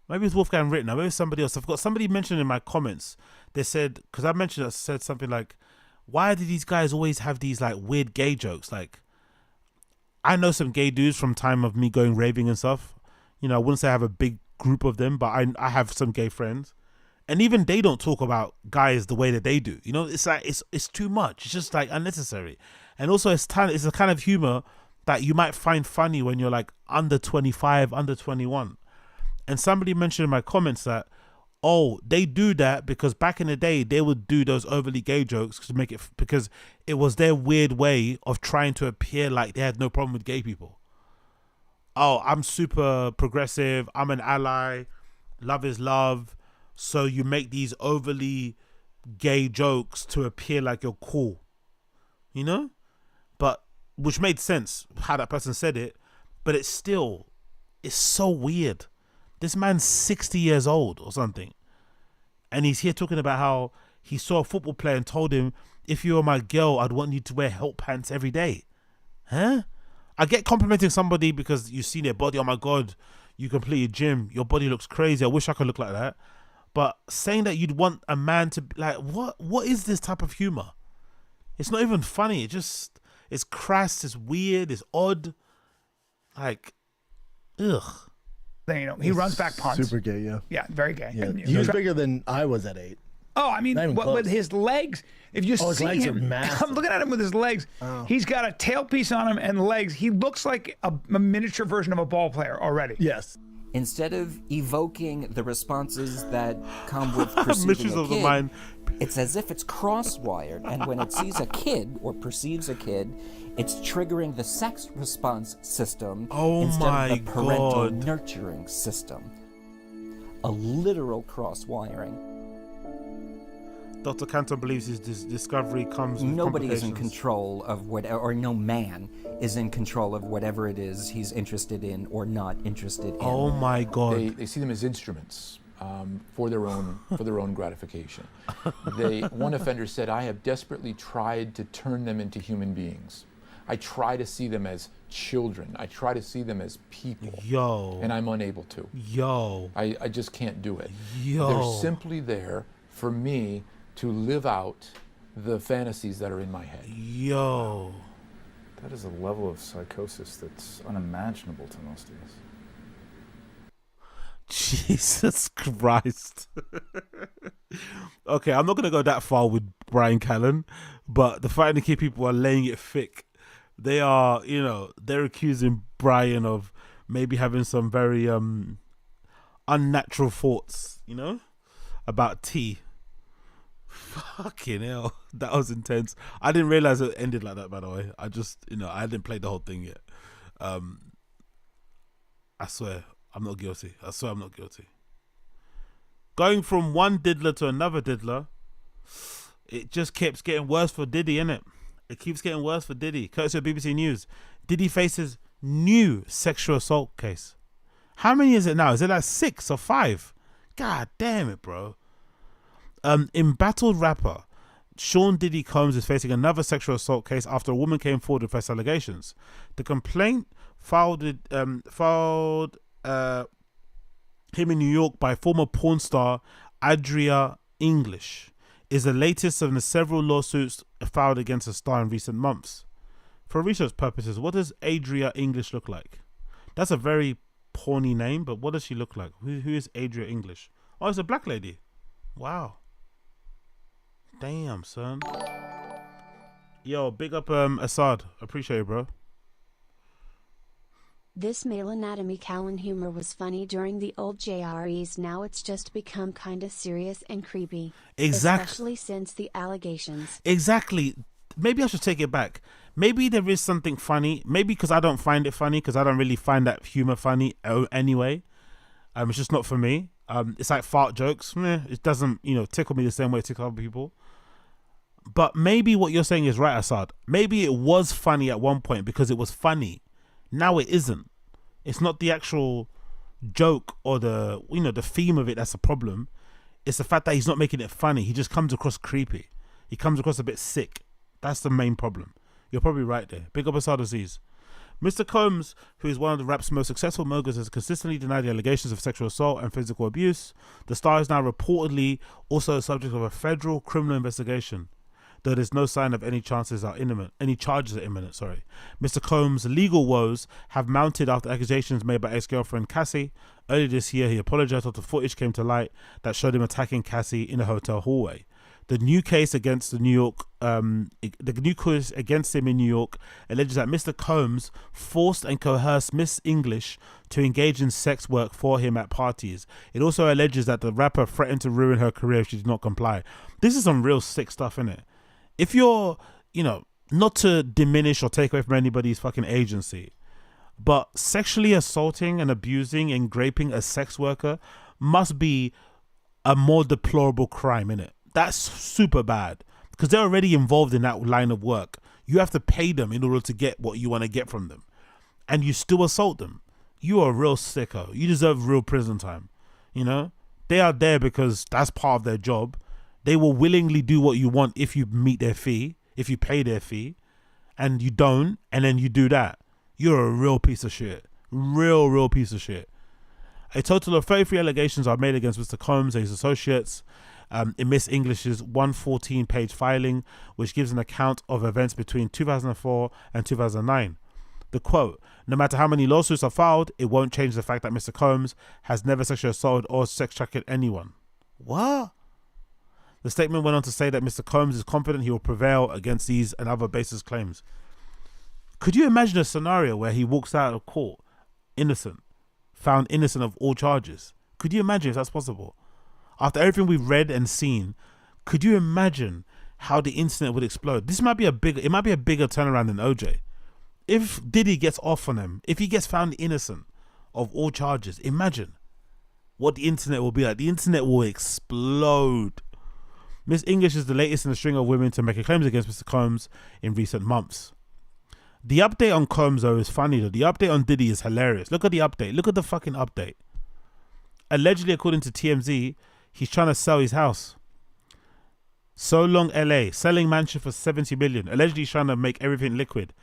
Maybe it was Wolfgang written. Maybe it was somebody else. I've got somebody mentioned in my comments. They said, because I said something like, why do these guys always have these like weird gay jokes? Like, I know some gay dudes from time of me going raving and stuff. You know, I wouldn't say I have a big group of them, but I have some gay friends. And even they don't talk about guys the way that they do. You know, it's like, it's too much. It's just like unnecessary. And also it's a kind of humor that you might find funny when you're like under 25, under 21. And somebody mentioned in my comments that, oh, they do that because back in the day they would do those overly gay jokes because it was their weird way of trying to appear like they had no problem with gay people. Oh, I'm super progressive. I'm an ally. Love is love. So you make these overly gay jokes to appear like you're cool, you know? But which made sense how that person said it, but it's so weird. This man's 60 years old or something. And he's here talking about how he saw a football player and told him, if you were my girl, I'd want you to wear help pants every day. Huh? I get complimenting somebody because you see their body. Oh my God, you completed gym. Your body looks crazy. I wish I could look like that. But saying that you'd want a man to like, what is this type of humor? It's not even funny. It's crass. It's weird. It's odd. Like, ugh. Then, you know, he runs back punts. Super gay, yeah. Yeah, very gay. Yeah. He was bigger than I was at 8. Oh, I mean, with his legs, if you his see legs him, are massive. I'm looking at him with his legs. Oh. He's got a tailpiece on him and legs. He looks like a miniature version of a ball player already. Yes. Instead of evoking the responses that come with perceiving a kid, it's as if it's cross-wired, and when it sees a kid or perceives a kid, it's triggering the sex response system instead of the parental nurturing system. A literal cross-wiring. Dr. Cantor believes his discovery comes with Nobody is in control of or no man is in control of whatever it is he's interested in or not interested in. Oh my God! They see them as instruments for their own gratification. One offender said, "I have desperately tried to turn them into human beings. I try to see them as children. I try to see them as people. And I'm unable to. I just can't do it. They're simply there for me to live out the fantasies that are in my head." That is a level of psychosis that's unimaginable to most of us. Jesus Christ. Okay, I'm not going to go that far with Brian Callen, but the Fighting the Kid people are laying it thick they are, you know, they're accusing Brian of maybe having some very unnatural thoughts, you know, about tea. Fucking hell, that was intense. I didn't realize it ended like that, by the way. I just, you know, I didn't play the whole thing yet. I swear I'm not guilty. I swear I'm not guilty. Going from one diddler to another diddler, it just keeps getting worse for Diddy, innit? It keeps getting worse for Diddy. Courtesy of BBC News, Diddy faces new sexual assault case. How many is it now? Is it like 6 or 5? God damn it, bro. Embattled rapper Sean Diddy Combs is facing another sexual assault case after a woman came forward with false allegations. The complaint filed him in New York by former porn star Adria English is the latest of the several lawsuits filed against the star in recent months. For research purposes, what does Adria English look like? That's a very porny name, but what does she look like? Who is Adria English? Oh, it's a black lady. Wow. Damn, son. Yo, big up Assad. Appreciate it, bro. This male anatomy Callan humor was funny during the old JREs. Now it's just become kinda serious and creepy. Exactly. Especially since the allegations. Exactly. Maybe I should take it back. Maybe there is something funny. Maybe because I don't find it funny, because I don't really find that humor funny anyway. It's just not for me. It's like fart jokes. It doesn't, you know, tickle me the same way it tickles other people. But maybe what you're saying is right, Assad. Maybe it was funny at one point because it was funny. Now it isn't. It's not the actual joke or the, you know, the theme of it that's a problem. It's the fact that he's not making it funny. He just comes across creepy. He comes across a bit sick. That's the main problem. You're probably right there. Big up Assad Aziz. Mr. Combs, who is one of the rap's most successful moguls, has consistently denied the allegations of sexual assault and physical abuse. The star is now reportedly also the subject of a federal criminal investigation, though there's no sign of any charges are imminent. Mr. Combs' legal woes have mounted after accusations made by ex-girlfriend Cassie. Earlier this year, he apologized after footage came to light that showed him attacking Cassie in a hotel hallway. The new case against him in New York alleges that Mr. Combs forced and coerced Miss English to engage in sex work for him at parties. It also alleges that the rapper threatened to ruin her career if she did not comply. This is some real sick stuff, innit? If you're, you know, not to diminish or take away from anybody's fucking agency, but sexually assaulting and abusing and raping a sex worker must be a more deplorable crime, innit? That's super bad because they're already involved in that line of work. You have to pay them in order to get what you want to get from them, and you still assault them. You are a real sicko. You deserve real prison time. You know, they are there because that's part of their job. They will willingly do what you want if you meet their fee, if you pay their fee, and you don't, and then you do that. You're a real piece of shit. Real piece of shit. A total of 33 allegations are made against Mr. Combs and his associates in Miss English's 114-page filing, which gives an account of events between 2004 and 2009. The quote, "No matter how many lawsuits are filed, it won't change the fact that Mr. Combs has never sexually assaulted or sex trafficked anyone." What? The statement went on to say that Mr. Combs is confident he will prevail against these and other baseless claims. Could you imagine a scenario where he walks out of court innocent, found innocent of all charges? Could you imagine if that's possible? After everything we've read and seen, could you imagine how the internet would explode? It might be a bigger turnaround than OJ. If Diddy gets off on him, if he gets found innocent of all charges, imagine what the internet will be like. The internet will explode. Miss English is the latest in a string of women to make claims against Mr. Combs in recent months. The update on Combs, though, is funny, though. The update on Diddy is hilarious. Look at the update. Look at the fucking update. Allegedly, according to TMZ, he's trying to sell his house. So long, LA, selling mansion for 70 million. Allegedly, he's trying to make everything liquid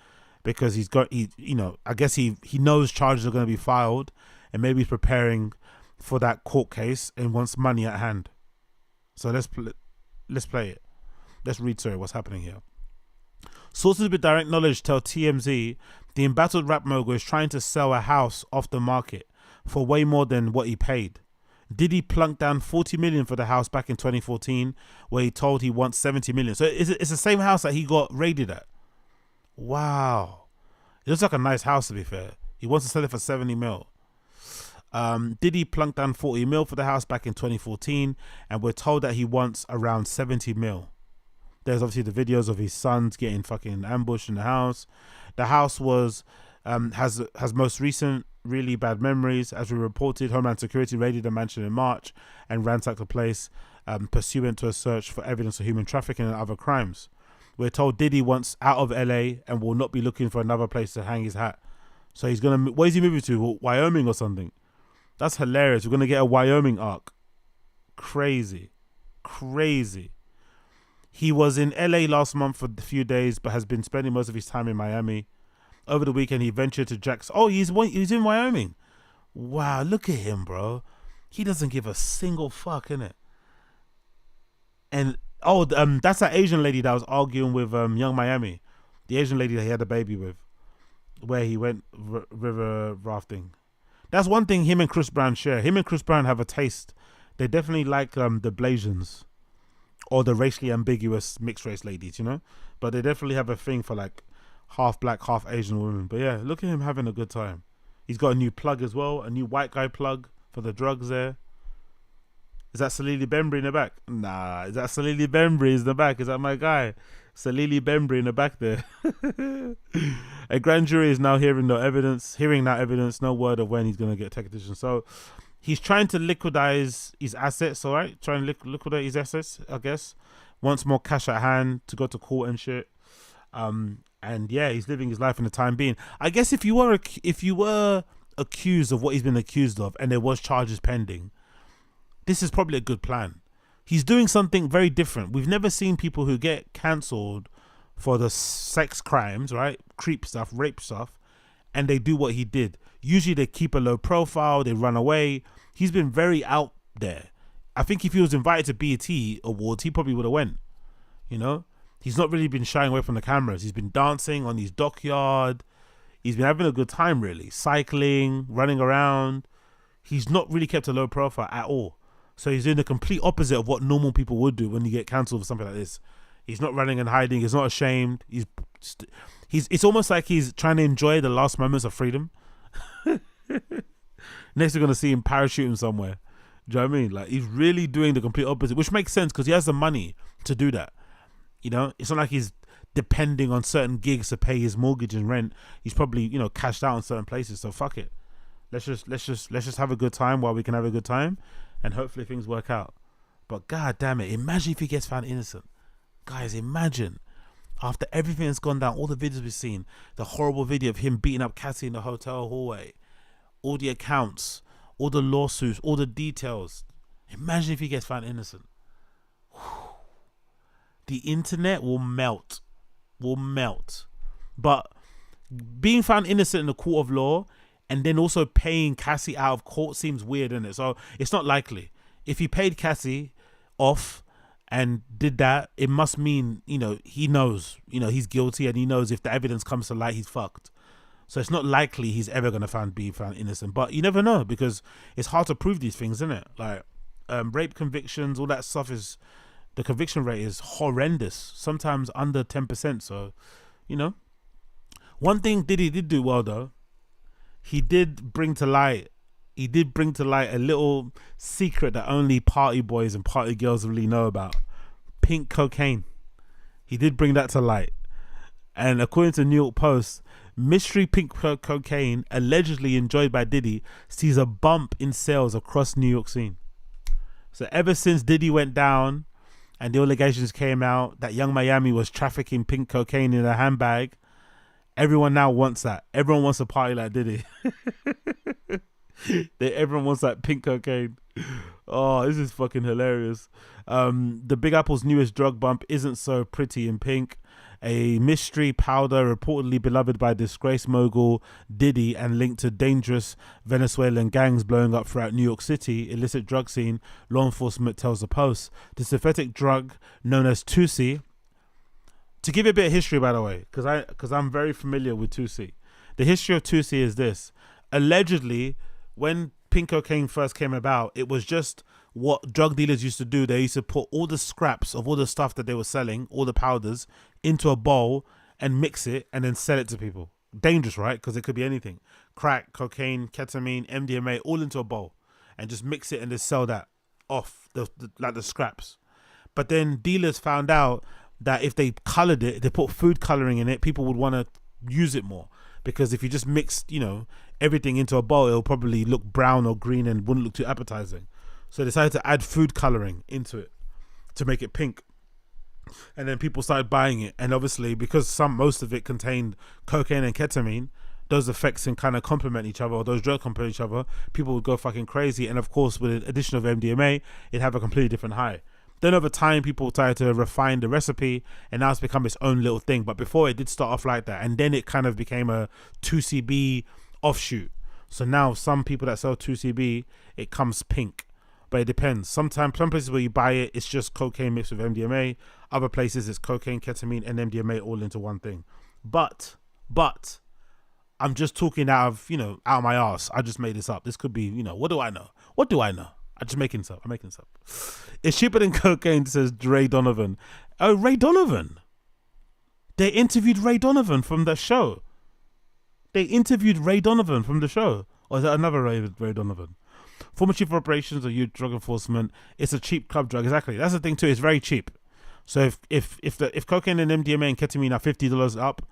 because I guess he knows charges are going to be filed and maybe he's preparing for that court case and wants money at hand. So let's play it. Let's read through what's happening here. Sources with direct knowledge tell TMZ the embattled rap mogul is trying to sell a house off the market for way more than what he paid. Diddy plunked down 40 million for the house back in 2014, where he told he wants 70 million. So it's the same house that he got raided at. Wow. It looks like a nice house, to be fair. He wants to sell it for 70 mil. Diddy plunked down 40 mil for the house back in 2014, and we're told that he wants around 70 mil. There's obviously the videos of his sons getting fucking ambushed in the house. The house was has most recent really bad memories. As we reported, Homeland Security raided the mansion in March and ransacked the place pursuant to a search for evidence of human trafficking and other crimes. We're told Diddy wants out of LA and will not be looking for another place to hang his hat. So he's gonna, where's he moving to? Wyoming or something? That's hilarious. We're gonna get a Wyoming arc. Crazy. He was in LA last month for a few days, but has been spending most of his time in Miami. Over the weekend, he ventured to Jackson. Oh, he's in Wyoming. Wow, look at him, bro. He doesn't give a single fuck, innit? And that's that Asian lady that was arguing with Young Miami, the Asian lady that he had a baby with, where he went river rafting. That's one thing him and Chris Brown share. Him and Chris Brown have a taste. They definitely like the Blasians or the racially ambiguous mixed race ladies, you know. But they definitely have a thing for like half black, half Asian women. But yeah, look at him having a good time. He's got a new plug as well, a new white guy plug for the drugs there. Is that Salili Bembry in the back? Nah, is that Salili Bembry in the back? Is that my guy? Salili Bembry in the back there. A grand jury is now hearing that evidence, no word of when he's going to get technician. So he's trying to liquidize his assets, all right? Trying to liquidate his assets, I guess. Wants more cash at hand to go to court and shit. And yeah, he's living his life in the time being. I guess if you were accused of what he's been accused of and there was charges pending, this is probably a good plan. He's doing something very different. We've never seen people who get cancelled for the sex crimes, right? Creep stuff, rape stuff, and they do what he did. Usually they keep a low profile, they run away. He's been very out there. I think if he was invited to BET Awards, he probably would have went, you know? He's not really been shying away from the cameras. He's been dancing on his dockyard. He's been having a good time, really. Cycling, running around. He's not really kept a low profile at all. So he's doing the complete opposite of what normal people would do when you get cancelled for something like this. He's not running and hiding. He's not ashamed. It's almost like he's trying to enjoy the last moments of freedom. Next we're going to see him parachuting somewhere. Do you know what I mean? Like, he's really doing the complete opposite, which makes sense because he has the money to do that. You know, it's not like he's depending on certain gigs to pay his mortgage and rent. He's probably, you know, cashed out in certain places. So fuck it. Let's just have a good time while we can have a good time, and hopefully things work out. But god damn it, imagine if he gets found innocent. Guys, imagine after everything that's gone down, all the videos we've seen, the horrible video of him beating up Cassie in the hotel hallway, all the accounts, all the lawsuits, all the details. Imagine if he gets found innocent. The internet will melt. But being found innocent in the court of law and then also paying Cassie out of court seems weird, isn't it? So it's not likely. If he paid Cassie off and did that, it must mean, you know, he knows, you know, he's guilty, and he knows if the evidence comes to light, he's fucked. So it's not likely he's ever going to be found innocent. But you never know, because it's hard to prove these things, isn't it? Like rape convictions, all that stuff is... The conviction rate is horrendous, sometimes under 10%. So, you know, one thing Diddy did do well though. He did bring to light a little secret that only party boys and party girls really know about: pink cocaine. He did bring that to light, and according to New York Post, mystery pink cocaine allegedly enjoyed by Diddy sees a bump in sales across New York scene. So ever since Diddy went down and the allegations came out that Young Miami was trafficking pink cocaine in a handbag, everyone now wants that. Everyone wants a party like Diddy. Everyone wants that pink cocaine. Oh, this is fucking hilarious. The Big Apple's newest drug bump isn't so pretty in pink. A mystery powder reportedly beloved by disgraced mogul Diddy and linked to dangerous Venezuelan gangs blowing up throughout New York City illicit drug scene, law enforcement tells the Post. The synthetic drug known as 2C. To give you a bit of history, by the way, because I'm very familiar with 2C. The history of 2C is this. Allegedly, when pink cocaine first came about, it was just what drug dealers used to do. They used to put all the scraps of all the stuff that they were selling, all the powders, into a bowl and mix it and then sell it to people. dangerous, right? Because it could be anything. Crack, cocaine, ketamine, MDMA, all into a bowl. And just mix it and just sell that off, like the scraps. But then dealers found out that if they colored it, they put food coloring in it, people would want to use it more. Because if you just mixed, everything into a bowl, it'll probably look brown or green and wouldn't look too appetizing. So they decided to add food coloring into it to make it pink. And then people started buying it. And obviously, because most of it contained cocaine and ketamine, those effects can kind of complement each other, or those drugs complement each other, people would go fucking crazy. And of course, with the addition of MDMA, it'd have a completely different high. Then over time, people started to refine the recipe, and now it's become its own little thing. But before, it did start off like that. And then it kind of became a 2CB offshoot. So now some people that sell 2CB, it comes pink. But it depends. Some places where you buy it, it's just cocaine mixed with MDMA. Other places, it's cocaine, ketamine, and MDMA all into one thing. But I'm just talking out of my ass. I just made this up. This could be, what do I know? What do I know? I'm just making this up. I'm making this up. It's cheaper than cocaine, says Ray Donovan. Oh, Ray Donovan. They interviewed Ray Donovan from the show. Or is that another Ray Donovan? Former chief of operations of youth drug enforcement. It's a cheap club drug. Exactly. That's the thing too. It's very cheap. So if cocaine and MDMA and ketamine are $50 up,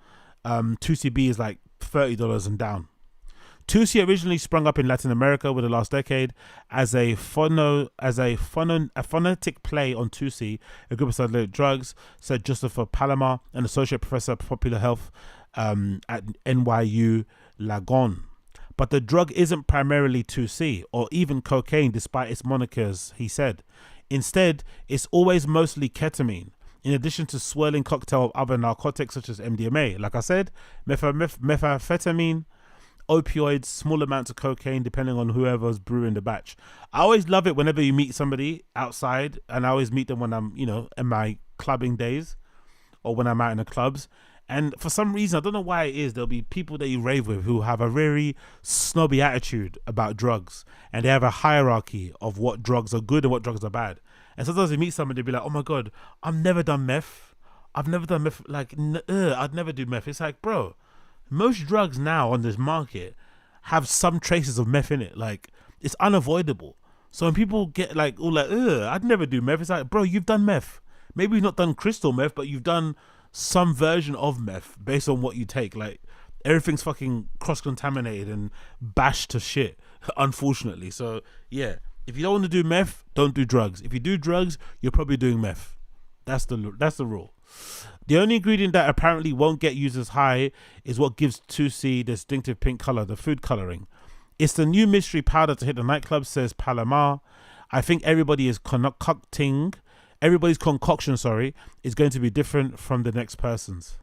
2CB is like $30 and down. 2C originally sprung up in Latin America with the last decade as a phonetic play on 2C, a group of psychedelic drugs, said Joseph Palomar, an associate professor of popular health at NYU Langone. But the drug isn't primarily 2C or even cocaine, despite its monikers, he said. Instead, it's always mostly ketamine, in addition to swirling cocktail of other narcotics such as MDMA. Like I said, methamphetamine, opioids, small amounts of cocaine, depending on whoever's brewing the batch. I always love it whenever you meet somebody outside, and I always meet them when I'm, in my clubbing days or when I'm out in the clubs. And for some reason, I don't know why it is, there'll be people that you rave with who have a very snobby attitude about drugs, and they have a hierarchy of what drugs are good and what drugs are bad. And sometimes you meet somebody, they'll be like, oh my God, I've never done meth. I'd never do meth. It's like, bro, most drugs now on this market have some traces of meth in it. Like, it's unavoidable. So when people get like, all like, I'd never do meth. It's like, bro, you've done meth. Maybe you've not done crystal meth, but you've done some version of meth based on what you take. Like, everything's fucking cross-contaminated and bashed to shit, unfortunately. So yeah, if you don't want to do meth, don't do drugs. If you do drugs, you're probably doing meth. That's the rule. The only ingredient that apparently won't get users high is what gives 2C distinctive pink color, the food coloring. It's the new mystery powder to hit the nightclub, says Palomar. I think everybody's concoction, is going to be different from the next person's.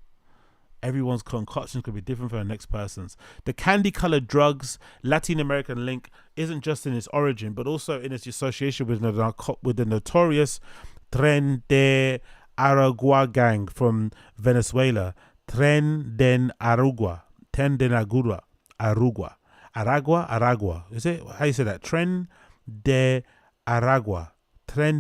Everyone's concoction could be different from the next person's. The candy-colored drugs Latin American link isn't just in its origin, but also in its association with the notorious Tren de Aragua gang from Venezuela. Aragua. Is it? How you say that? Tren de Aragua. From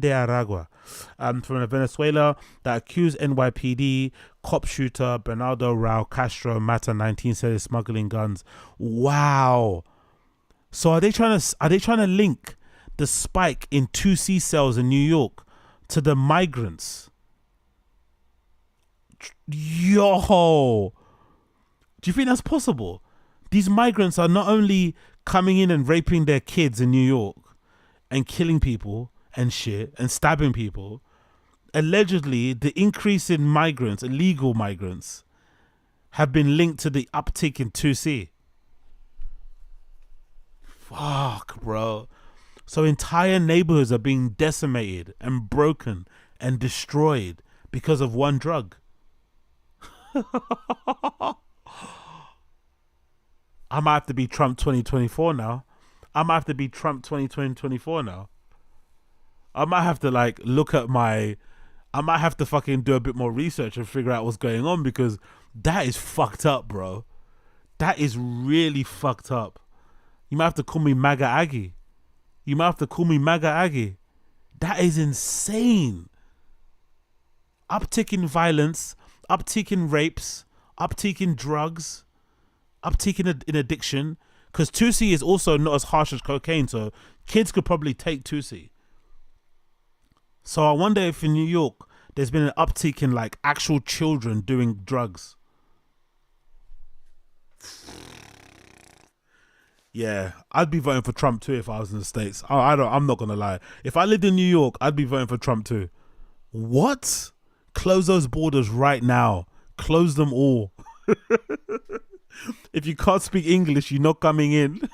Venezuela, that accused NYPD cop shooter Bernardo Raul Castro Mata 19 said is smuggling guns. Wow. So are they trying to link the spike in 2C cells in New York to the migrants? Yo, do you think that's possible? These migrants are not only coming in and raping their kids in New York and killing people and shit and stabbing people. Allegedly, the increase in migrants, illegal migrants, have been linked to the uptick in 2C. Fuck, bro. So entire neighborhoods are being decimated and broken and destroyed because of one drug. I might have to be Trump 2024 now. I might have to be Trump 2024 now. I might have to I might have to fucking do a bit more research and figure out what's going on, because that is fucked up, bro. That is really fucked up. You might have to call me MAGA Aggie. That is insane. Uptick in violence, uptick in rapes, uptick in drugs. uptick in addiction, because 2C is also not as harsh as cocaine, so kids could probably take 2C. So I wonder if in New York there's been an uptick in like actual children doing drugs. Yeah, I'd be voting for Trump too if I was in the States. I'm not gonna lie. If I lived in New York, I'd be voting for Trump too. What? Close those borders right now. Close them all. If you can't speak English, you're not coming in.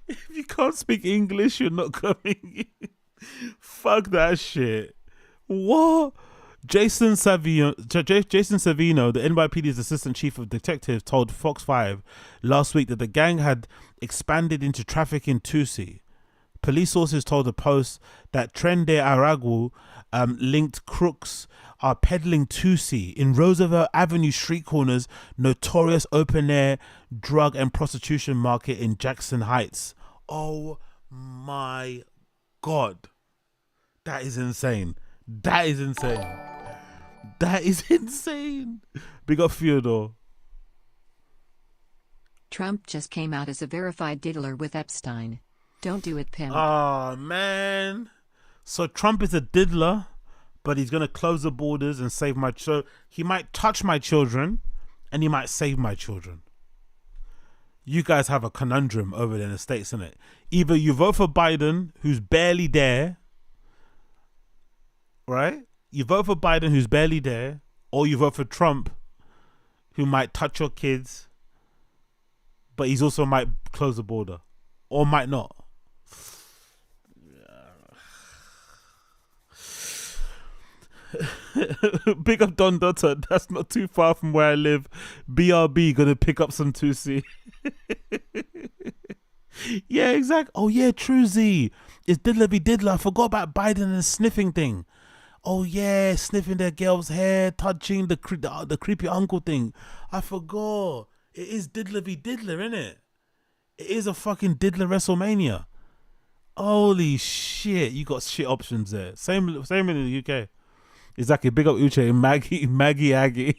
If you can't speak English, you're not coming in. Fuck that shit. What? Jason Savino, the NYPD's assistant chief of detectives, told Fox 5 last week that the gang had expanded into trafficking 2C. Police sources told the Post that Tren de Aragua linked crooks are peddling 2C in Roosevelt Avenue street corners, notorious open-air drug and prostitution market in Jackson Heights. Oh my God. That is insane. That is insane. That is insane. Big up Fyodor. Trump just came out as a verified diddler with Epstein. Don't do it, pimp. Oh, man. So Trump is a diddler, but he's going to close the borders and save my... So he might touch my children and he might save my children. You guys have a conundrum over there in the States, innit? Either you vote for Biden, who's barely there, right? You vote for Biden, who's barely there, or you vote for Trump, who might touch your kids, but he's also might close the border, or might not. Big up Don Dutta. That's not too far from where I live. BRB gonna pick up some 2C. Yeah, exactly. Oh yeah, true Z. It's diddler be diddler. I forgot about Biden and the sniffing thing. Oh yeah, sniffing their girl's hair, touching the creepy uncle thing. I forgot. It is diddler be diddler, innit? It is a fucking diddler WrestleMania. Holy shit, you got shit options there. Same in the UK. Exactly. Big up Uche, Maggie Aggie.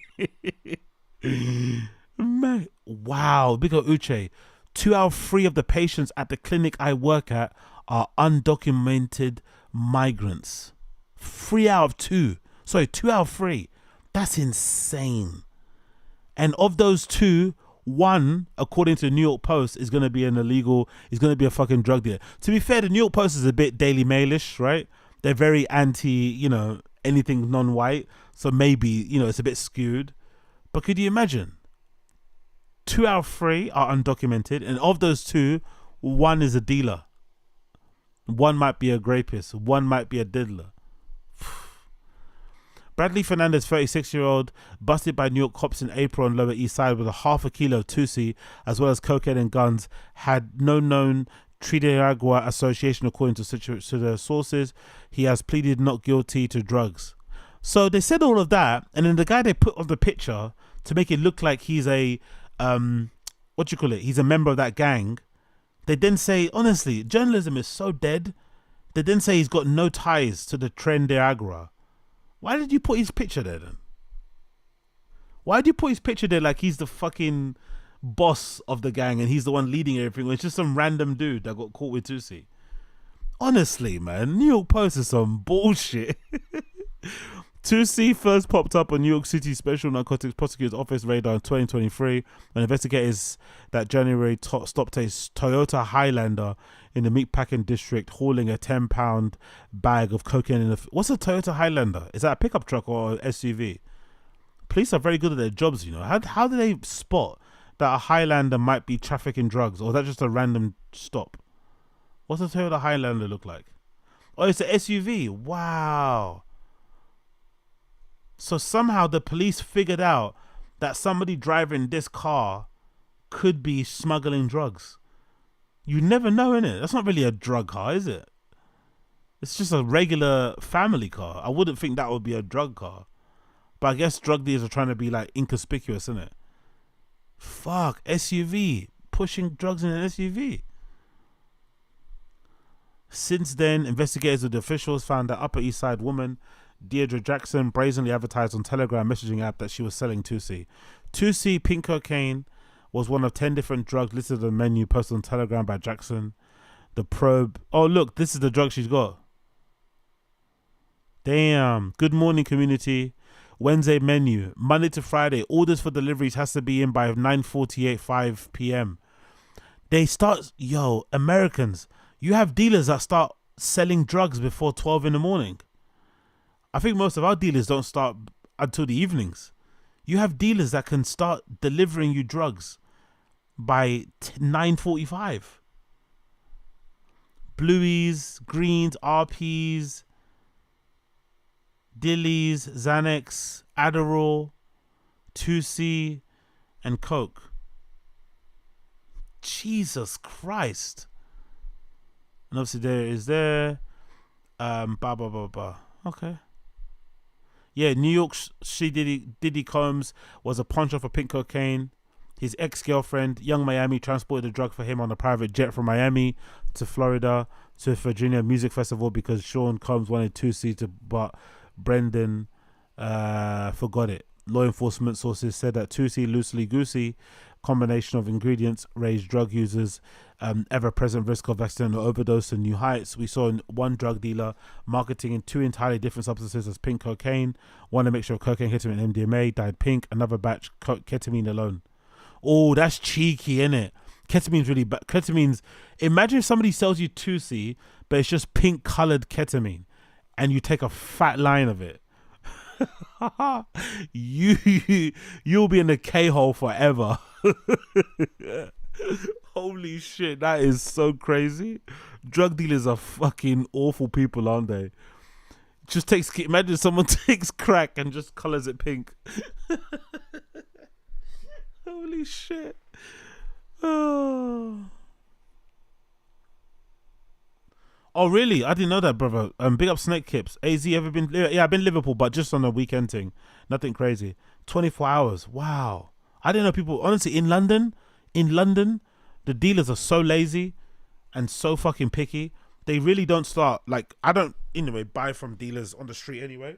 Wow, big up Uche. 2 out of 3 of the patients at the clinic I work at are undocumented migrants. 3 out of 2. Sorry, 2 out of 3. That's insane. And of those 2, 1, according to the New York Post, is going to be is going to be a fucking drug dealer. To be fair, the New York Post is a bit Daily Mailish, right? They're very anti, anything non-white. So maybe, it's a bit skewed. But could you imagine? 2 out of 3 are undocumented. And of those 2, 1 is a dealer. 1 might be a rapist. 1 might be a diddler. Bradley Fernandez, 36-year-old, busted by New York cops in April on Lower East Side with a half a kilo of 2C, as well as cocaine and guns, had no known Trinidad association, according to the sources. He has pleaded not guilty to drugs. So they said all of that, and then the guy they put on the picture to make it look like he's a he's a member of that gang. They then say, honestly, journalism is so dead. They then say he's got no ties to the Tren de Aragua. Why did you put his picture there then? Why did you put his picture there like he's the fucking boss of the gang and he's the one leading everything? It's just some random dude that got caught with 2C. Honestly, man, New York Post is some bullshit. 2C first popped up on New York City Special Narcotics Prosecutor's Office radar in 2023 when investigators that January stopped a Toyota Highlander in the meatpacking district hauling a 10-pound bag of cocaine in what's a Toyota Highlander? Is that a pickup truck or an SUV? Police are very good at their jobs, How do they spot that a Highlander might be trafficking drugs, or is that just a random stop? What's a Toyota Highlander look like? Oh, it's an SUV. Wow. So somehow the police figured out that somebody driving this car could be smuggling drugs. You never know, innit? That's not really a drug car, is it? It's just a regular family car. I wouldn't think that would be a drug car. But I guess drug dealers are trying to be like inconspicuous, innit? Fuck, SUV. Pushing drugs in an SUV. Since then, investigators with the officials found that Upper East Side woman Deirdre Jackson brazenly advertised on Telegram messaging app that she was selling 2C. 2C, pink cocaine, was one of 10 different drugs listed on the menu posted on Telegram by Jackson. The probe. Oh, look, this is the drug she's got. Damn. Good morning, community. Wednesday menu. Monday to Friday. Orders for deliveries has to be in by 9:48, 5 p.m. They start... Yo, Americans, you have dealers that start selling drugs before 12 in the morning. I think most of our dealers don't start until the evenings. You have dealers that can start delivering you drugs by 9:45. Blueies, greens, RPs, Dillies, Xanax, Adderall, 2C, and Coke. Jesus Christ. And obviously there is there. Okay. Yeah, New York Diddy Combs was a puncher for pink cocaine. His ex-girlfriend, Young Miami, transported the drug for him on a private jet from Miami to Florida to Virginia Music Festival because Sean Combs wanted 2C but Brendan forgot it. Law enforcement sources said that 2C loosely goosey combination of ingredients raised drug users' ever-present risk of accidental overdose to new heights. We saw one drug dealer marketing in two entirely different substances as pink cocaine. One a mixture of cocaine, ketamine, and MDMA, dyed pink. Another batch ketamine alone. Oh, that's cheeky, innit? Ketamine's really bad. Ketamine's... Imagine if somebody sells you 2C, but it's just pink-coloured ketamine, and you take a fat line of it. You'll be in the K-hole forever. Holy shit, that is so crazy. Drug dealers are fucking awful people, aren't they? Imagine someone takes crack and just colours it pink. Holy shit. Oh, really? I didn't know that, brother. Big up Snake Kips. AZ ever been... Yeah, I've been Liverpool, but just on a weekend thing. Nothing crazy. 24 hours. Wow. I didn't know people... Honestly, in London, the dealers are so lazy and so fucking picky. They really don't start... Like, I don't, anyway, buy from dealers on the street anyway.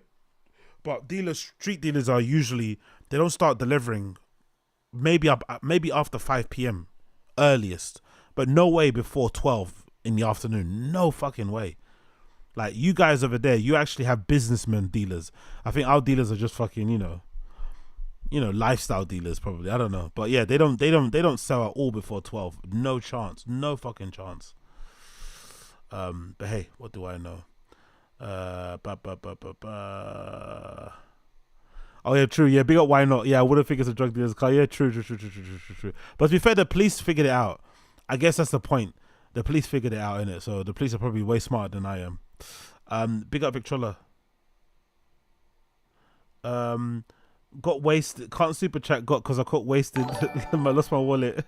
But street dealers are usually... They don't start delivering maybe after 5 p.m. earliest. But no way before 12 in the afternoon. No fucking way. Like, you guys over there, you actually have businessmen dealers. I think our dealers are just fucking, you know, lifestyle dealers probably. I don't know. But yeah, they don't sell at all before 12. No chance. No fucking chance. But hey, what do I know? Oh yeah, true. Yeah, big up. Why not? Yeah, I wouldn't think it's a drug dealer's car. Yeah, true. But to be fair, the police figured it out. I guess that's the point. The police figured it out, innit? So the police are probably way smarter than I am. Big up Victrola. Got wasted. Can't super chat. Got because I got wasted. I lost my wallet.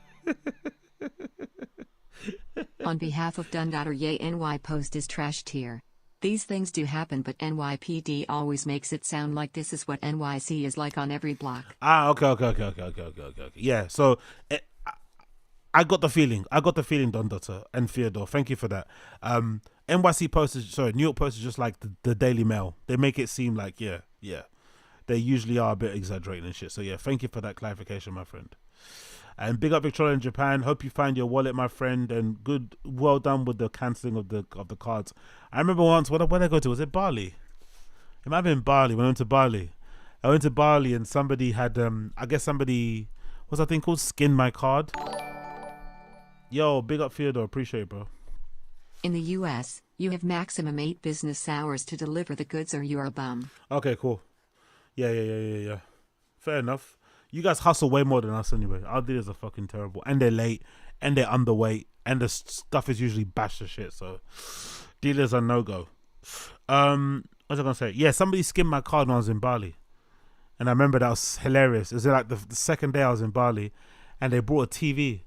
On behalf of Dundadder, yay, NY post is trash tier. These things do happen, but NYPD always makes it sound like this is what NYC is like on every block. Okay. Yeah, so I got the feeling, Don Dotter and Theodore. Thank you for that. NYC Post is, sorry, New York Post is just like the Daily Mail. They make it seem like, yeah. They usually are a bit exaggerating and shit. So yeah, thank you for that clarification, my friend. And big up Victoria in Japan. Hope you find your wallet, my friend. And well done with the cancelling of the cards. I remember once, where did I go to? Was it Bali? It might have been Bali. When I went to Bali, and somebody had, I guess somebody, what's that thing called? Skin my card. Yo, big up Theodore. Appreciate it, bro. In the US, you have maximum 8 business hours to deliver the goods or you're a bum. Okay, cool. Yeah. Fair enough. You guys hustle way more than us anyway. Our dealers are fucking terrible. And they're late. And they're underweight. And the stuff is usually bashed to shit. So, dealers are no-go. What was I going to say? Yeah, somebody skimmed my card when I was in Bali. And I remember that was hilarious. It was like the second day I was in Bali. And they brought a TV.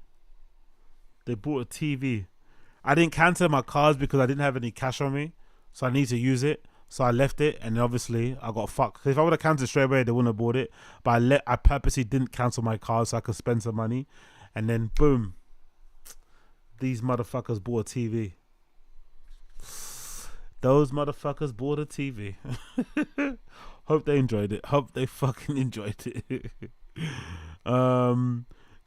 I didn't cancel my cards because I didn't have any cash on me. So I need to use it. So I left it, and obviously I got fucked. If I would have cancelled straight away, they wouldn't have bought it. But I purposely didn't cancel my card so I could spend some money. And then, boom, these motherfuckers bought a TV. Those motherfuckers bought a TV. Hope they enjoyed it. Hope they fucking enjoyed it.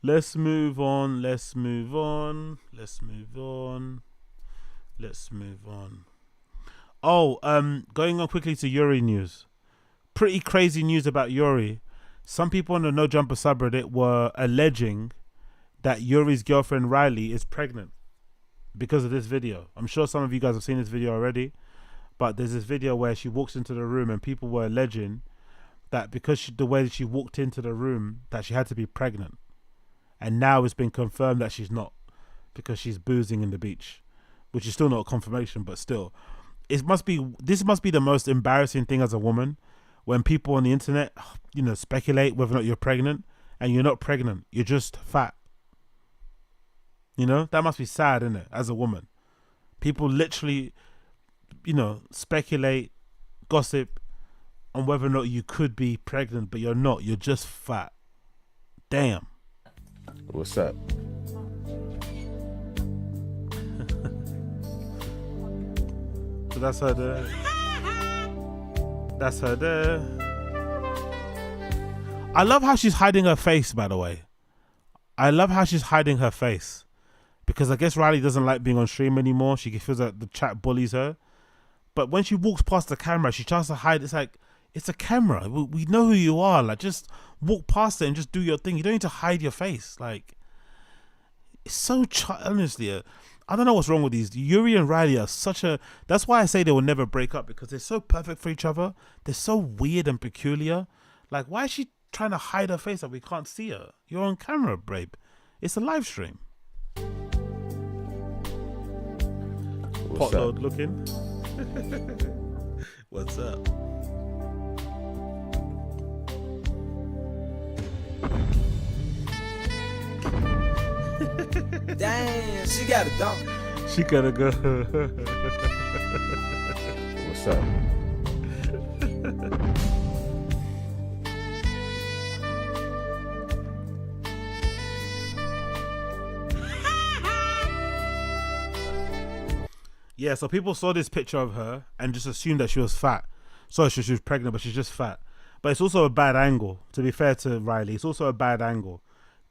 Let's move on. Let's move on. Let's move on. Let's move on. Oh, going on quickly to Yuri news. Pretty crazy news about Yuri. Some people on the No Jumper subreddit were alleging that Yuri's girlfriend Riley is pregnant because of this video. I'm sure some of you guys have seen this video already, but there's this video where she walks into the room and people were alleging that because the way that she walked into the room that she had to be pregnant. And now it's been confirmed that she's not because she's boozing in the beach, which is still not a confirmation, but still. This must be the most embarrassing thing as a woman when people on the internet, speculate whether or not you're pregnant, and you're not pregnant. You're just fat. That must be sad, isn't it? As a woman, people literally, speculate, gossip on whether or not you could be pregnant, but you're not. You're just fat. Damn. What's up? So that's her there. That's her there. I love how she's hiding her face, by the way. I love how she's hiding her face. Because I guess Riley doesn't like being on stream anymore. She feels like the chat bullies her. But when she walks past the camera, she tries to hide. It's like, it's a camera. We know who you are. Like, just walk past it and just do your thing. You don't need to hide your face. Like, it's so honestly, I don't know what's wrong with these. Yuri and Riley are such a... That's why I say they will never break up, because they're so perfect for each other. They're so weird and peculiar. Like, why is she trying to hide her face that we can't see her? You're on camera, babe. It's a live stream. Potload looking. What's up? Damn, she got a dunk. She gotta go. What's up? Yeah, so people saw this picture of her and just assumed that she was fat. So she was pregnant, but she's just fat. But it's also a bad angle, to be fair to Riley. It's also a bad angle.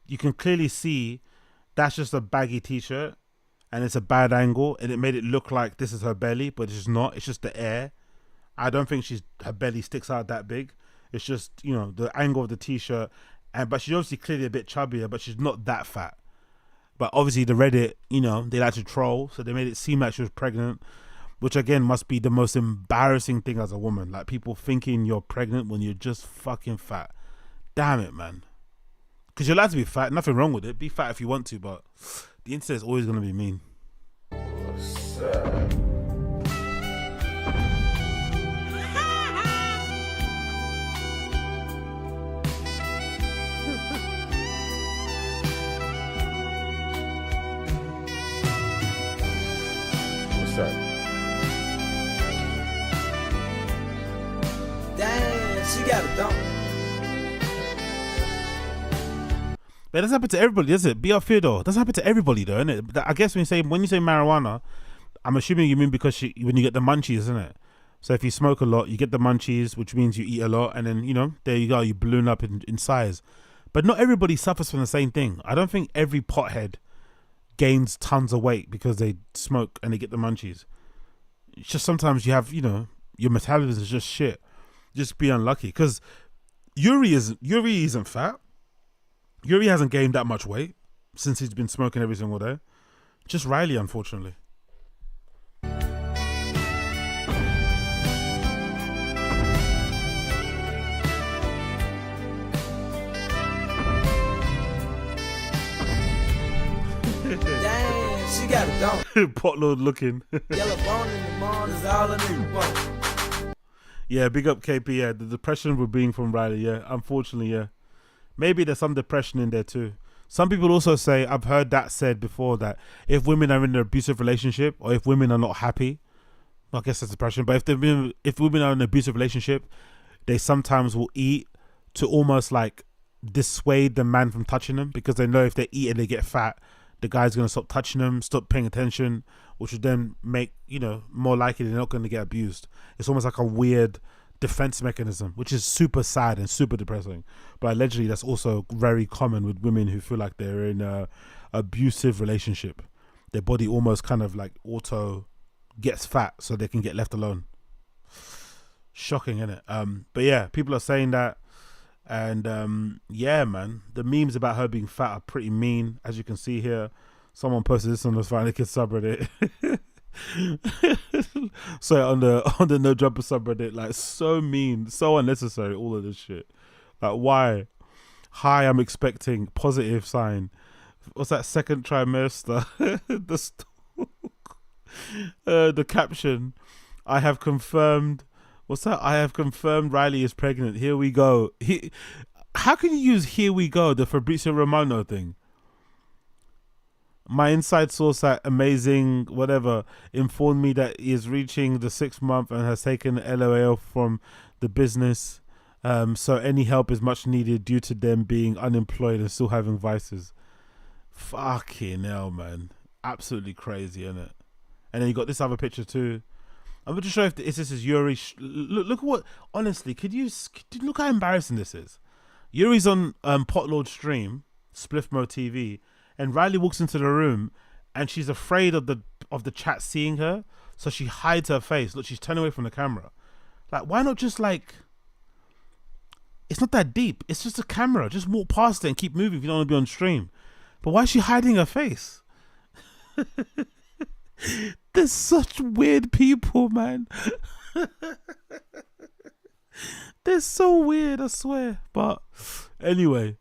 You can clearly see that's just a baggy t-shirt and it's a bad angle, and it made it look like this is her belly, but it's just not. It's just the air. I don't think her belly sticks out that big. It's just, the angle of the t-shirt. But she's obviously clearly a bit chubbier, but she's not that fat. But obviously the Reddit, they like to troll, so they made it seem like she was pregnant, which again must be the most embarrassing thing as a woman. Like, people thinking you're pregnant when you're just fucking fat. Damn it, man. Because you're allowed to be fat, nothing wrong with it. Be fat if you want to, but the internet's always going to be mean. What's up? Damn, she got a dunk. But that's happened to everybody, does it? Be up here though. That's happened to everybody though, isn't it? I guess when you say marijuana, I'm assuming you mean because when you get the munchies, isn't it? So if you smoke a lot, you get the munchies, which means you eat a lot, and then there you go, you balloon up in size. But not everybody suffers from the same thing. I don't think every pothead gains tons of weight because they smoke and they get the munchies. It's just sometimes you have, your metabolism is just shit. Just be unlucky, because Yuri isn't fat. Yuri hasn't gained that much weight since he's been smoking every single day. Just Riley, unfortunately. Damn, she got a dunk. Potload looking. Yellow bone in the mall is all I need. Yeah, big up KP. Yeah, the depression we're being from Riley. Yeah, unfortunately, yeah. Maybe there's some depression in there too. Some people also say, I've heard that said before, that if women are in an abusive relationship or if women are not happy, I guess that's depression. But if women are in an abusive relationship, they sometimes will eat to almost like dissuade the man from touching them, because they know if they eat and they get fat, the guy's going to stop touching them, stop paying attention, which would then make, more likely they're not going to get abused. It's almost like a weird defense mechanism, which is super sad and super depressing. But allegedly, that's also very common with women who feel like they're in a abusive relationship. Their body almost kind of like auto gets fat so they can get left alone. Shocking, isn't it? But yeah, people are saying that. And yeah, man, the memes about her being fat are pretty mean, as you can see here. Someone posted this on the Finally Kids subreddit. So on the No Jumper subreddit, like, so mean, so unnecessary, all of this shit. Like, why? Hi, I'm expecting, positive sign. What's that, second trimester? The caption, I have confirmed. What's that? I have confirmed Riley is pregnant. Here we go. How can you use "here we go," the Fabrizio Romano thing? My inside source at Amazing whatever informed me that he is reaching the 6th month and has taken LOL from the business. So any help is much needed due to them being unemployed and still having vices. Fucking hell, man. Absolutely crazy, isn't it? And then you got this other picture too. I'm going to show if this is Yuri. Look what, honestly, could you look how embarrassing this is? Yuri's on Potlord stream, Spliffmo TV, and Riley walks into the room and she's afraid of the chat seeing her, so she hides her face. Look, she's turning away from the camera. Like, why not just like, it's not that deep. It's just a camera. Just walk past it and keep moving if you don't want to be on stream. But why is she hiding her face? There's such weird people, man. They're so weird, I swear. But anyway,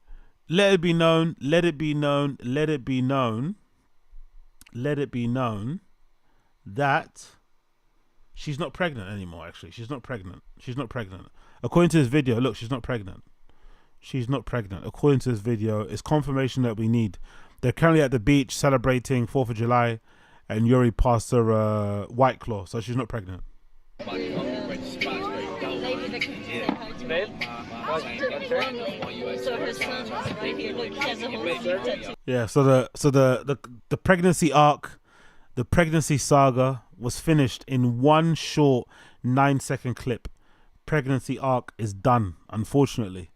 let it be known, let it be known, let it be known, let it be known that she's not pregnant anymore, actually. She's not pregnant. She's not pregnant. According to this video, look, she's not pregnant. She's not pregnant. According to this video, it's confirmation that we need. They're currently at the beach celebrating 4th of July, and Yuri passed her White Claw, so she's not pregnant. Yeah, so the pregnancy arc, the pregnancy saga was finished in one short 9-second clip. Pregnancy arc is done, unfortunately.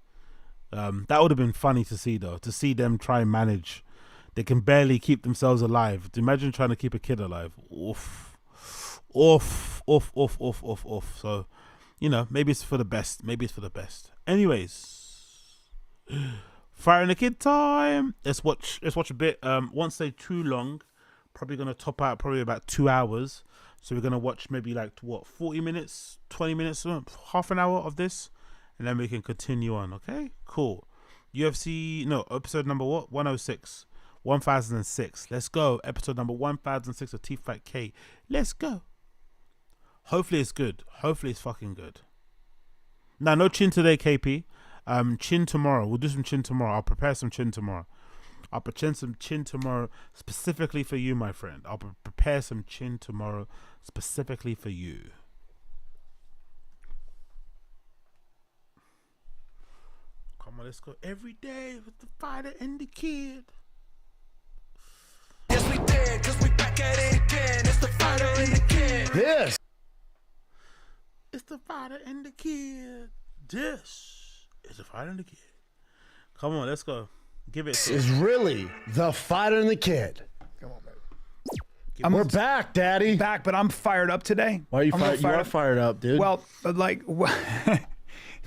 That would have been funny to see, though, to see them try and manage. They can barely keep themselves alive. Imagine trying to keep a kid alive. Oof. Oof. Oof. Oof. Oof. Oof. Oof. So, you know, maybe it's for the best. Maybe it's for the best. Anyways, Fire in the Kid time. Let's watch a bit. Won't stay too long. Probably gonna top out probably about 2 hours. So we're gonna watch maybe like 40 minutes, 20 minutes, half an hour of this, and then we can continue on. Okay, cool. Episode number what? 106. 1006. Let's go. Episode number 1006 of T-Fat K. Let's go. Hopefully it's good. Hopefully it's fucking good. Now, no chin today, KP. Chin tomorrow. We'll do some chin tomorrow. I'll prepare some chin tomorrow. I'll prepare some chin tomorrow specifically for you, my friend. I'll prepare some chin tomorrow specifically for you. Come on, let's go. Every day with the fighter and the kid. Yes, we did, cause we back at it again. It's the fighter and the kid. This. It's the fighter and the kid. This is the fighter and the kid. Come on, let's go. Give it. This is really the fighter and the kid. Come on, baby. We're back, Daddy. Back, but I'm fired up today. Why are you fired? You are fired up, dude. Well, like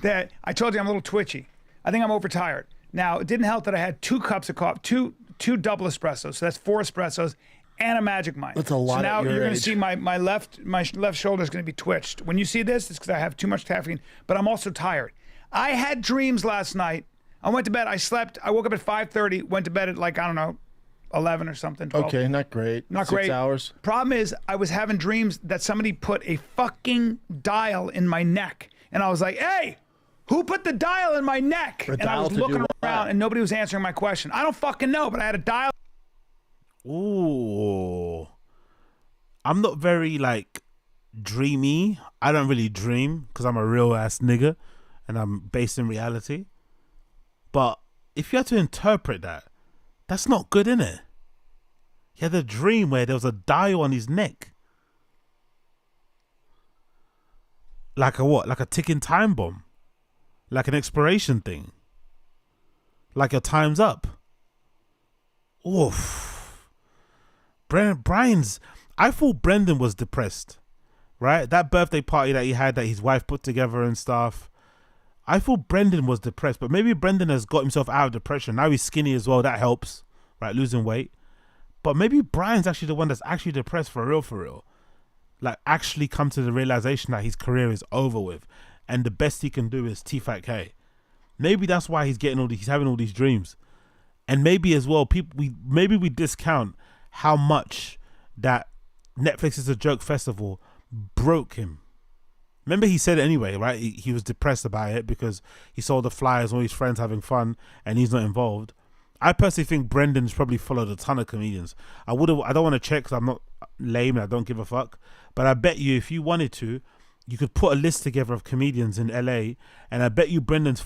that. I told you I'm a little twitchy. I think I'm overtired. Now, it didn't help that I had 2 cups of coffee, two double espressos. So that's 4 espressos and a Magic Mind. That's a lot. So now at your you're going to age. see my left shoulder is going to be twitched. When you see this, it's because I have too much caffeine. But I'm also tired. I had dreams last night. I went to bed. I slept. I woke up at 5:30. Went to bed at like, I don't know, 11 or something. 12. Okay, not great. Not 6 great. hours. Problem is, I was having dreams that somebody put a fucking dial in my neck, and I was like, "Hey, who put the dial in my neck?" And I was looking around, and nobody was answering my question. I don't fucking know, but I had a dial. Ooh, I'm not very like dreamy. I don't really dream because I'm a real ass nigga, and I'm based in reality. But if you had to interpret that, that's not good, innit? He had a dream where there was a dial on his neck. Like a what? Like a ticking time bomb? Like an expiration thing? Like your time's up? Oof. Brian's... I thought Brendan was depressed, right? That birthday party that he had that his wife put together and stuff. I thought Brendan was depressed, but maybe Brendan has got himself out of depression. Now he's skinny as well. That helps, right? Losing weight. But maybe Brian's actually the one that's actually depressed for real. Like, actually come to the realization that his career is over with, and the best he can do is T-Fat-K. Maybe that's why he's having all these dreams. And maybe as well, maybe we discount how much that Netflix is a Joke Festival broke him. Remember, he said it anyway, right? He was depressed about it because he saw the flyers, all his friends having fun, and he's not involved. I personally think Brendan's probably followed a ton of comedians. I don't want to check because I'm not lame and I don't give a fuck. But I bet you, if you wanted to, you could put a list together of comedians in LA, and I bet you Brendan's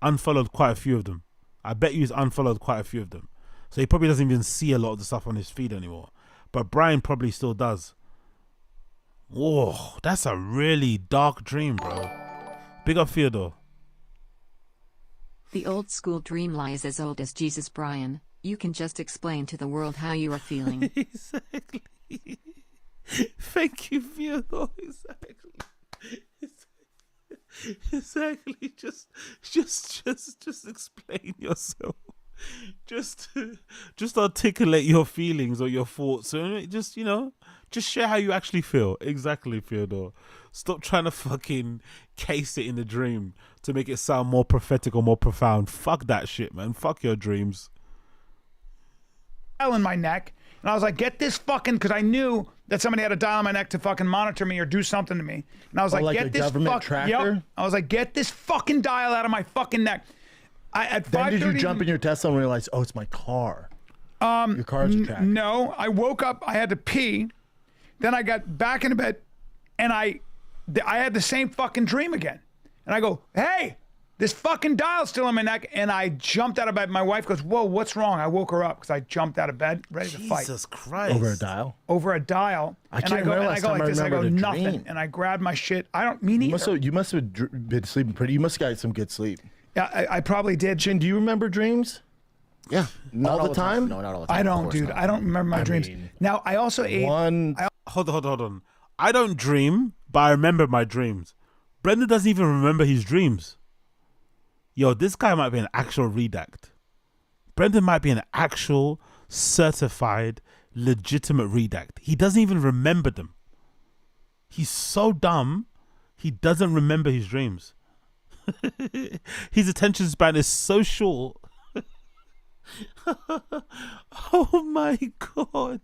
unfollowed quite a few of them. I bet you he's unfollowed quite a few of them. So he probably doesn't even see a lot of the stuff on his feed anymore. But Brian probably still does. Whoa, that's a really dark dream, bro. Big up Theodore. The old school dream lie is as old as Jesus, Brian. You can just explain to the world how you are feeling. Exactly. Thank you, Theodore. Exactly. Just explain yourself. Just articulate your feelings or your thoughts. Just share how you actually feel. Exactly, Theodore. Stop trying to fucking case it in the dream to make it sound more prophetic or more profound. Fuck that shit, man. Fuck your dreams. In my neck, and I was like, get this fucking, because I knew that somebody had a dial in my neck to fucking monitor me or do something to me, and I was like, get this fucking, yep. I was like, get this fucking dial out of my fucking neck. Then did you jump in your Tesla and realize, oh, it's my car? Your car's a tracker. No, I woke up, I had to pee, then I got back into bed, and I had the same fucking dream again, and I go, hey, this fucking dial's still in my neck, and I jumped out of bed. My wife goes, whoa, what's wrong? I woke her up because I jumped out of bed, ready to fight. Jesus Christ. Over a dial? Over a dial. I can't remember last time I remembered a nothing, dream. and I grabbed my shit. I don't mean either. You must have been sleeping pretty. You must have got some good sleep. Yeah, I probably did. Chin, do you remember dreams? Yeah. All the time? No, not all the time. I don't, dude. I don't remember my dreams. Now, I also ate... Hold on. I don't dream, but I remember my dreams. Brendan doesn't even remember his dreams. Yo, this guy might be an actual redact. Brendan might be an actual, certified, legitimate redact. He doesn't even remember them. He's so dumb, he doesn't remember his dreams. His attention span is so short. Oh my God.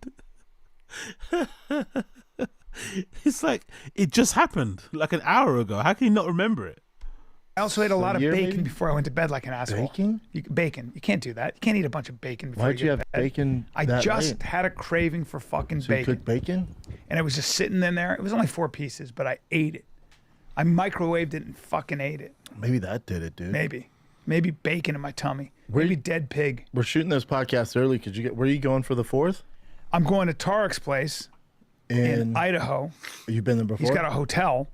It's like, it just happened like an hour ago. How can you not remember it? I also ate a lot of bacon before I went to bed like an asshole. Bacon? Bacon. You can't do that. You can't eat a bunch of bacon before Why'd you you get have to bed. bacon I that just late? had a craving for fucking So bacon. you cooked bacon? And it was just sitting in there. It was only 4 pieces, but I ate it. I microwaved it and fucking ate it. Maybe that did it, dude. Maybe bacon in my tummy. Maybe dead pig. We're shooting this podcast early. Where are you going for the 4th? I'm going to Tarek's place in Idaho. You've been there before? He's got a hotel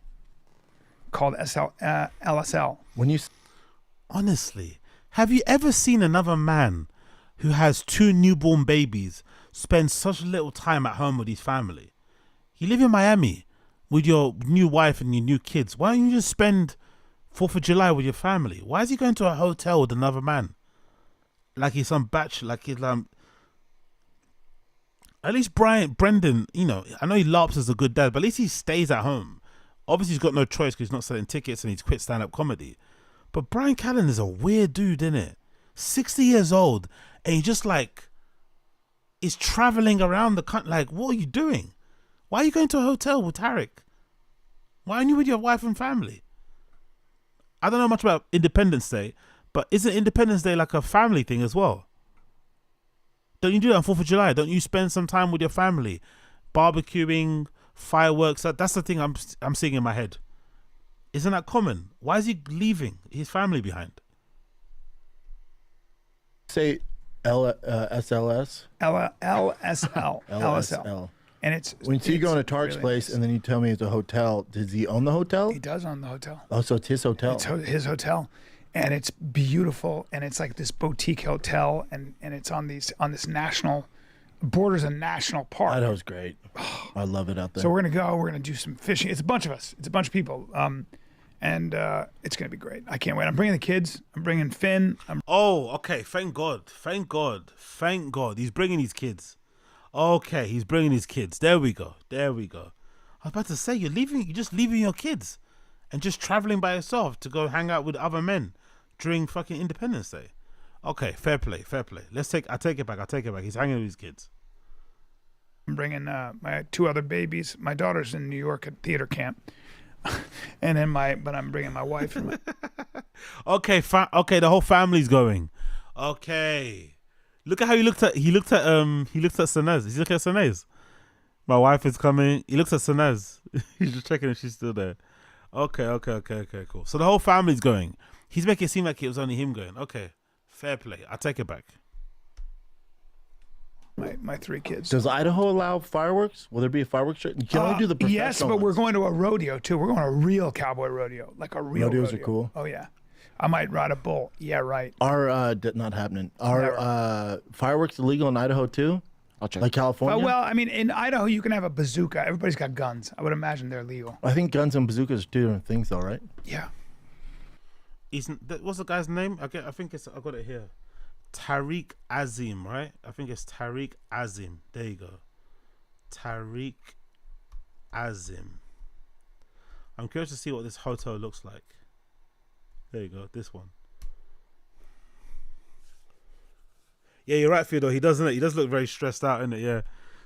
called LSL. Honestly, have you ever seen another man who has 2 newborn babies spend such little time at home with his family? You live in Miami with your new wife and your new kids. Why don't you just spend 4th of July with your family? Why is he going to a hotel with another man? Like he's some bachelor, like he's at least Brendan, I know he LARPs as a good dad, but at least he stays at home. Obviously he's got no choice because he's not selling tickets and he's quit stand-up comedy. But Brian Callen is a weird dude, isn't it? 60 years old, and he just is traveling around the country. Like, what are you doing? Why are you going to a hotel with Tarek? Why aren't you with your wife and family? I don't know much about Independence Day, but isn't Independence Day like a family thing as well? Don't you do that on 4th of July? Don't you spend some time with your family? Barbecuing, fireworks, that's the thing I'm seeing in my head. Isn't that common? Why is he leaving his family behind? Say SLS? LSL. LSL. and it's When you go to Tark's really place nice. and then you tell me it's a hotel, does he own the hotel? He does own the hotel. Oh, so it's his hotel. It's his hotel, and it's beautiful, and it's like this boutique hotel, and it's on this national borders a national park. Idaho's great. I love it out there. So we're gonna do some fishing. It's a bunch of us. It's a bunch of people. And it's gonna be great. I can't wait. I'm bringing the kids. I'm bringing Finn. Okay. Thank God. He's bringing his kids. Okay, he's bringing his kids. There we go. I was about to say, you're just leaving your kids and just traveling by yourself to go hang out with other men during fucking Independence Day. Okay, fair play. I take it back. He's hanging with his kids. I'm bringing my 2 other babies. My daughter's in New York at theater camp. And then but I'm bringing my wife. And Okay, the whole family's going. Okay, look at how he looked at Sanez. He's looking at Sanez. My wife is coming. He looks at Sanez. He's just checking if she's still there. Okay, cool. So the whole family's going. He's making it seem like it was only him going. Okay, fair play. I take it back. My 3 kids. Does Idaho allow fireworks? Will there be a fireworks show? You can only do the professional Yes, but we're going to a rodeo too. We're going to a real cowboy rodeo, like a real Rodeos rodeo. are cool. Oh yeah, I might ride a bull. Yeah, right. Not happening. Are fireworks illegal in Idaho too? I'll check. Like California? Well, I mean, in Idaho you can have a bazooka. Everybody's got guns. I would imagine they're legal. I think guns and bazookas are 2 different things, though, right? Yeah. What's the guy's name? I got it here. Tariq Azim, right? I think it's Tariq Azim. There you go. Tariq Azim. I'm curious to see what this hotel looks like. There you go. This one. Yeah, you're right, Theodore. He does look very stressed out, innit? Yeah.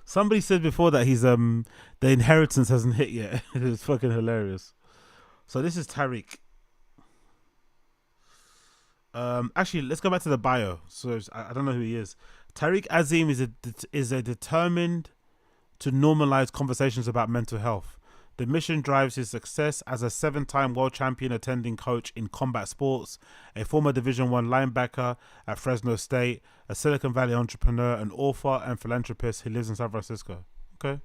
Somebody said before that he's the inheritance hasn't hit yet. It's fucking hilarious. So this is Tariq. Actually, let's go back to the bio. So I don't know who he is. Tariq Azim is a determined to normalize conversations about mental health. The mission drives his success as a 7-time world champion attending coach in combat sports, a former Division 1 linebacker at Fresno State, a Silicon Valley entrepreneur, an author and philanthropist who lives in San Francisco. Okay.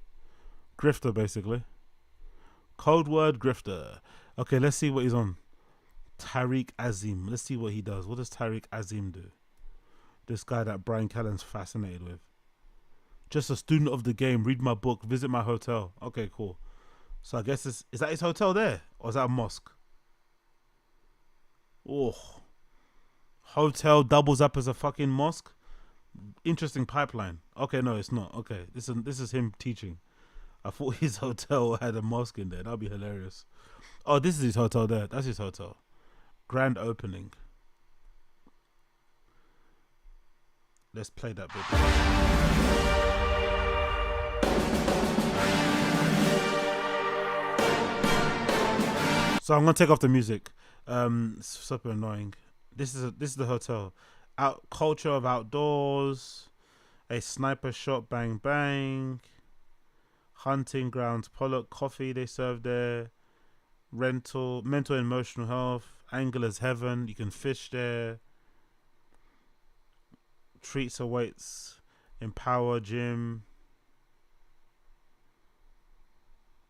Grifter, basically. Code word grifter. Okay, let's see what he's on. Tariq Azim. Let's see what he does. What does Tariq Azim do? This guy that Brian Callen's fascinated with. Just a student of the game. Read my book. Visit my hotel. Okay, cool. So I guess is that his hotel there? Or is that a mosque? Oh. Hotel doubles up as a fucking mosque? Interesting pipeline. Okay, no, it's not. Okay, this is him teaching. I thought his hotel had a mosque in there. That'd be hilarious. Oh, this is his hotel there. That's his hotel. Grand opening. Let's play that bit. So I'm gonna take off the music. It's super annoying. This is the hotel. Culture of outdoors. A sniper shot. Bang bang. Hunting grounds. Pollock coffee they serve there. Mental and emotional health. Angler's heaven. You can fish there. Treats awaits. Empower gym.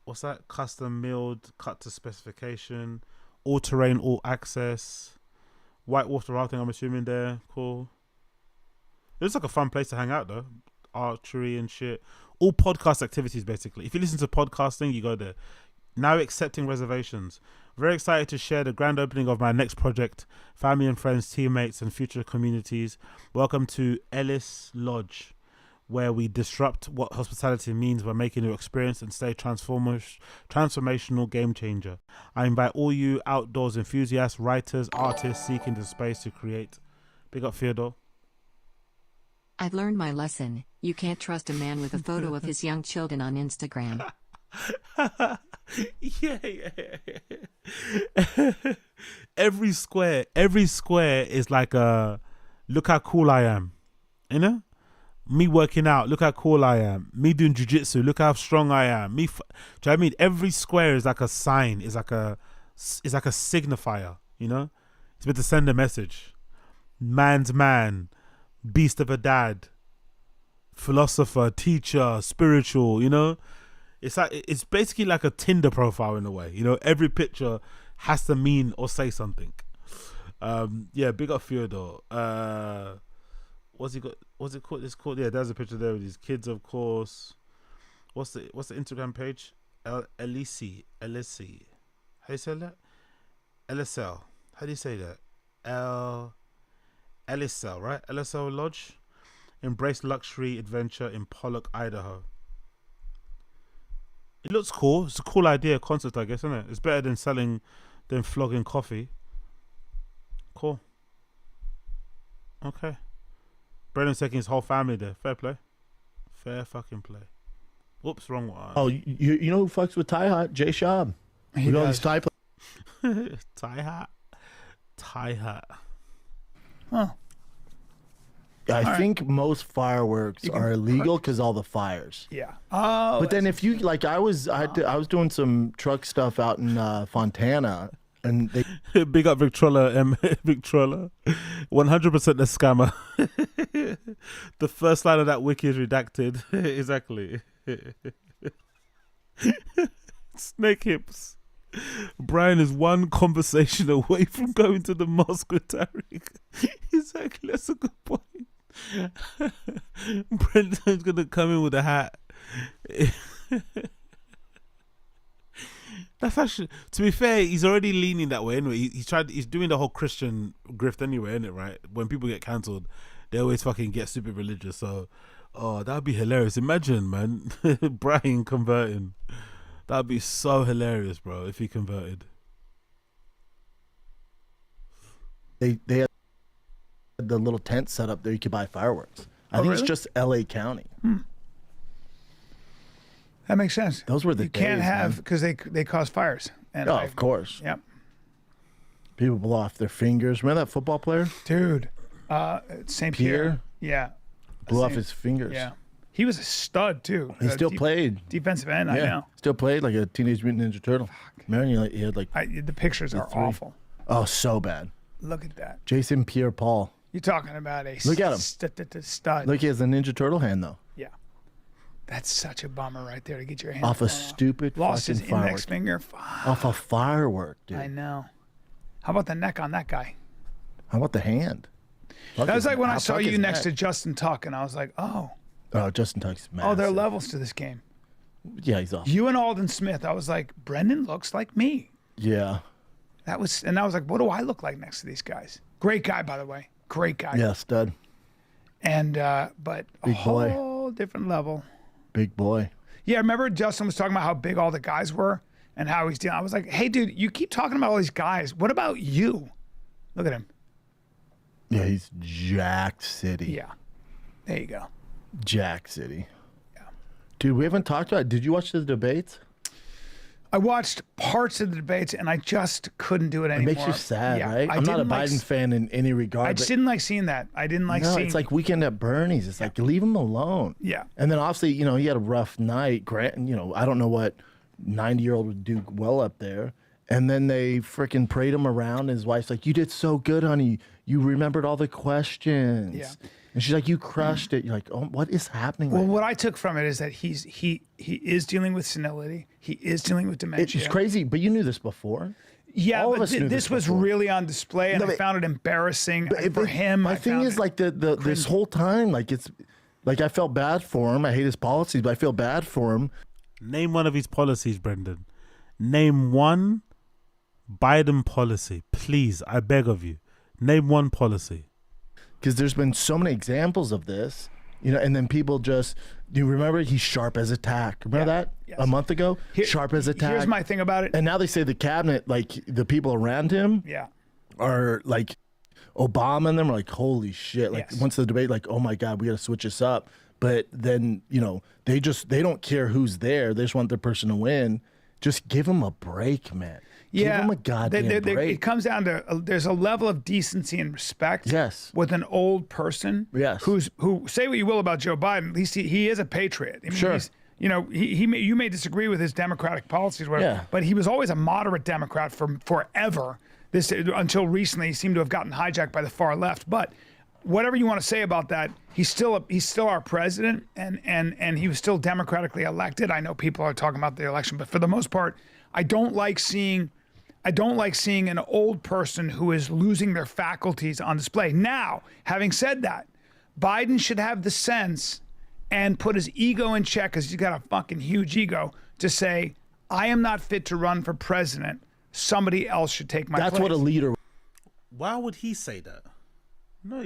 What's that? Custom milled, cut to specification. All terrain, all access. Whitewater rafting, I'm assuming there. Cool. It looks like a fun place to hang out though. Archery and shit. All podcast activities basically. If you listen to podcasting, you go there. Now accepting reservations. Very excited to share the grand opening of my next project. Family and friends, teammates, and future communities. Welcome to Ellis Lodge, where we disrupt what hospitality means by making your experience and stay transformational game changer. I invite all you outdoors enthusiasts, writers, artists seeking the space to create. Big up, Theodore. I've learned my lesson. You can't trust a man with a photo of his young children on Instagram. Yeah. Every square is like a look how cool I am. You know? Me working out, look how cool I am. Me doing jiu-jitsu, look how strong I am. Do you know what I mean? Every square is like a sign, is like a signifier, you know? It's meant to send a message. Man's man, beast of a dad, philosopher, teacher, spiritual, you know? It's like it's basically like a Tinder profile in a way, you know. Every picture has to mean or say something. Yeah, big up Theodore. What's he got? What's it called? It's called. Yeah, there's a picture there with his kids, of course. What's the Instagram page? Elisi. How do you say that? LSL. How do you say that? LSL, right? LSL Lodge. Embrace luxury adventure in Pollock, Idaho. It looks cool. It's a cool idea, concept, I guess, isn't it? It's better than flogging coffee. Cool. Okay. Brendan's taking his whole family there. Fair play. Fair fucking play. Whoops, wrong one. Oh, you know who fucks with Tie Hot? Jay Schaub. He With all does. these tie Tie hat. Huh. I think most fireworks are illegal because all the fires. Yeah. Oh. But then if you like, I was doing some truck stuff out in Fontana, and they Big up Victrola, Victrola. 100% a scammer. The first line of that wiki is redacted. Exactly. Snake hips. Brian is one conversation away from going to the mosque with Tariq. Exactly, that's a good point. Brendan's gonna come in with a hat. That's actually, to be fair, he's already leaning that way anyway. He's doing the whole Christian grift anyway, isn't it? Right? When people get cancelled, they always fucking get super religious. So, that'd be hilarious. Imagine, man, Brian converting. That'd be so hilarious, bro, if he converted. they had the little tent set up there. You could buy fireworks. I think really? it's just L.A. County. That makes sense. Those were the You can't days, have man. because they cause fires. And Oh, of course. Yep. People blow off their fingers. Remember that football player? Dude, St. Pierre. Yeah. Blew off Saint- his fingers. Yeah. He was a stud too. He still played. Defensive end. I know. Still played like a Teenage Mutant Ninja Turtle. Remember, he had like The pictures are three. awful. Oh, so bad. Look at that. Jason Pierre-Paul. You're talking about a Look at him. stud. Look, he has a Ninja Turtle hand though. Yeah. That's such a bummer right there to get your hand Off a blown stupid Lost his fucking index firework. finger. Off a firework, dude. I know. How about the neck on that guy? How about the hand? That was like when I saw Fuck you his next to neck. Justin Tuck, and I was like, oh, Justin Tuck's massive. there are levels to this game. Yeah, he's awesome. You and Alden Smith, I was like, Brendan looks like me. Yeah. And I was like, what do I look like next to these guys? Great guy, by the way. Great guy. Yeah, stud. And but a Big boy. whole different level. Big boy. Yeah, remember Justin was talking about how big all the guys were and how he's dealing. I was like, hey, dude, you keep talking about all these guys. What about you? Look at him. Yeah, he's Jack City. Yeah. There you go. Jack City. Yeah. Dude, we haven't talked about it. Did you watch the debates? I watched parts of the debates and I just couldn't do it It anymore. makes you sad, Yeah, right? I I'm not a didn't like Biden fan in any regard. I just didn't like seeing that. I didn't like no, seeing. it's like Weekend at Bernie's. It's like, leave him alone. Yeah. And then obviously, he had a rough night. Grant, I don't know what 90-year-old would do well up there. And then they freaking prayed him around. And his wife's like, you did so good, honey. You remembered all the questions. Yeah. And she's like, you crushed it. You're like, oh, what is happening? Well, right what I took from it is that he is dealing with senility. He is dealing with dementia. It's crazy, but you knew this before. Yeah, All of but us knew this was before. really on display, and No, I but- found it embarrassing for But him. My I thing found is it like this whole time, like it's like I felt bad for him. I hate his policies, but I feel bad for him. Name one of his policies, Brendan. Name one Biden policy, please. I beg of you. Name one policy. Because there's been so many examples of this, and then people just, you remember he's sharp as a tack. Remember that a month ago? Sharp as a tack. Here's my thing about it. And now they say the cabinet, like the people around him, Yeah. are like Obama and them are like, holy shit. Like Yes. once the debate, like, oh my God, we got to switch this up. But then, they don't care who's there. They just want their person to win. Just give them a break, man. Yeah, Give them a goddamn break. it comes down to there's a level of decency and respect. Yes. With an old person. Yes. Who say what you will about Joe Biden, at least he is a patriot. I mean, Sure. He's, you may disagree with his democratic policies, whatever, Yeah. but he was always a moderate Democrat for forever. Until recently, he seemed to have gotten hijacked by the far left. But whatever you want to say about that, he's still our president, and he was still democratically elected. I know people are talking about the election, but for the most part, I don't like seeing an old person who is losing their faculties on display. Now, having said that, Biden should have the sense and put his ego in check, because he's got a fucking huge ego, to say, I am not fit to run for president. Somebody else should take my place. That's what a leader. Why would he say that? No,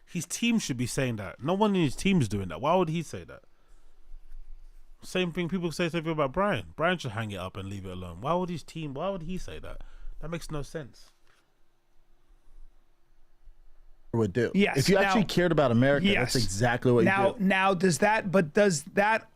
his team should be saying that. No one in his team is doing that. Why would he say that? Same thing people say something about Brian. Brian should hang it up and leave it alone. Why would he say that? That makes no sense. Would do. Yes. If you now, actually cared about America, yes. that's exactly what you do. Now, does that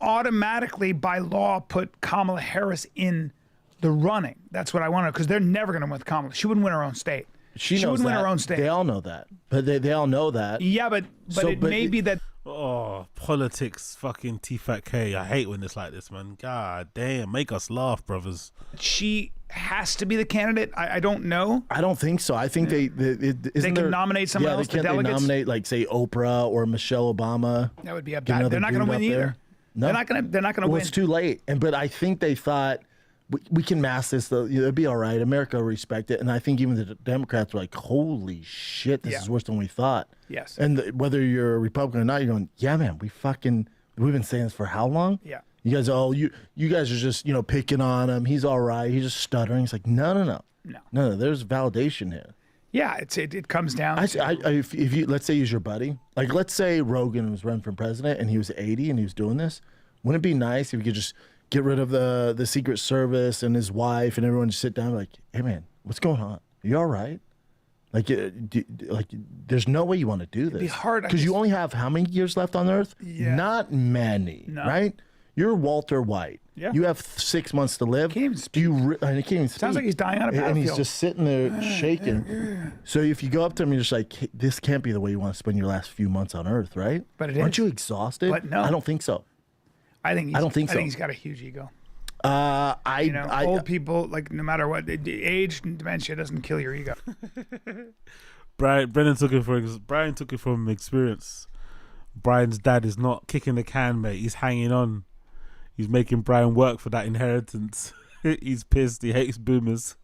automatically by law put Kamala Harris in the running? That's what I want to know, because they're never going to win with Kamala. She wouldn't win her own state. She wouldn't win her own state. They all know that. But they all know that. Yeah, but it may be that. Oh, politics, fucking T-Fat K. I hate when it's like this, man. God damn, make us laugh, brothers. She has to be the candidate. I don't know. I don't think so. I think they can nominate someone else. They nominate, like, say, Oprah or Michelle Obama. That would be a bad. They're not going to win either. No. They're not going to win. It's too late. But I think they thought, we can mask this, though. It'll be all right. America will respect it. And I think even the Democrats were like, holy shit, this is worse than we thought. Yes. And whether you're a Republican or not, you're going, yeah, man, we've been saying this for how long? Yeah. You guys, you guys are just, picking on him. He's all right. He's just stuttering. It's like, no. There's validation here. Yeah, it comes down. If you, let's say he's your buddy, like let's say Rogan was running for president and he was 80 and he was doing this. Wouldn't it be nice if you could just get rid of the Secret Service and his wife and everyone just sit down and be like, hey man, what's going on? Are you all right? Like there's no way you want to do this. It'd be hard because you only have how many years left on Earth? Yeah. Not many, right? You're Walter White. Yeah. You have 6 months to live. Can't even speak. He can't even speak. Sounds like he's dying on a And battlefield. he's just sitting there shaking. So if you go up to him, you're just like, hey, this can't be the way you want to spend your last few months on Earth, right? But it Aren't is. you exhausted? But no. I don't think so. I don't think so. I think he's got a huge ego. Old people, like, no matter what, age and dementia doesn't kill your ego. Brian took it from experience. Brian's dad is not kicking the can, mate. He's hanging on. He's making Brian work for that inheritance. He's pissed. He hates boomers.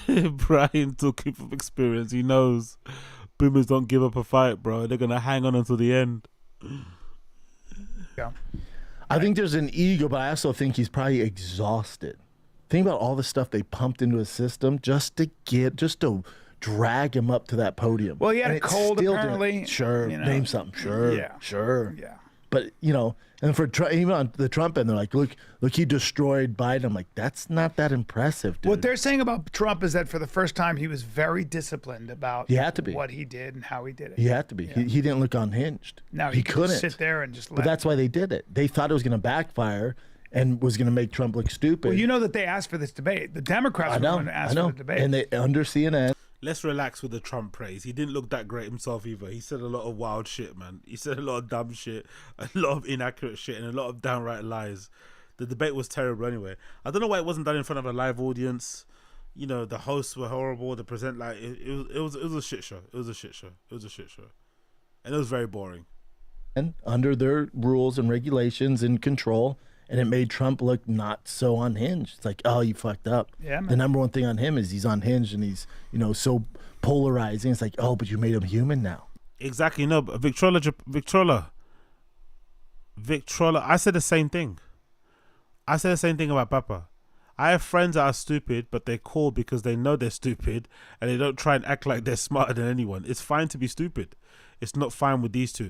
Brian took it from experience. He knows boomers don't give up a fight, bro. They're gonna hang on until the end. Yeah. I think there's an ego, but I also think he's probably exhausted. Think about all the stuff they pumped into his system just to drag him up to that podium. Well, he had And a it cold, still apparently. didn't. Sure, name something. Sure, Yeah. sure. Yeah. But and for even on the Trump end, they're like, look, he destroyed Biden. I'm like, that's not that impressive, dude. What they're saying about Trump is that for the first time, he was very disciplined about He had to be. what he did and how he did it. He had to be. He didn't look unhinged. No, he couldn't couldn't sit there and just let But that's why they did it. They thought it was going to backfire and was going to make Trump look stupid. Well, you know that they asked for this debate. The Democrats were going to ask for the debate. And they under CNN. Let's relax with the Trump praise. He didn't look that great himself either. He said a lot of wild shit, man. He said a lot of dumb shit, a lot of inaccurate shit, and a lot of downright lies. The debate was terrible anyway. I don't know why it wasn't done in front of a live audience. The hosts were horrible. The it was a shit show. It was a shit show. And it was very boring. And under their rules and regulations and control, and it made Trump look not so unhinged. It's like, oh, you fucked up. Yeah, man. The number one thing on him is he's unhinged and he's, so polarizing. It's like, oh, but you made him human now. Exactly. No, but Victrola. I said the same thing. I said the same thing about Papa. I have friends that are stupid, but they're cool because they know they're stupid and they don't try and act like they're smarter than anyone. It's fine to be stupid. It's not fine with these two.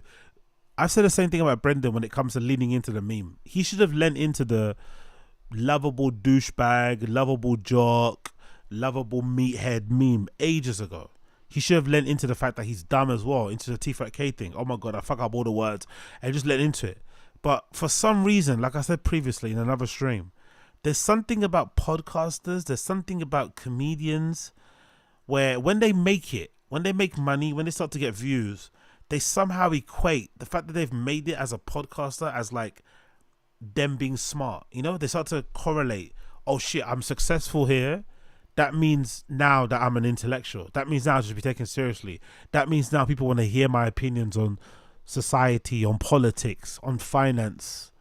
I've said the same thing about Brendan when it comes to leaning into the meme. He should have lent into the lovable douchebag, lovable jock, lovable meathead meme ages ago. He should have lent into the fact that he's dumb as well, into the T-Fat K thing. Oh my God, I fuck up all the words, and just lent into it. But for some reason, like I said previously in another stream, there's something about podcasters, there's something about comedians where when they make it, when they make money, when they start to get views, they somehow equate the fact that they've made it as a podcaster as like them being smart. They start to correlate. Oh shit, I'm successful here. that means now that I'm an intellectual. That means now I should be taken seriously. That means now people want to hear my opinions on society, on politics, on finance,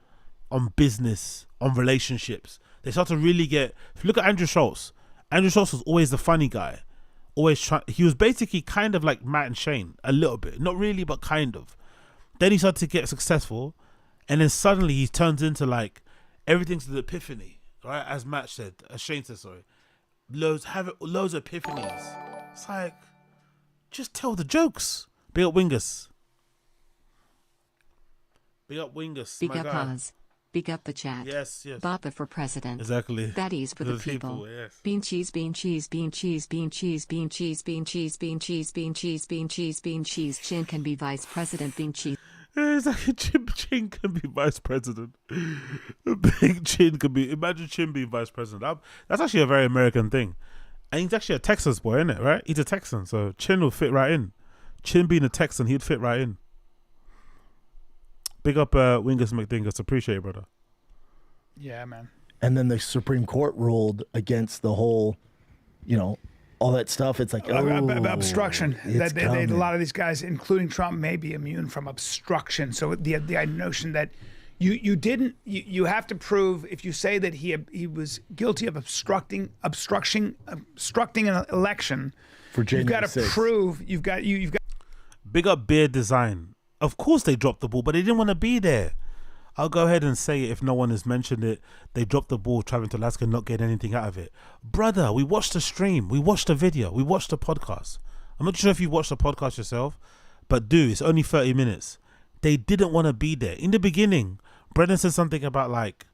on business, on relationships. They start to really get... If you look at Andrew Schultz, Andrew Schultz was always the funny guy. He was basically kind of like Matt and Shane, a little bit. Not really, but kind of. Then he started to get successful, and then suddenly he turns into like everything's an epiphany, right? As Matt said, as Shane said, sorry. Loads of epiphanies. It's like, just tell the jokes. Big up Wingus. Big up Wingus. Big up Oz. Big up the chat. Yes. Bappa for president. Exactly. Baddies for the people. Yes. Bean cheese, bean cheese, bean cheese, bean cheese, bean cheese, bean cheese, bean cheese, bean cheese, bean cheese, bean cheese. Chin can be vice president. Bean cheese. It's like Chin can be vice president. Big Chin can be. Imagine Chin being vice president. That's actually a very American thing. And he's actually a Texas boy, isn't it? Right? He's a Texan, so Chin will fit right in. Chin being a Texan, he'd fit right in. Big up Wingus McDingus. Appreciate it, brother. Yeah, man. And then the Supreme Court ruled against the whole, all that stuff. It's like obstruction. It's A lot of these guys, including Trump, may be immune from obstruction. So the notion that you have to prove, if you say that he was guilty of obstructing an election, for January you've got to 6th. prove you've got. Big up Beard Design. Of course they dropped the ball, but they didn't want to be there. I'll go ahead and say it if no one has mentioned it. They dropped the ball traveling to Alaska, not getting anything out of it. Brother, we watched the stream. We watched the video. We watched the podcast. I'm not sure if you watched the podcast yourself, but it's only 30 minutes. They didn't want to be there. In the beginning, Brendan said something about like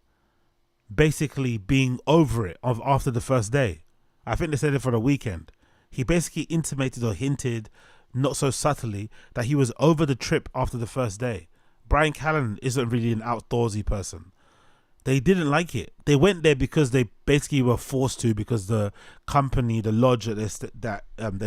basically being over it after the first day. I think they said it for the weekend. He basically intimated or hinted, not so subtly, that he was over the trip after the first day. Brian Callen isn't really an outdoorsy person. They didn't like it. They went there because they basically were forced to, because the company, the lodge that they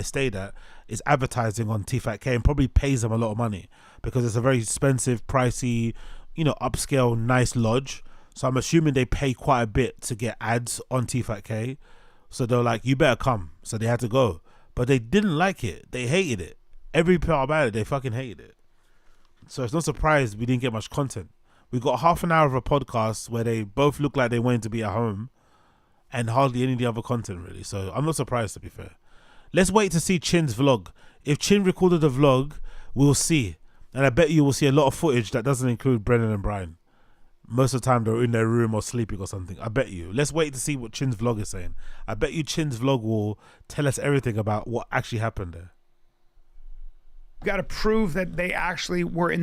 stayed at, is advertising on TFATK and probably pays them a lot of money because it's a very expensive, pricey, upscale, nice lodge. So I'm assuming they pay quite a bit to get ads on TFATK. So they're like, you better come. So they had to go. But they didn't like it. They hated it. Every part about it, they fucking hated it. So it's no surprise we didn't get much content. We got half an hour of a podcast where they both look like they wanted to be at home and hardly any of the other content, really. So I'm not surprised, to be fair. Let's wait to see Chin's vlog. If Chin recorded a vlog, we'll see. And I bet you will see a lot of footage that doesn't include Brennan and Brian. Most of the time they're in their room or sleeping or something. I bet you. Let's wait to see what Chin's vlog is saying. I bet you Chin's vlog will tell us everything about what actually happened there. Got to prove that they actually were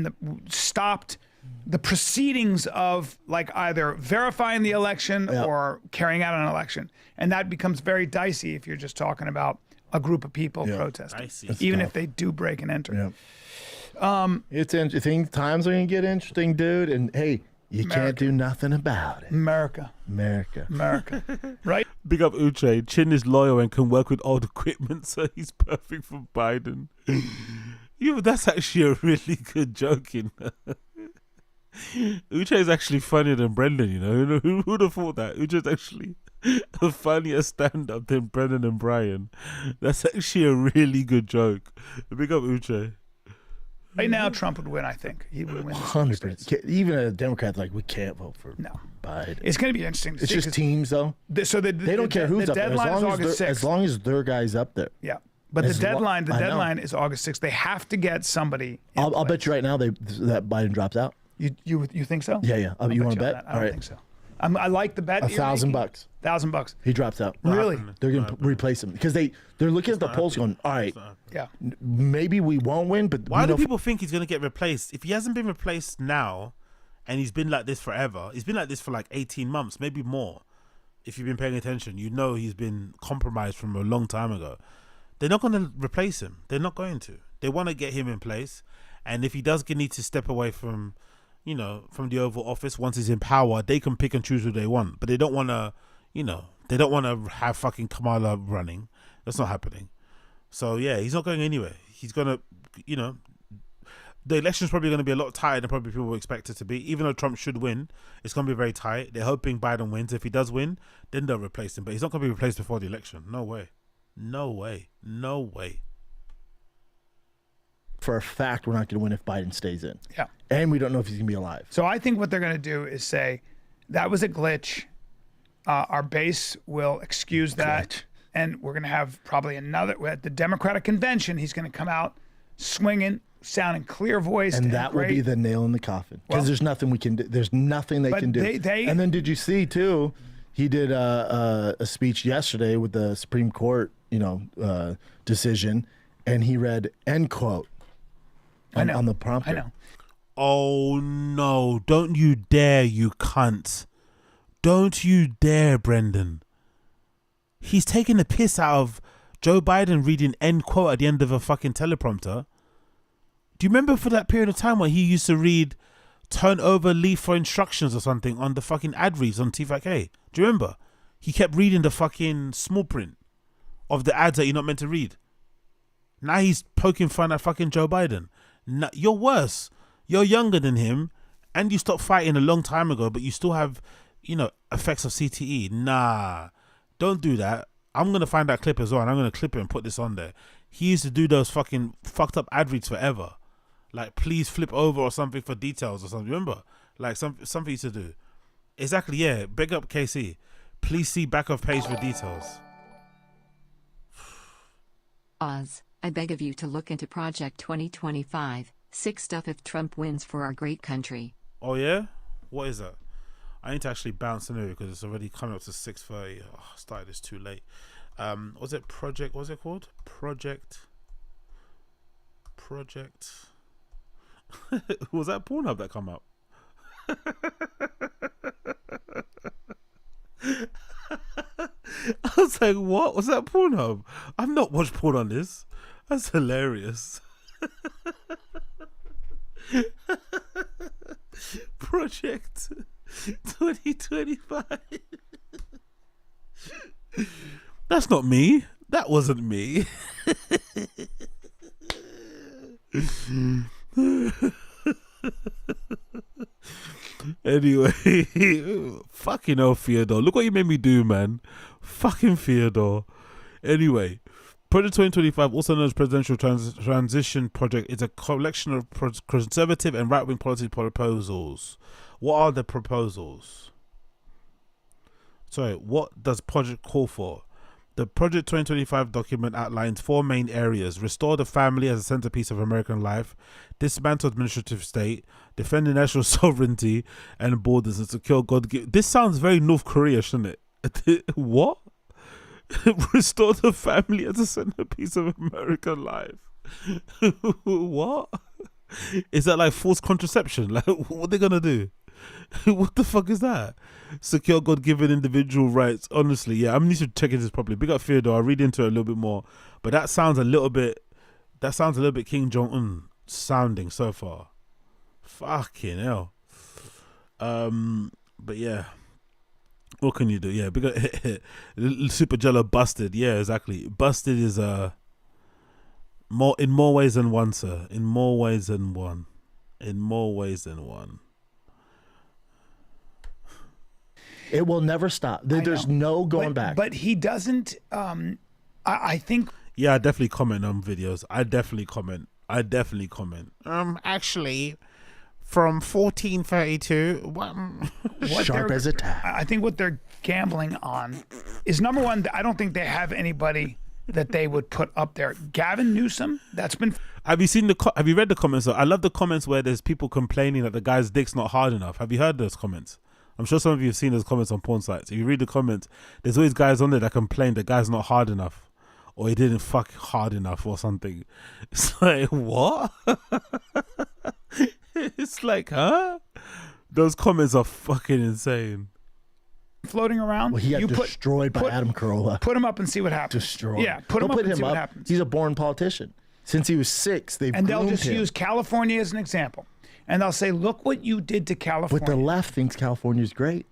stopped the proceedings of like either verifying the election or carrying out an election, and that becomes very dicey if you're just talking about a group of people protesting, even if they do break and enter. It's interesting. Times are gonna get interesting, dude. And hey, you can't do nothing about it. America, right? Big up Uche. Chin is loyal and can work with old equipment, so he's perfect for Biden. That's actually a really good joke, Uche is actually funnier than Brendan, Who would have thought that? Uche is actually a funnier stand-up than Brendan and Brian. That's actually a really good joke. Big up Uche. Right now, Trump would win, I think. He would win. 100%. Even a Democrat's like, we can't vote for Biden. It's going to be interesting to see. It's just teams, though. They don't care who's up there. As long as their guy's up there. Yeah. But the deadline is August 6th. They have to get somebody. I'll bet you right now that Biden drops out. You think so? Yeah. You want to bet? I don't think so. I like the bet. $1,000. $1,000. He drops out. Really? They're going to replace him because they're looking at the polls going, all right, maybe we won't win, but why do people think he's going to get replaced? If he hasn't been replaced now, and he's been like this forever, he's been like this for like 18 months, maybe more. If you've been paying attention, he's been compromised from a long time ago. They're not going to replace him. They're not going to. They want to get him in place. And if he does need to step away from, from the Oval Office, once he's in power, they can pick and choose who they want. But they don't want to, they don't want to have fucking Kamala running. That's not happening. So, yeah, he's not going anywhere. He's going to, the election's probably going to be a lot tighter than probably people expect it to be. Even though Trump should win, it's going to be very tight. They're hoping Biden wins. If he does win, then they'll replace him. But he's not going to be replaced before the election. No way. No way. No way. For a fact, we're not going to win if Biden stays in. Yeah. And we don't know if he's going to be alive. So I think what they're going to do is say, that was a glitch. Our base will excuse that. And we're going to have probably another, at the Democratic convention, he's going to come out swinging, sounding clear voiced. And that will be the nail in the coffin. Because there's nothing we can do. There's nothing they can do. And then did you see, too, he did a speech yesterday with the Supreme Court, decision, and he read, end quote, on the prompter. I know. Oh, no. Don't you dare, you cunt. Don't you dare, Brendan. He's taking the piss out of Joe Biden reading end quote at the end of a fucking teleprompter. Do you remember for that period of time when he used to read turn over leaf for instructions or something on the fucking ad reads on T5K? Do you remember? He kept reading the fucking small print of the ads that you're not meant to read. Now he's poking fun at fucking Joe Biden. Now, you're worse. You're younger than him and you stopped fighting a long time ago, but you still have, effects of CTE. Nah. Don't do that. I'm going to find that clip as well, and I'm going to clip it and put this on there. He used to do those fucking fucked up ad reads forever. Like, please flip over or something for details or something. Remember? Like, something he used to do. Exactly, yeah. Big up KC. Please see back of page for details. Oz, I beg of you to look into Project 2025. Sick stuff if Trump wins for our great country. Oh, yeah? What is that? I need to actually bounce in here because it's already coming up to 6:30. Oh, I started this too late. Was it Project? What's it called? Project. Was that Pornhub that come up? I was like, what? Was that Pornhub? I've not watched porn on this. That's hilarious. Project 2025. That's not me. That wasn't me. Anyway, fucking hell, Theodore. Look what you made me do, man. Fucking Theodore. Anyway, Project 2025, also known as Presidential Transition Project, is a collection of conservative and right-wing policy proposals. What are the proposals? Sorry, what does Project call for? The Project 2025 document outlines 4 main areas: restore the family as a centerpiece of American life, dismantle administrative state, defend the national sovereignty and borders, and secure God-given. This sounds very North Korea, shouldn't it? What? Restore the family as a centerpiece of American life. What? Is that like forced contraception? Like, what are they gonna do? What the fuck is that? Secure God-given individual rights. Honestly, yeah, I need to check into this properly. Big up Theodore. I'll read into it a little bit more. But that sounds a little bit Kim Jong-un sounding so far. Fucking hell. But yeah. What can you do? Yeah, big up Super Jello busted. Yeah, exactly. Busted is in more ways than one, sir. In more ways than one. In more ways than one. It will never stop. There's no going back. But he doesn't. I think. Yeah, I definitely comment on videos. I definitely comment. Actually, from 1432, sharp as a tack. I think what they're gambling on is, number one, I don't think they have anybody that they would put up there. Gavin Newsom, that's been. Have you read the comments? I love the comments where there's people complaining that the guy's dick's not hard enough. Have you heard those comments? I'm sure some of you have seen those comments on porn sites. If you read the comments, there's always guys on there that complain the guy's not hard enough, or he didn't fuck hard enough or something. It's like, what? It's like, huh? Those comments are fucking insane. Floating around. Well, he got destroyed by Adam Carolla. Put him up and see what happens. Destroyed. Yeah, put him up and see what happens. He's a born politician. Since he was 6, they've and they'll groomed just him. use California as an example. And they'll say, look what you did to California. But the left thinks California's great.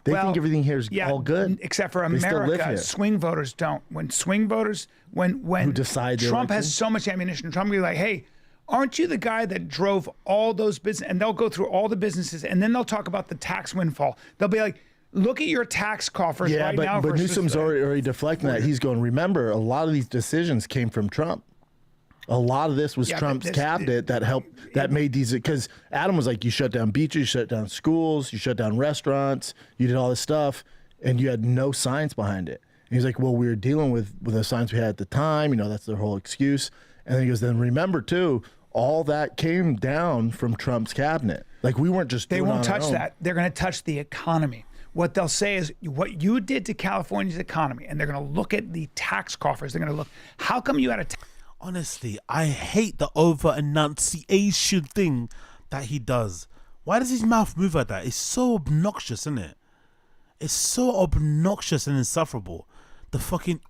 They think everything here is all good. Except for They still live America, here. swing voters don't. When swing voters, when Who decide their Trump has election? so much ammunition, Trump will be like, hey, aren't you the guy that drove all those business? And they'll go through all the businesses, and then they'll talk about the tax windfall. They'll be like, look at your tax coffers right now. But Newsom's already deflecting that. He's going, remember, a lot of these decisions came from Trump. A lot of this was Trump's cabinet that helped, that made these, because Adam was like, you shut down beaches, you shut down schools, you shut down restaurants, you did all this stuff, and you had no science behind it. And he's like, well, we were dealing with the science we had at the time, you know, that's their whole excuse. And then he goes, then remember too, all that came down from Trump's cabinet. Like, we weren't just They doing it won't on our touch own. that. They're going to touch the economy. What they'll say is what you did to California's economy, and they're going to look at the tax coffers. They're going to look, how come you had a Honestly, I hate the over enunciation thing that he does. Why does his mouth move like that? It's so obnoxious, isn't it? It's so obnoxious and insufferable. The fucking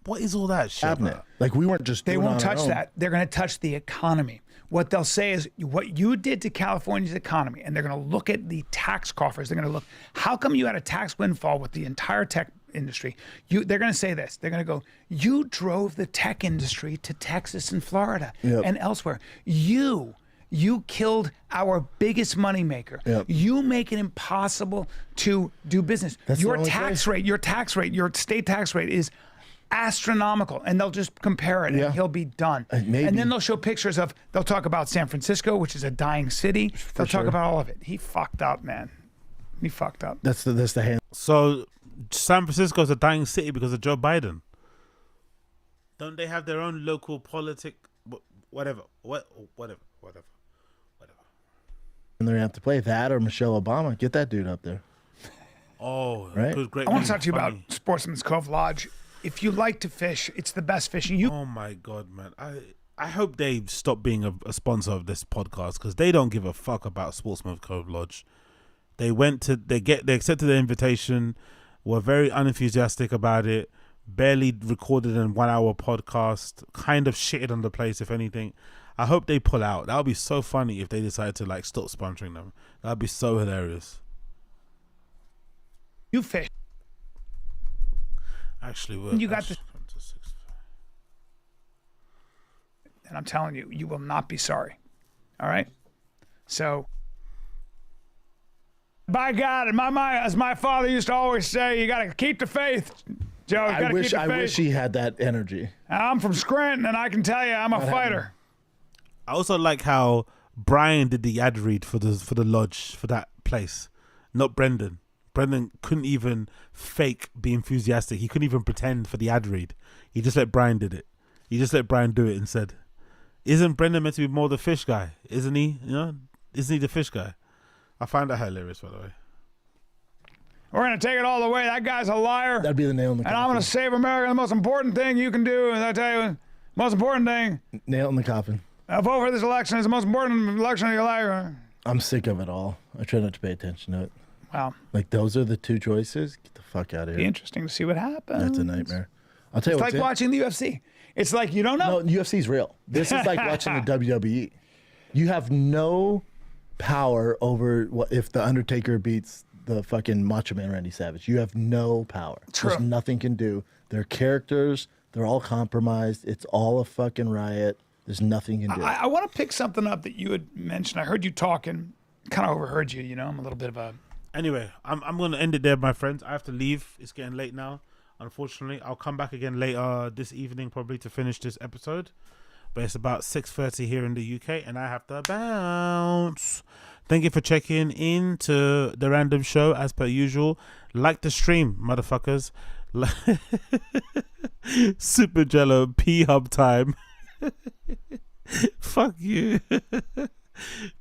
what is all that shit? Cabinet. Like, we weren't just They doing won't it on our touch own. that. They're going to touch the economy. What they'll say is what you did to California's economy, and they're going to look at the tax coffers. They're going to look, how come you had a tax windfall with the entire tech industry? They're going to say this. They're going to go, you drove the tech industry to Texas and Florida and elsewhere. You killed our biggest moneymaker. Yep. You make it impossible to do business. That's Your the only tax way. rate, your state tax rate is astronomical, and they'll just compare it, and he'll be done. Maybe. And then they'll show pictures of, they'll talk about San Francisco, which is a dying city. They'll talk sure. about all of it. He fucked up, man. He fucked up. That's the hand. So San Francisco is a dying city because of Joe Biden. Don't they have their own local politic? Whatever. And they're going to have to play that or Michelle Obama. Get that dude up there. Oh, Right? good, great. I want to name, talk to you about funny. Sportsman's Cove Lodge. If you like to fish, it's the best fishing. Oh my god, man! I hope they stop being a sponsor of this podcast because they don't give a fuck about Sportsman's Cove Lodge. They accepted the invitation, were very unenthusiastic about it, barely recorded a 1 hour podcast, kind of shitted on the place, if anything. I hope they pull out. That would be so funny if they decide to like stop sponsoring them. That would be so hilarious. You fish. Actually, we're You got this. And I'm telling you, you will not be sorry. All right? So, by God, in my mind, as my father used to always say, you got to keep the faith, Joe. You got to keep the faith. I wish he had that energy. I'm from Scranton, and I can tell you, I'm a fighter. I also like how Brian did the ad read for the lodge, for that place, not Brendan. Brendan couldn't even fake be enthusiastic. He couldn't even pretend for the ad read. He just let Brian did it. He just let Brian do it and said, "Isn't Brendan meant to be more the fish guy? Isn't he? You know, isn't he the fish guy?" I find that hilarious, by the way. We're going to take it all the way. That guy's a liar. That'd be the nail in the And coffin. I'm going to save America. The most important thing you can do, and I tell you, the most important thing, Nail in the coffin. vote for this election. It's the most important election of your life. I'm sick of it all. I try not to pay attention to it. Wow. Like, those are the two choices. Get the fuck out of Be here. interesting to see what happens. That's a nightmare. I'll tell you It's what's like watching the UFC. It's like you don't know. No, UFC's real. This is like watching the WWE. You have no power over what if the Undertaker beats the fucking Macho Man Randy Savage. You have no power. True. There's nothing can do. They're characters. They're all compromised. It's all a fucking riot. There's nothing you can do. I want to pick something up that you had mentioned. I heard you talking, kind of overheard you. You know, I'm a little bit of a. Anyway, I'm going to end it there, my friends. I have to leave. It's getting late now, unfortunately. I'll come back again later this evening probably to finish this episode. But it's about 6:30 here in the UK, and I have to bounce. Thank you for checking in to The Random Show, as per usual. Like the stream, motherfuckers. Super Jello, P-Hub time. Fuck you.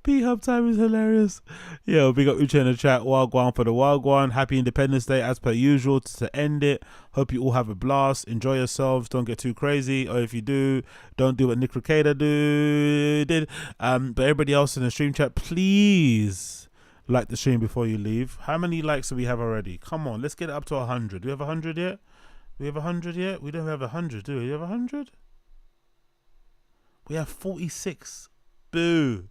P-Hub time is hilarious. Yeah, we got Uche in the chat. Wagwan for the Wagwan. Happy Independence Day as per usual to end it. Hope you all have a blast. Enjoy yourselves. Don't get too crazy. Or if you do, don't do what Nick Ricada did. But everybody else in the stream chat, please like the stream before you leave. How many likes do we have already? Come on, let's get it up to 100. Do we have 100 yet? We have 100 yet? We don't have 100, do we? Do we have 100? We have 46. Boo.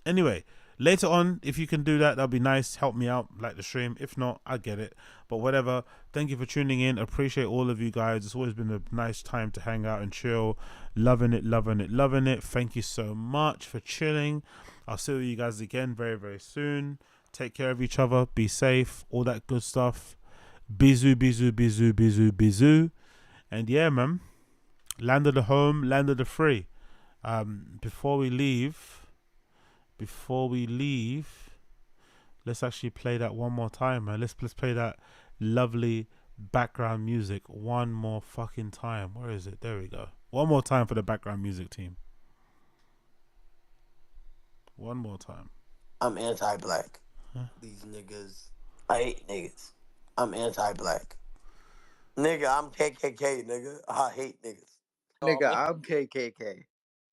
Anyway, later on, if you can do that, that'd be nice. Help me out, like the stream. If not, I get it. But whatever. Thank you for tuning in. Appreciate all of you guys. It's always been a nice time to hang out and chill. Loving it, loving it, loving it. Thank you so much for chilling. I'll see you guys again very, very soon. Take care of each other. Be safe. All that good stuff. Bisous, bisous, bisous, bisous, bisous. And yeah, man. Land of the home, land of the free. Before we leave, let's actually play that one more time, man. Let's play that lovely background music one more fucking time. Where is it? There we go. One more time for the background music team. One more time. I'm anti-black. Huh? These niggas. I hate niggas. I'm anti-black. Nigga, I'm KKK, nigga. I hate niggas. Nigga, I'm KKK.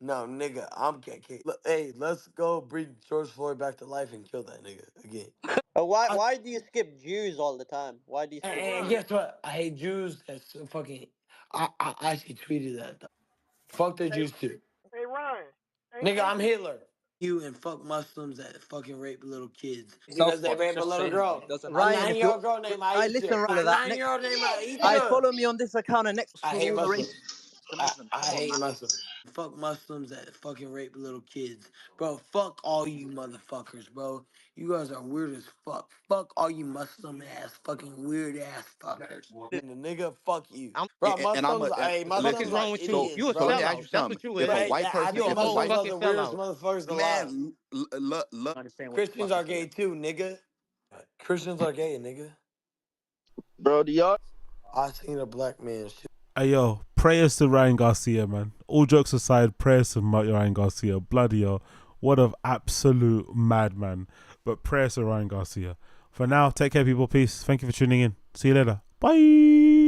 No, nigga, I'm KKK. Hey, let's go bring George Floyd back to life and kill that nigga again. Why do you skip Jews all the time? Why do you skip And Jews? guess what? I hate Jews. That's so fucking. I actually tweeted that. Though. Fuck the Jews too. Hey, Ryan. Nigga, I'm Hitler. You and fuck Muslims that fucking rape little kids because they rape a little girl. A Ryan, if you 9-year-old girl named I Aisha. listen A to that. 9-year-old named Aisha. I follow me on this account and next I to hate all the Muslims. racists. I hate Muslims. Fuck Muslims that fucking rape little kids. Bro, fuck all you motherfuckers, bro. You guys are weird as fuck. Fuck all you Muslim ass, fucking weird ass fuckers. And the nigga, fuck you. Bro, And I'm Muslims, a hey, Muslims are idiots, so bro. let me ask you something. If a white person, I think if a Muslims white are the weirdest motherfuckers alive. man, Christians are gay too, nigga. Christians are gay, nigga. Bro, do y'all? I seen a black man shit. Hey yo, prayers to Ryan Garcia, man. All jokes aside, prayers to Ryan Garcia. Bloody hell, what an absolute madman. But prayers to Ryan Garcia. For now, take care, people. Peace. Thank you for tuning in. See you later. Bye.